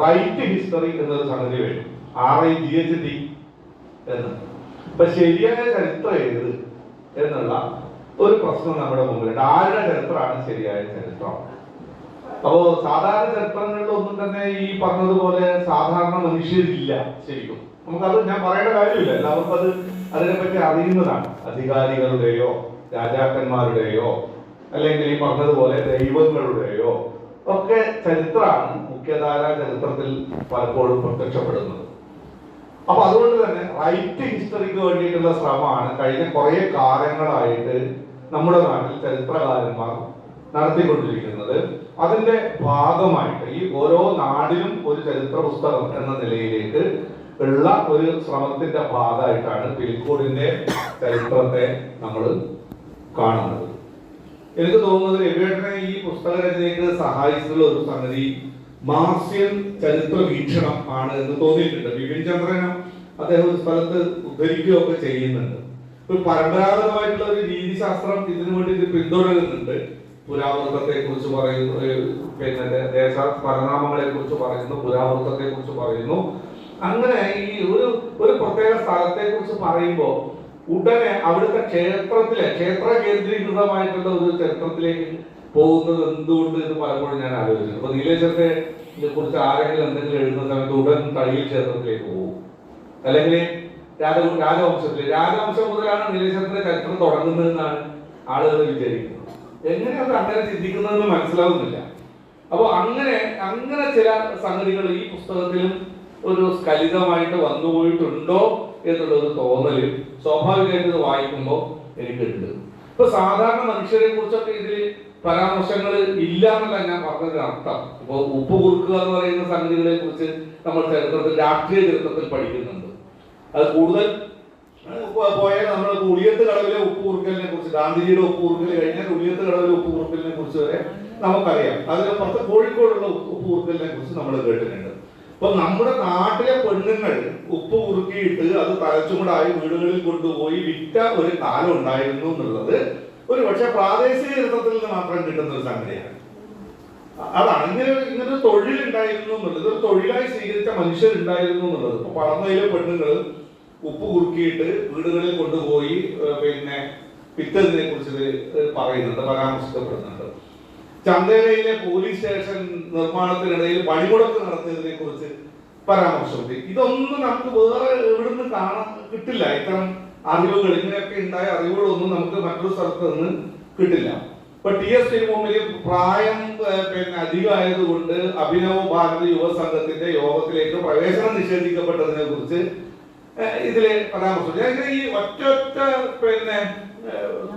റൈറ്റ് ഹിസ്റ്ററി എന്നൊരു സംഗതി വരും. RIGHT എന്ന്. ഇപ്പൊ ശരിയായ ചരിത്രം ഏത് എന്നുള്ള ഒരു പ്രശ്നം നമ്മുടെ മുമ്പിലുണ്ട്. ആരുടെ ചരിത്രമാണ് ശരിയായ ചരിത്രം? അപ്പോ സാധാരണ ചരിത്രങ്ങളിലൊന്നും തന്നെ ഈ പറഞ്ഞതുപോലെ സാധാരണ മനുഷ്യരില്ല. ശരിക്കും നമുക്കത് ഞാൻ പറയേണ്ട കാര്യമില്ല, എല്ലാവർക്കും അതിനെപ്പറ്റി അറിയുന്നതാണ്. അധികാരികളുടെയോ രാജാക്കന്മാരുടെയോ അല്ലെങ്കിൽ ഈ പറഞ്ഞതുപോലെ ദൈവങ്ങളുടെയോ ഒക്കെ ചരിത്രമാണ് മുഖ്യധാര ചരിത്രത്തിൽ പലപ്പോഴും പ്രത്യക്ഷപ്പെടുന്നത്. അപ്പൊ അതുകൊണ്ട് തന്നെ റൈറ്റ് ഹിസ്റ്ററിക്ക് വേണ്ടിയിട്ടുള്ള ശ്രമമാണ് കഴിഞ്ഞ കുറെ കാലങ്ങളായിട്ട് നമ്മുടെ നാട്ടിൽ ചരിത്രകാരന്മാർ നടത്തിക്കൊണ്ടിരിക്കുന്നത്. അതിന്റെ ഭാഗമായിട്ട് ഈ ഓരോ നാടിനും ഒരു ചരിത്ര പുസ്തകം എന്ന നിലയിലേക്ക് ഉള്ള ഒരു ശ്രമത്തിന്റെ ഭാഗമായിട്ടാണ് പിലിക്കോടിന്റെ ചരിത്രത്തെ നമ്മൾ കാണുന്നത്. എനിക്ക് തോന്നുന്നത് രവിയേട്ടനെ ഈ പുസ്തക രചനയ്ക്ക് സഹായിച്ചിട്ടുള്ള ഒരു സംഗതി മാർസിയൻ ചരിത്ര വീക്ഷണം ആണ് എന്ന് തോന്നിയിട്ടുണ്ട്. ബിപിൻ ചന്ദ്രനും അദ്ദേഹം ഒരു സ്ഥലത്ത് ഉദ്ധരിക്കുകയൊക്കെ ചെയ്യുന്നുണ്ട്. ഒരു പരമ്പരാഗതമായിട്ടുള്ള ഒരു രീതിശാസ്ത്രം ഇതിനു വേണ്ടി ഇത് പിന്തുടരുന്നുണ്ട്. പുരാവൃത്തത്തെ കുറിച്ച് പറയുന്നു, പിന്നെ ദേശ പരിണാമങ്ങളെ കുറിച്ച് പറയുന്നു, പുരാവൃത്തത്തെ കുറിച്ച് പറയുന്നു. അങ്ങനെ ഈ ഒരു പ്രത്യേക സ്ഥലത്തെ കുറിച്ച് പറയുമ്പോൾ ഉടനെ അവിടുത്തെ ക്ഷേത്ര കേന്ദ്രീകൃതമായിട്ടുള്ള ഒരു ചരിത്രത്തിലേക്ക് പോകുന്നത് എന്തുകൊണ്ട് എന്ന് പലപ്പോഴും ഞാൻ ആലോചിച്ചു. അപ്പൊ നീലേശ്വരത്തെ കുറിച്ച് ആരെങ്കിലും എന്തെങ്കിലും എഴുതുന്ന സമയത്ത് ഉടൻ തളിയിൽ ക്ഷേത്രത്തിലേക്ക് പോകും, അല്ലെങ്കിൽ രാജവംശം മുതലാണ് നീലേശ്വരത്തിന്റെ ചരിത്രം തുടങ്ങുന്നതെന്നാണ് ആളുകൾ വിചാരിക്കുന്നത്. എങ്ങനെയാണ് അങ്ങനെ ചിന്തിക്കുന്നതെന്ന് മനസ്സിലാവുന്നില്ല. അപ്പോൾ അങ്ങനെ ചില സംഗതികൾ ഈ പുസ്തകത്തിലും ഒരു സ്ഖലിതമായിട്ട് വന്നുപോയിട്ടുണ്ടോ എന്നുള്ളൊരു തോന്നല് സ്വാഭാവികമായിട്ട് ഇത് വായിക്കുമ്പോൾ എനിക്കുണ്ട്. ഇപ്പൊ സാധാരണ മനുഷ്യരെ കുറിച്ചൊക്കെ ഇതിൽ പരാമർശങ്ങൾ ഇല്ല എന്നല്ല ഞാൻ പറഞ്ഞതിന് അർത്ഥം. ഇപ്പൊ ഉപ്പ് കുറുക്കുക എന്ന് പറയുന്ന സംഗതികളെ കുറിച്ച് നമ്മൾ ചരിത്രത്തിൽ, രാഷ്ട്രീയ ചരിത്രത്തിൽ പഠിക്കുന്നുണ്ട്. അത് കൂടുതൽ പോയാൽ നമ്മൾ ഉളിയത്ത് കടവിലെ ഉപ്പ് കുറുക്കലിനെ കുറിച്ച്, ഗാന്ധിജിയുടെ ഉപ്പ് കുറുക്കൽ കഴിഞ്ഞാൽ ഉളിയത്ത് കടവിലെ ഉപ്പ് കുറുക്കലിനെ കുറിച്ച് വരെ നമുക്കറിയാം. അതിനപ്പുറത്ത് കോഴിക്കോടുള്ള ഉപ്പ് കുറുക്കലിനെ കുറിച്ച് നമ്മൾ കേട്ടിട്ടുണ്ട്. അപ്പൊ നമ്മുടെ നാട്ടിലെ പെണ്ണുങ്ങൾ ഉപ്പ് കുറുക്കിയിട്ട് അത് തലച്ചുമടായി വീടുകളിൽ കൊണ്ടുപോയി വിറ്റ ഒരു കാലം ഉണ്ടായിരുന്നു എന്നുള്ളത് ഒരു പക്ഷെ പ്രാദേശിക ചരിത്രത്തിൽ നിന്ന് മാത്രം കിട്ടുന്ന ഒരു സംഗതിയാണ്. അതാണ് ഇങ്ങനൊരു തൊഴിലുണ്ടായിരുന്നു എന്നുള്ളത്, ഒരു തൊഴിലായി സ്വീകരിച്ച മനുഷ്യരുണ്ടായിരുന്നു എന്നുള്ളത്. ഇപ്പൊ പളന്നയിലെ പെണ്ണുങ്ങൾ ഉപ്പ് കുറുക്കിയിട്ട് വീടുകളിൽ കൊണ്ടുപോയി പിന്നെ വിറ്റതിനെ കുറിച്ച് പറയുന്നുണ്ട്, പരാമർശിക്കപ്പെടുന്നുണ്ട്. ചന്തയിലെ പോലീസ് സ്റ്റേഷൻ നിർമ്മാണത്തിനിടയിൽ പണിമുടക്ക് നടത്തിയതിനെ കുറിച്ച് പരാമർശമുണ്ട്. ഇതൊന്നും നമുക്ക് വേറെ എവിടുന്ന് കാണാൻ കിട്ടില്ല. ഇത്തരം അറിവുകൾ, ഇങ്ങനെയൊക്കെ ഉണ്ടായ അറിവുകളൊന്നും നമുക്ക് മറ്റൊരു സ്ഥലത്ത് നിന്ന് കിട്ടില്ല. ഇപ്പൊ TS തിരുമുമ്പിൽ പ്രായം അധികമായതുകൊണ്ട് അഭിനവ് ഭാരതി യുവസംഘത്തിന്റെ യോഗത്തിലേക്ക് പ്രവേശനം നിഷേധിക്കപ്പെട്ടതിനെ കുറിച്ച് ഇതിലെ പരാമർശം. ഈ ഒറ്റ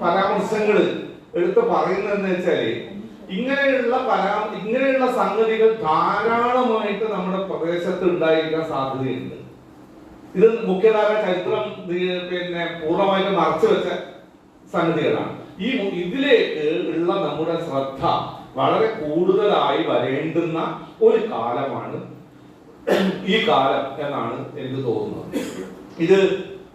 പരാമർശങ്ങൾ എടുത്ത് പറയുന്നതെന്ന് വെച്ചാല് ഇങ്ങനെയുള്ള സംഗതികൾ ധാരാളമായിട്ട് നമ്മുടെ പ്രദേശത്ത് ഉണ്ടായിരിക്കാൻ സാധ്യതയുണ്ട്. ഇത് മുഖ്യധാര ചരിത്രം പൂർണ്ണമായിട്ട് മറച്ചു വെച്ച സംഗതികളാണ്. ഇതിലേക്ക് ഉള്ള നമ്മുടെ ശ്രദ്ധ വളരെ കൂടുതലായി വരേണ്ടുന്ന ഒരു കാലമാണ് ഈ കാലം എന്നാണ് എനിക്ക് തോന്നുന്നത്. ഇത്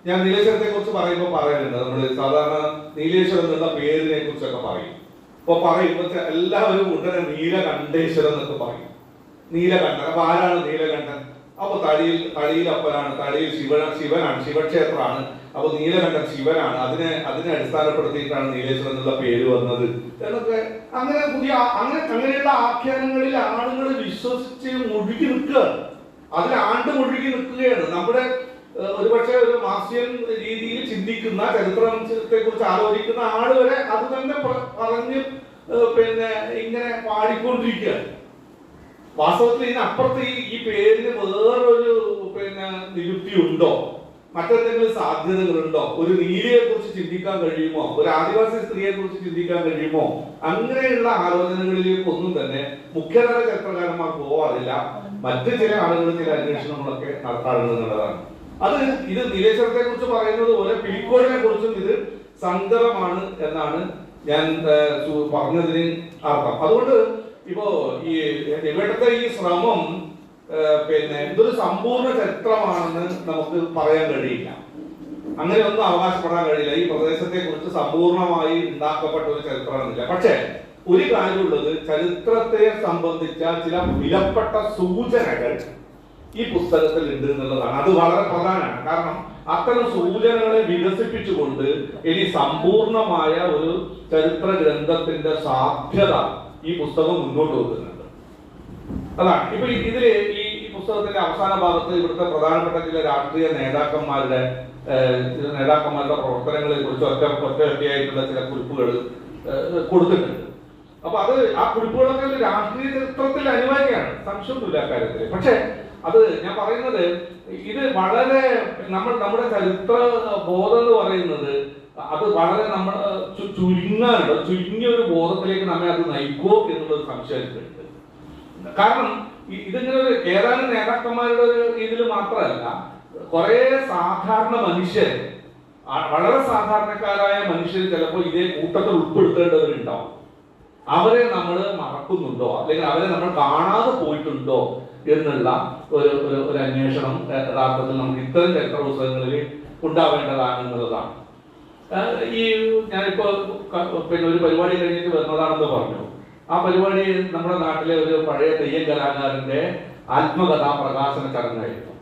ഞാൻ നീലേശ്വരത്തെ കുറിച്ച് പറയുമ്പോൾ പറയാറുണ്ട്. നമ്മൾ സാധാരണ നീലേശ്വരം എന്നുള്ള പേരിനെ കുറിച്ചൊക്കെ പറയും. അപ്പൊ പറയുമ്പോൾ എല്ലാവരും ഉടനെ നീലകണ്ഠേശ്വരം എന്നൊക്കെ പറയും. നീലകണ്ഠൻ. അപ്പൊ ആരാണ് നീലകണ്ഠൻ? അപ്പൊ തളിയിലപ്പനാണ്, തളിയിൽ ശിവനാണ്, ശിവക്ഷേത്രമാണ്. അപ്പൊ നീലകണ്ഠൻ ശിവനാണ്. അതിനെ അടിസ്ഥാനപ്പെടുത്തിയിട്ടാണ് നീലേശ്വരം എന്നുള്ള പേര് വന്നത് എന്നൊക്കെ അങ്ങനെയുള്ള ആഖ്യാനങ്ങളിൽ ആളുകൾ വിശ്വസിച്ച് മുഴുകി നിൽക്കുകയാണ്. അതിൽ മുഴുകി നിൽക്കുകയാണ്. നമ്മുടെ ഒരുപക്ഷെ ഒരു മാർക്സിയൻ രീതിയിൽ ചിന്തിക്കുന്ന, ചരിത്രത്തെ കുറിച്ച് ആലോചിക്കുന്ന ആള് വരെ അത് തന്നെ പറഞ്ഞ് ഇങ്ങനെ പാടിക്കൊണ്ടിരിക്കുകയാണ്. വാസ്തവത്തിൽ ഇതിനപ്പുറത്ത് ഈ പേരിന് വേറൊരു നിരുക്തി ഉണ്ടോ? മറ്റെന്തെങ്കിലും സാധ്യതകളുണ്ടോ? ഒരു നീലിയെ കുറിച്ച് ചിന്തിക്കാൻ കഴിയുമോ? ഒരു ആദിവാസി സ്ത്രീയെ കുറിച്ച് ചിന്തിക്കാൻ കഴിയുമോ? അങ്ങനെയുള്ള ആലോചനകളിലേക്ക് ഒന്നും തന്നെ മുഖ്യധാര ചരിത്രകാരന്മാർ പോവാറില്ല. മറ്റു ചില ആളുകൾ ചില അന്വേഷണങ്ങളൊക്കെ നടത്താറുണ്ട് എന്നുള്ളതാണ്. ഇത് നീലേശ്വരത്തെ കുറിച്ച് പറയുന്നത് പോലെ പിലിക്കോടിനെ കുറിച്ചും ഇത് സങ്കരമാണ് എന്നാണ് ഞാൻ പറഞ്ഞതിന് അർത്ഥം. അതുകൊണ്ട് ഇപ്പോ ഇവിടുത്തെ ഈ ശ്രമം ഇതൊരു സമ്പൂർണ്ണ ചരിത്രമാണെന്ന് നമുക്ക് പറയാൻ കഴിയില്ല. അങ്ങനെ ഒന്നും അവകാശപ്പെടാൻ കഴിയില്ല. ഈ പ്രദേശത്തെ കുറിച്ച് സമ്പൂർണമായി ഉണ്ടാക്കപ്പെട്ട ഒരു ചരിത്രമാണെന്നില്ല. പക്ഷെ ഒരു കാര്യമുള്ളത്, ചരിത്രത്തെ സംബന്ധിച്ച ചില വിലപ്പെട്ട സൂചനകൾ ഈ പുസ്തകത്തിൽ ഉണ്ട് എന്നുള്ളതാണ്. അത് വളരെ പ്രധാനമാണ്. കാരണം അത്തരം സൂചനകളെ വികസിപ്പിച്ചുകൊണ്ട് ഇനി സമ്പൂർണമായ ഒരു ചരിത്ര ഗ്രന്ഥത്തിന്റെ സാധ്യത ഈ പുസ്തകം മുന്നോട്ട് വെക്കുന്നുണ്ട്. അതാണ് ഇപ്പൊ ഇതില് ഈ പുസ്തകത്തിന്റെ അവസാന ഭാഗത്ത് ഇവിടുത്തെ പ്രധാനപ്പെട്ട ചില രാഷ്ട്രീയ നേതാക്കന്മാരുടെ പ്രവർത്തനങ്ങളെ കുറിച്ച് ഒറ്റയായിട്ടുള്ള ചില കുറിപ്പുകൾ കൊടുത്തിട്ടുണ്ട്. അപ്പൊ ആ കുറിപ്പുകളൊക്കെ ഒരു രാഷ്ട്രീയ ചരിത്രത്തിൽ അനിവാര്യമാണ്, സംശയമൊന്നുമില്ല അക്കാര്യത്തിൽ. പക്ഷെ അത് ഞാൻ പറയുന്നത്, ഇത് വളരെ നമ്മുടെ ചരിത്ര ബോധം എന്ന് പറയുന്നത് അത് വളരെ നമ്മൾ ചുരുങ്ങിയ ഒരു ബോധത്തിലേക്ക് നമ്മെ അത് നയിക്കുമോ എന്നുള്ളൊരു സംശയമുണ്ട്. കാരണം ഇതിങ്ങനെ ഒരു ഏതാനും നേതാക്കന്മാരുടെ ഒരു ഇതിൽ മാത്രമല്ല, കുറെ സാധാരണ മനുഷ്യർ, വളരെ സാധാരണക്കാരായ മനുഷ്യർ ചിലപ്പോൾ ഇതേ കൂട്ടത്തിൽ ഉൾപ്പെടുത്തേണ്ടവരുണ്ടാവും. അവരെ നമ്മൾ മറക്കുന്നുണ്ടോ, അല്ലെങ്കിൽ അവരെ നമ്മൾ കാണാതെ പോയിട്ടുണ്ടോ എന്നുള്ള ഒരു അന്വേഷണം യഥാർത്ഥത്തിൽ നമുക്ക് ഇത്തരം ചരിത്ര പുസ്തകങ്ങളിൽ ഉണ്ടാവേണ്ടതാണ് എന്നുള്ളതാണ്. ഞാനിപ്പോ ഒരു പരിപാടി കഴിഞ്ഞിട്ട് വരുന്നതാണെന്ന് പറഞ്ഞു. ആ പരിപാടി നമ്മുടെ നാട്ടിലെ ഒരു പഴയ തെയ്യം കലാകാരന്റെ ആത്മകഥാ പ്രകാശന ചടങ്ങായിരുന്നു.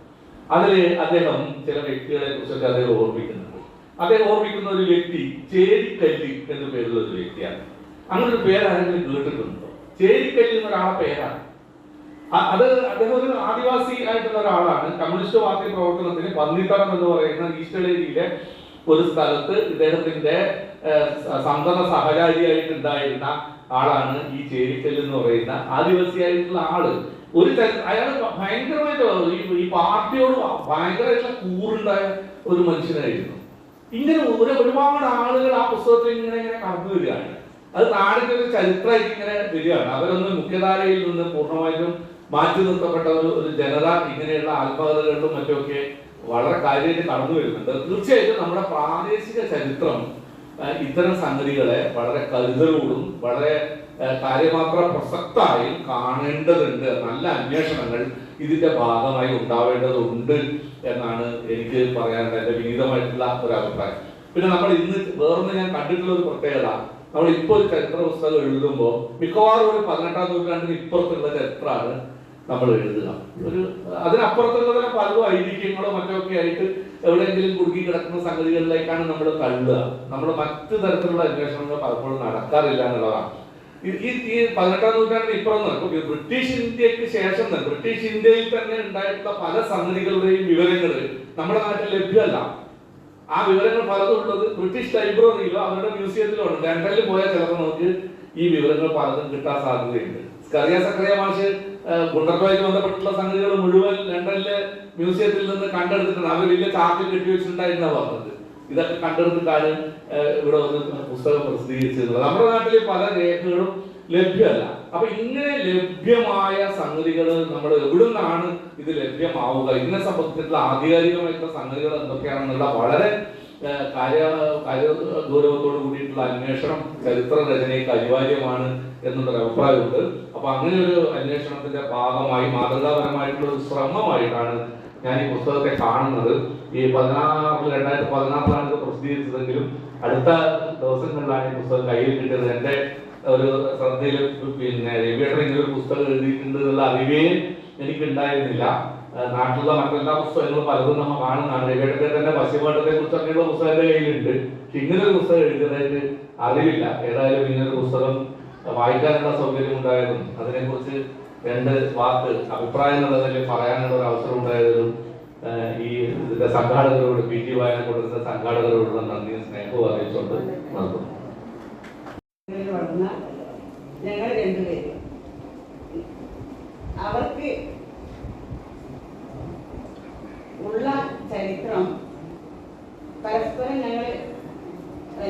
അതിൽ അദ്ദേഹം ചില വ്യക്തികളെ കുറിച്ചൊക്കെ അദ്ദേഹം ഓർമ്മിക്കുന്നുണ്ട്. അദ്ദേഹം ഓർമ്മിക്കുന്ന ഒരു വ്യക്തി ചേരിക്കല്ലി എന്ന പേരുള്ള ഒരു വ്യക്തിയാണ്. അങ്ങനെ ഒരു പേര് ആരെങ്കിലും കേട്ടിട്ടുണ്ടോ? ചേരിക്കല്ലി എന്നൊരാളെ പേരാണ്. അദ്ദേഹം ഒരു ആദിവാസി ആയിട്ടുള്ള ഒരാളാണ്. കമ്മ്യൂണിസ്റ്റ് പാർട്ടി പ്രവർത്തനത്തിന് പന്നിത്തടം എന്ന് പറയുന്ന ഈസ്റ്റേൺ ഏരിയയിലെ ഒരു സ്ഥലത്ത് ഇദ്ദേഹത്തിന്റെ സന്തത സഹചാരിയായിട്ടുണ്ടായിരുന്ന ആളാണ് ഈ ചേരിക്കൽ എന്ന് പറയുന്ന ആദിവാസിയായിട്ടുള്ള ആള്. അയാൾ ഭയങ്കരമായിട്ട് ഈ പാർട്ടിയോട് ഭയങ്കരമായിട്ടുള്ള കൂറുണ്ടായ ഒരു മനുഷ്യനായിരുന്നു. ഇങ്ങനെ ഒരുപാട് ആളുകൾ ആ പുസ്തകത്തിൽ ഇങ്ങനെ കടന്നു വരികയാണ്. അത് നാടിന്റെ ഒരു ചരിത്രമായിട്ട് ഇങ്ങനെ വരികയാണ്. അവരൊന്നും മുഖ്യധാരയിൽ നിന്ന് പൂർണ്ണമായിട്ടും മാറ്റി നിർത്തപ്പെട്ട ഒരു ജനത ഇങ്ങനെയുള്ള ആത്മകഥകളിലും മറ്റുമൊക്കെ വളരെ കാര്യമായിട്ട് കടന്നു വരുന്നുണ്ട്. തീർച്ചയായിട്ടും നമ്മുടെ പ്രാദേശിക ചരിത്രം ഇത്തരം സംഗതികളെ വളരെ കരുതലോടും വളരെ കാര്യമാത്ര പ്രസക്തമായും കാണേണ്ടതുണ്ട്. നല്ല അന്വേഷണങ്ങൾ ഇതിന്റെ ഭാഗമായി ഉണ്ടാവേണ്ടതുണ്ട് എന്നാണ് എനിക്ക് പറയാനുള്ളത്, എന്റെ വിനീതമായിട്ടുള്ള ഒരു അഭിപ്രായം. പിന്നെ നമ്മൾ ഇന്ന് വേറൊന്ന് ഞാൻ കണ്ടിട്ടുള്ള ഒരു പ്രത്യേകത, നമ്മൾ ഇപ്പോൾ ഒരു ചരിത്ര പുസ്തകം എഴുതുമ്പോൾ മിക്കവാറും ഒരു 18ാം നൂറ്റാണ്ടിന് ഇപ്പുറത്തുള്ള ചരിത്രമാണ് നമ്മൾ എഴുതുക. അതിനപ്പുറത്തുള്ള പലതും ഐതിഹ്യങ്ങളോ മറ്റൊക്കെ ആയിട്ട് എവിടെയെങ്കിലും കുടുങ്ങി കിടക്കുന്ന സംഗതികളിലേക്കാണ് നമ്മൾ തള്ളുക. നമ്മൾ മറ്റു തരത്തിലുള്ള അന്വേഷണങ്ങൾ പലപ്പോഴും നടക്കാറില്ല എന്നുള്ളതാണ്. ഈ 18ാം നൂറ്റാണ്ടിന് ഇപ്പുറം ബ്രിട്ടീഷ് ഇന്ത്യക്ക് ശേഷം തന്നെ ബ്രിട്ടീഷ് ഇന്ത്യയിൽ തന്നെ ഉണ്ടായിട്ടുള്ള പല സംഗതികളുടെയും വിവരങ്ങൾ നമ്മുടെ നാട്ടിൽ ലഭ്യമല്ല. ആ വിവരങ്ങൾ പലതും ഉള്ളത് ബ്രിട്ടീഷ് ലൈബ്രറിയിലോ അവരുടെ മ്യൂസിയത്തിലോ ഉണ്ട്. ലണ്ടനിൽ പോയാൽ ചിലപ്പോൾ നമുക്ക് ഈ വിവരങ്ങൾ പലതും കിട്ടാൻ സാധ്യതയുണ്ട്. സക്കറിയ മാഷ് ഗുണ്ടറുമായിട്ട് ബന്ധപ്പെട്ടുള്ള സംഗതികൾ മുഴുവൻ ലണ്ടനിലെ മ്യൂസിയത്തിൽ നിന്ന് കണ്ടെടുത്തിട്ടുണ്ട്. അവർ വലിയ ചാർട്ടിൽ കെട്ടി വെച്ചിട്ടുണ്ടായിരുന്ന പറഞ്ഞത് ഇതൊക്കെ കണ്ടെടുത്തിട്ടാണ് ഇവിടെ വന്ന് പുസ്തകം പ്രസിദ്ധീകരിച്ചിരുന്നത്. നമ്മുടെ നാട്ടിലെ പല രേഖകളും ലഭ്യമല്ല. അപ്പൊ ഇങ്ങനെ ലഭ്യമായ സംഗതികൾ നമ്മൾ എവിടെ നിന്നാണ് ഇത് ലഭ്യമാവുക, ഇതിനെ സംബന്ധിച്ചിട്ടുള്ള ആധികാരികമായിട്ടുള്ള സംഗതികൾ എന്തൊക്കെയാണെന്നുള്ള വളരെ ഗൗരവത്തോട് കൂടിയിട്ടുള്ള അന്വേഷണം ചരിത്ര രചനയ്ക്ക് അനിവാര്യമാണ് എന്നുള്ളൊരു അഭിപ്രായമുണ്ട്. അപ്പൊ അങ്ങനെ ഒരു അന്വേഷണത്തിന്റെ ഭാഗമായി മാതൃകാപരമായിട്ടുള്ള ഒരു ശ്രമമായിട്ടാണ് ഞാൻ ഈ പുസ്തകത്തെ കാണുന്നത്. ഈ 2016 ഇത് പ്രസിദ്ധീകരിച്ചതെങ്കിലും അടുത്ത ദിവസങ്ങളിലാണ് ഈ പുസ്തകം കയ്യിൽ കിട്ടിയത്. എന്റെ ഒരു ശ്രദ്ധയിൽ പിന്നെ രവിയേട്ടൻ ഇങ്ങനെ ഒരു പുസ്തകം എഴുതിയിട്ടുണ്ട് എന്നുള്ള അറിവേ എനിക്ക് ഉണ്ടായിരുന്നില്ല. നാട്ടിലുള്ള മറ്റെല്ലാ പുസ്തകങ്ങളും പലതും നമ്മൾ കാണുന്നതാണ്. രവിയേട്ടന്റെ തന്നെ പശ്ചിമഘട്ടത്തെ കുറിച്ചൊക്കെയുള്ള പുസ്തകം എന്റെ കയ്യിലുണ്ട്. പക്ഷെ ഇങ്ങനൊരു പുസ്തകം എഴുതിയതായിട്ട് അറിവില്ല. ഏതായാലും ഇങ്ങനൊരു പുസ്തകം വായിക്കാനുള്ള സൗകര്യം ഉണ്ടായതും അതിനെക്കുറിച്ച് 2 വാക്ക് അഭിപ്രായം എന്നുള്ളതിൽ പറയാനുള്ള ഒരു അവസരം ഉണ്ടായതിലും ഈ ഇതിന്റെ സംഘാടകരോട് PG വായന കൊടുക്കുന്ന സംഘാടകരോടുള്ള നന്ദിയും സ്നേഹവും അറിയിച്ചുകൊണ്ട് നടത്തുന്നു. ഞങ്ങൾ 2 പേര് അവർക്ക് ഉള്ള ചരിത്രം പരസ്പരം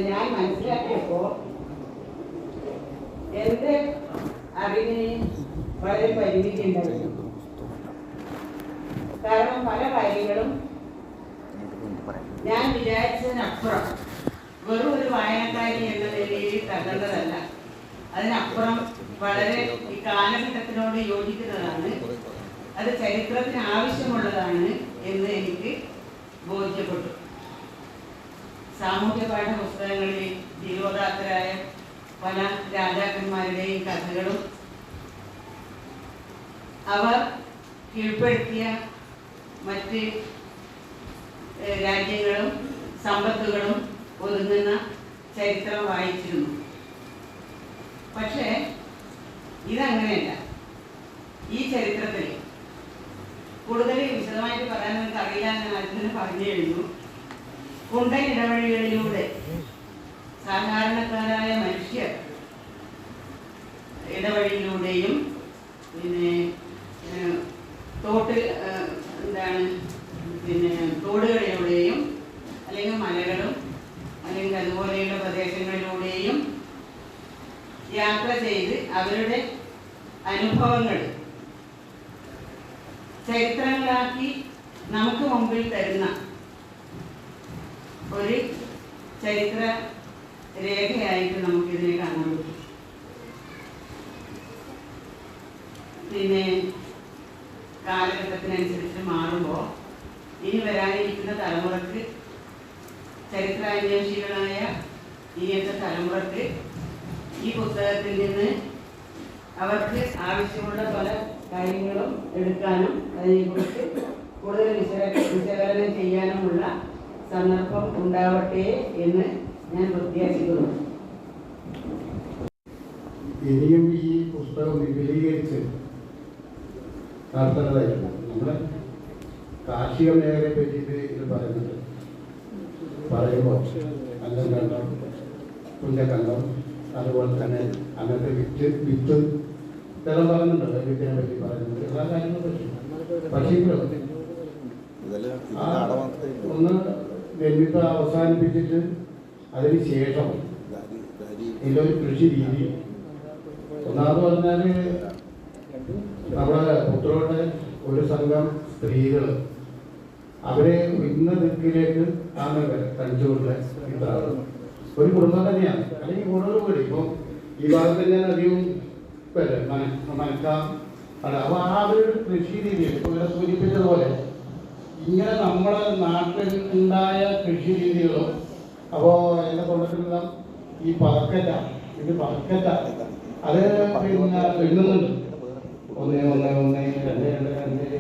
ഞാൻ മനസ്സിലാക്കിയപ്പോൾ എന്റെ അറിവിന് വളരെ പരിമിതി ഉണ്ടായിരുന്നു. കാരണം പല കാര്യങ്ങളും ഞാൻ വിചാരിച്ചതിനപ്പുറം വെറും ഒരു വായനക്കാരി എന്ന നിലയിൽ കണ്ടതല്ല, അതിനപ്പുറം വളരെ ഈ കാലഘട്ടത്തിനോട് യോജിക്കുന്നതാണ്, അത് ചരിത്രത്തിന് ആവശ്യമുള്ളതാണ് എന്ന് എനിക്ക് ബോധ്യപ്പെട്ടു. സാമൂഹ്യ പാഠ പുസ്തകങ്ങളിൽ ജീവോദാത്തരായ പല രാജാക്കന്മാരുടെയും കഥകളും അവർ കീഴ്പ്പെടുത്തിയ മറ്റ് രാജ്യങ്ങളും സമ്പത്തുകളും ഒതുങ്ങുന്ന ചരിത്രം വായിച്ചിരുന്നു. പക്ഷേ ഇതങ്ങനെയല്ല. ഈ ചരിത്രത്തിൽ കൂടുതൽ വിശദമായിട്ട് പറയാൻ നമുക്ക് അറിയില്ല എന്ന് ആദ്യം പറഞ്ഞു കഴിഞ്ഞു. കുണ്ടൻ ഇടവഴികളിലൂടെ സാധാരണക്കാരായ മനുഷ്യർ ഇടവഴിയിലൂടെയും പിന്നെ തോടുകളിലൂടെയും അല്ലെങ്കിൽ മലകളും അല്ലെങ്കിൽ അതുപോലെയുള്ള പ്രദേശങ്ങളിലൂടെയും യാത്ര ചെയ്ത് അവരുടെ അനുഭവങ്ങൾ ചരിത്രങ്ങളാക്കി നമുക്ക് മുമ്പിൽ തരുന്ന ഒരു ചരിത്ര രേഖയായിട്ട് നമുക്കിതിനെ കാണാൻ പറ്റും. പിന്നെ കാലഘട്ടത്തിനനുസരിച്ച് മാറുമ്പോൾ ഇനി വരാനിരിക്കുന്ന തലമുറക്ക്, ചരിത്രാന്വേഷികളായ ഇനിയത്തെ തലമുറക്ക് ഈ പുസ്തകത്തിൽ നിന്ന് അവർക്ക് ആവശ്യമുള്ള പല കാര്യങ്ങളും എടുക്കാനും അതിനെക്കുറിച്ച് കൂടുതൽ വിശകലനം ചെയ്യാനുമുള്ള സന്ദർഭം ഉണ്ടാവട്ടെ എന്ന് ഞാൻ പ്രത്യാശിക്കുന്നു. ഇനിയും ഈ പുസ്തകം വിപുലീകരിച്ച് നടത്തേണ്ടതായിട്ടുണ്ട്. നമ്മുടെ കാർഷിക മേഖലയെ പറ്റിയിട്ട് ഇത് പറയുമ്പോൾ അല്ലം കണ്ടം, പുഞ്ചക്കണ്ടം, അതുപോലെ തന്നെ അങ്ങനത്തെ വിത്ത് ഇതെല്ലാം പറയുന്നുണ്ടല്ലോ. വിത്തിനെ പറ്റി പറയുന്നുണ്ട്, എല്ലാ കാര്യങ്ങളെ പറ്റി. പക്ഷേ ഒന്ന് ജന്മിത്വ അവസാനിപ്പിച്ചിട്ട് അതിന് ശേഷം ഇതിലൊരു കൃഷി രീതി ഒന്നാമത് പറഞ്ഞാൽ നമ്മുടെ പുത്രയുടെ ഒരു സംഘം സ്ത്രീകൾ അവരെ ഇന്ന ദിക്കിലേക്ക് ആണ് തനിച്ചുകൊണ്ടുള്ള ഇതാണ് ഒരു കുടുംബം തന്നെയാണ്. അല്ലെങ്കിൽ കൂടുതൽ വീട് ഇപ്പം ഈ ഭാഗത്ത് തന്നെയാണ് അധികം പേര് മനക്കാം. അപ്പോൾ ആ ഒരു കൃഷി രീതിയിൽ ഇവിടെ സൂചിപ്പിച്ചതുപോലെ ഇങ്ങനെ നമ്മുടെ നാട്ടിൽ ഉണ്ടായ കൃഷി രീതികളും അപ്പോൾ എൻ്റെ കൊണ്ടത്തിലുള്ള ഈ പതക്കറ്റ ഇത് പതക്കറ്റ അത് പിന്നെ എണ്ണുന്നുണ്ട് 1 1 1 2 2 3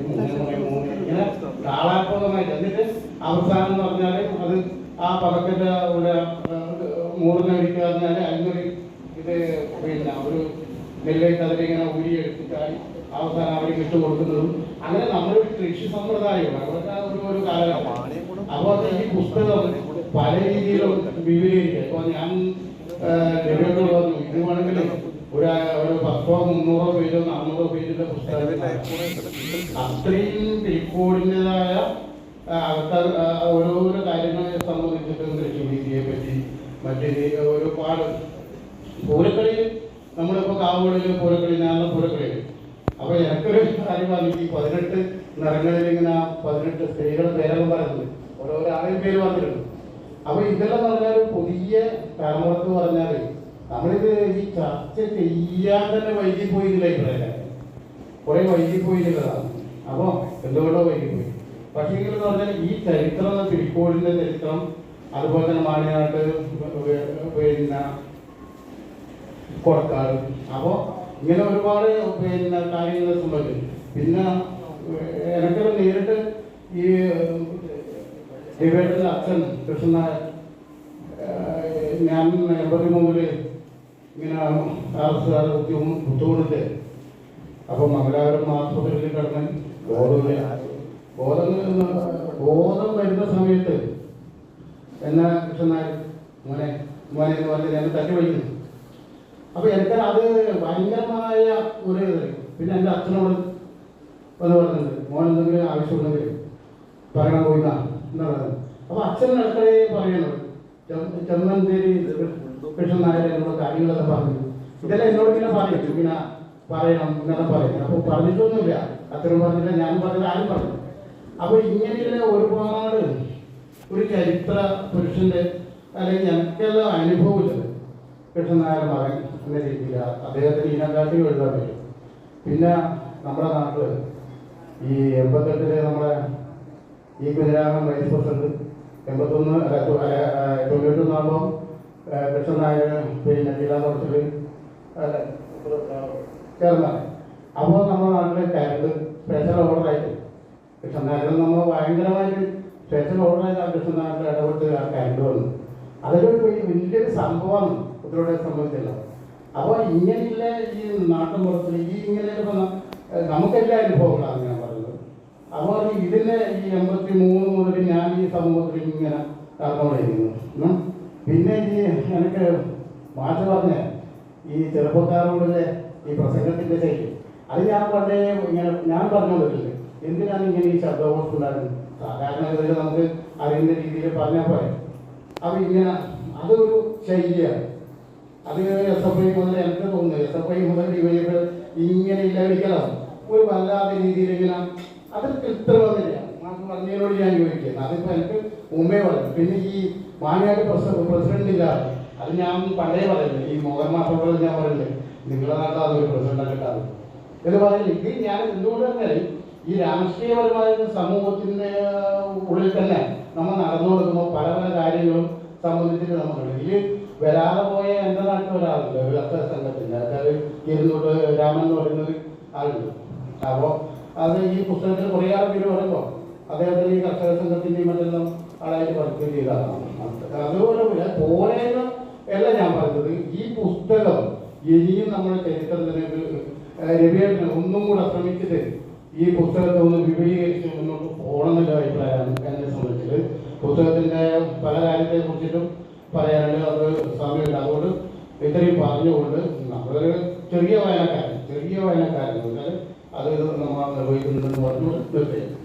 3 ഇങ്ങനെ കാലാത്മകമായിട്ട്. എന്നിട്ട് അവസാനം എന്ന് പറഞ്ഞാൽ അത് ആ പതക്കറ്റ ഇവിടെ മൂറിനടിക്കുക പറഞ്ഞാൽ അതിനൊരു ഇത് പിന്നെ ഒരു നെല്ലായിട്ട് അതിലിങ്ങനെ ഊരിയെടുത്തിട്ടായി അവസാനം അവർ ഇട്ട് കൊടുക്കുന്നതും അങ്ങനെ നമ്മുടെ ഒരു കൃഷി സമ്പ്രദായം അവരുടെ ഒരു കാലഘട്ടമാണ്. അപ്പോൾ ഈ പുസ്തകം പല രീതിയിലും വിവരിക്കുക. ഇപ്പോൾ ഞാൻ രവിയോട് പറഞ്ഞു ഇത് വേണമെങ്കിൽ ഒരു 10 300 പേജോ 400 പേജിന്റെ പുസ്തകം അത്രയും റെക്കോർഡിൻ്റെതായ ഓരോരോ കാര്യങ്ങളെ സംബന്ധിച്ചിട്ട് കൃഷി രീതിയെ പറ്റി മറ്റേ ഒരുപാട് പൂരക്കളി നമ്മളിപ്പോൾ കാവുകളിൽ പൂരക്കളി ഞാനുള്ള പൂരക്കളിയിൽ അപ്പോൾ എനിക്കൊരു കാര്യമാണ് ഈ 18 നിറങ്ങളിൽ ഇങ്ങനെ 18 സ്ത്രീകളുടെ പേരെല്ലാം പറയുന്നത് ഓരോരോ ആളെയും പേര് പറഞ്ഞിട്ടുണ്ട്. അപ്പോൾ ഇതെല്ലാം പറഞ്ഞാൽ പുതിയ തലമുറക്ക് പറഞ്ഞാൽ നമ്മളിത് ഈ ചർച്ച ചെയ്യാൻ തന്നെ വൈകിപ്പോയില്ല. ഇവിടെ കുറെ വൈകിപ്പോയില്ലതാണ്. അപ്പോൾ എന്തുകൊണ്ടോ വൈകിപ്പോയി. പക്ഷേ എന്ന് പറഞ്ഞാൽ ഈ ചരിത്രം തിരുക്കോടിൻ്റെ ചരിത്രം അതുപോലെ തന്നെ മാണിനാട്ട് പിന്നെ കൊടക്കാട് അപ്പോൾ ഇങ്ങനെ ഒരുപാട് പിന്നെ കാര്യങ്ങളെ സംബന്ധിച്ചു. പിന്നെ എനിക്കത് നേരിട്ട് ഈ ഡിബേറ്റിൻ്റെ അച്ഛൻ കൃഷ്ണനായർ ഞാൻ 83 ഇങ്ങനെ RSR ബുദ്ധിമുട്ട് അപ്പോൾ മംഗലാപുരം ആസ്പത്രിയിൽ കിടന്ന് ബോധം വരുന്ന സമയത്ത് എന്നാ കൃഷ്ണനായർ മോനെ എന്ന് പറഞ്ഞ് ഞാൻ തട്ടി വയ്ക്കുന്നു. അപ്പോൾ എനിക്ക് അത് ഭയങ്കരമായ ഒരു പിന്നെ എൻ്റെ അച്ഛനോട് എന്ന് പറഞ്ഞിട്ടുണ്ട് മോൻ എന്തെങ്കിലും ആവശ്യമുണ്ടെങ്കിൽ പറയണം പോയിന്നാ എന്താ പറയുന്നത്. അപ്പോൾ അച്ഛൻ ഇടയ്ക്കിടെ പറയണത് ചെമ്മന്തേരി കൃഷ്ണനായർ എന്നോട് കാര്യങ്ങളൊക്കെ പറഞ്ഞു. ഇതെല്ലാം എന്നോട് ഇങ്ങനെ പറയും ഇങ്ങനെ പറയണം ഇങ്ങനെ പറയും. അപ്പോൾ പറഞ്ഞിട്ടൊന്നുമില്ല, അത്രയും പറഞ്ഞില്ല, ഞാനും പറഞ്ഞില്ല, ആരും പറഞ്ഞു. അപ്പോൾ ഇങ്ങനെയുള്ള ഒരുപാട് ഒരു ചരിത്ര പുരുഷൻ്റെ അല്ലെങ്കിൽ ഞങ്ങൾക്കെല്ലാം അനുഭവമില്ലത് കൃഷ്ണനായർ മകൻ എന്ന രീതിയിൽ അദ്ദേഹത്തിന് ഇതിനെക്കാട്ടി എഴുതാൻ പറ്റും. പിന്നെ നമ്മുടെ നാട്ടിൽ ഈ 88 നമ്മുടെ ഈ കുഞ്ഞിരാമൻ വൈസ് പ്രസിഡന്റ് 91 ആകുമ്പോൾ കൃഷ്ണനായർ പിന്നെ ജില്ലാ കൗൺസിൽ ചേർന്നാണ്. അപ്പോൾ നമ്മുടെ നാട്ടിൽ കരണ്ട് സ്പെഷ്യൽ ഓർഡറായിട്ട് കൃഷ്ണനായർ നമ്മൾ ഭയങ്കരമായിട്ട് സ്പെഷ്യൽ ഓർഡറായിട്ട് കൃഷ്ണനായരുടെ ഇടപെട്ട് ആ കരണ്ട് വന്നു. അതൊരു വലിയൊരു സംഭവമാണ് ഉത്തരവാദിയെ സംബന്ധിച്ചല്ല. അപ്പോൾ ഇങ്ങനെയുള്ള ഈ നാട്ടിൻപുറത്തിൽ ഈ ഇങ്ങനെ നമുക്കെല്ലാ അനുഭവങ്ങളാണ് ഞാൻ പറയുന്നത്. അപ്പോൾ ഇതിന് ഈ 83 മുതൽ ഞാൻ ഈ സമൂഹത്തിൽ ഇങ്ങനെ നടന്നുകൊണ്ടിരിക്കുന്നു. പിന്നെ ഈ എനിക്ക് മാറ്റം പറഞ്ഞ ഈ ചെറുപ്പക്കാരോടുള്ള ഈ പ്രസംഗത്തിൻ്റെ ശൈലി അത് ഞാൻ പണ്ടേ ഇങ്ങനെ ഞാൻ പറഞ്ഞുകൊണ്ടിട്ടുണ്ട്. എന്തിനാണ് ഇങ്ങനെ ഈ ശബ്ദബോധം ഉണ്ടാകുന്നത്? സാധാരണ ഗതിയിൽ നമുക്ക് അറിയുന്ന രീതിയിൽ പറഞ്ഞാൽ പോലെ അപ്പോൾ ഇങ്ങനെ അതൊരു ശൈലിയാണ്. അത് SFI മുതൽ എനിക്ക് തോന്നുന്നു SFI മുതൽ DYFI ഇങ്ങനെ ഇല്ലാതിരിക്കലാണ് ഒരു വല്ലാത്ത രീതിയിൽ ഇങ്ങനെ അത് കൃത്രിമതയാണ്. നമുക്ക് പറഞ്ഞതിനോട് ഞാൻ ചോദിക്കുന്നത് അതിപ്പോൾ എനിക്ക് മുമ്പേ പറഞ്ഞു. പിന്നെ ഈ മാനിയാട് പ്രസിഡന്റില്ല അത് ഞാൻ പണ്ടേ പറയുന്നത് ഈ മോഹൻ മാസത്തോട് ഞാൻ പറയുന്നത് നിങ്ങളുടെ നാട്ടിൽ അതൊരു പ്രസിഡന്റ് കിട്ടാറ് എന്ന് പറയുന്നത്. ഇത് ഞാൻ എന്തുകൊണ്ട് തന്നെ ഈ രാഷ്ട്രീയപരമായ സമൂഹത്തിൻ്റെ ഉള്ളിൽ തന്നെ നമ്മൾ നടന്നു കൊടുക്കുമ്പോൾ പല പല കാര്യങ്ങളും സംബന്ധിച്ചിട്ട് നമുക്കുണ്ട്. ഇതിൽ വരാതെ പോയ എൻ്റെ നാട്ടിൽ ഒരാളുണ്ട് ഒരു കർഷക സംഘത്തിൻ്റെ അതായത് ഇരുന്നൂട്ട് രാമൻ എന്ന് പറയുന്നൊരു ആളുണ്ട്. അപ്പോൾ അത് ഈ പുസ്തകത്തിൽ കുറേ ആൾ പേര് പറയുമ്പോൾ അദ്ദേഹത്തിന് ഈ കർഷക സംഘത്തിൻ്റെയും മറ്റെല്ലാം ആളായിട്ട് പഠിക്കുകയും ചെയ്തതാണ്. അതുപോലെ പോലെയെന്ന് അല്ല ഞാൻ പറഞ്ഞത്. ഈ പുസ്തകം ഇനിയും നമ്മുടെ ചരിത്രത്തിലേക്ക് രവിയേട്ടന് ഒന്നും കൂടെ ശ്രമിച്ചിട്ട് ഈ പുസ്തകത്തെ ഒന്ന് വിപുലീകരിച്ച് മുന്നോട്ട് പോകണമെന്നുള്ള അഭിപ്രായമാണ് എന്നെ സംബന്ധിച്ചത്. പുസ്തകത്തിൻ്റെ പല കാര്യത്തെ കുറിച്ചിട്ടും പറയാനുണ്ട്, അത് സമയമില്ല. അതുകൊണ്ട് ഇത്രയും പറഞ്ഞുകൊണ്ട് നമ്മളൊരു ചെറിയ വായനക്കാരൻ എന്ന് പറഞ്ഞാൽ അത് നമ്മൾ നിർവഹിക്കുന്നുണ്ടെന്ന് പറഞ്ഞു നിർത്തുകയാണ്.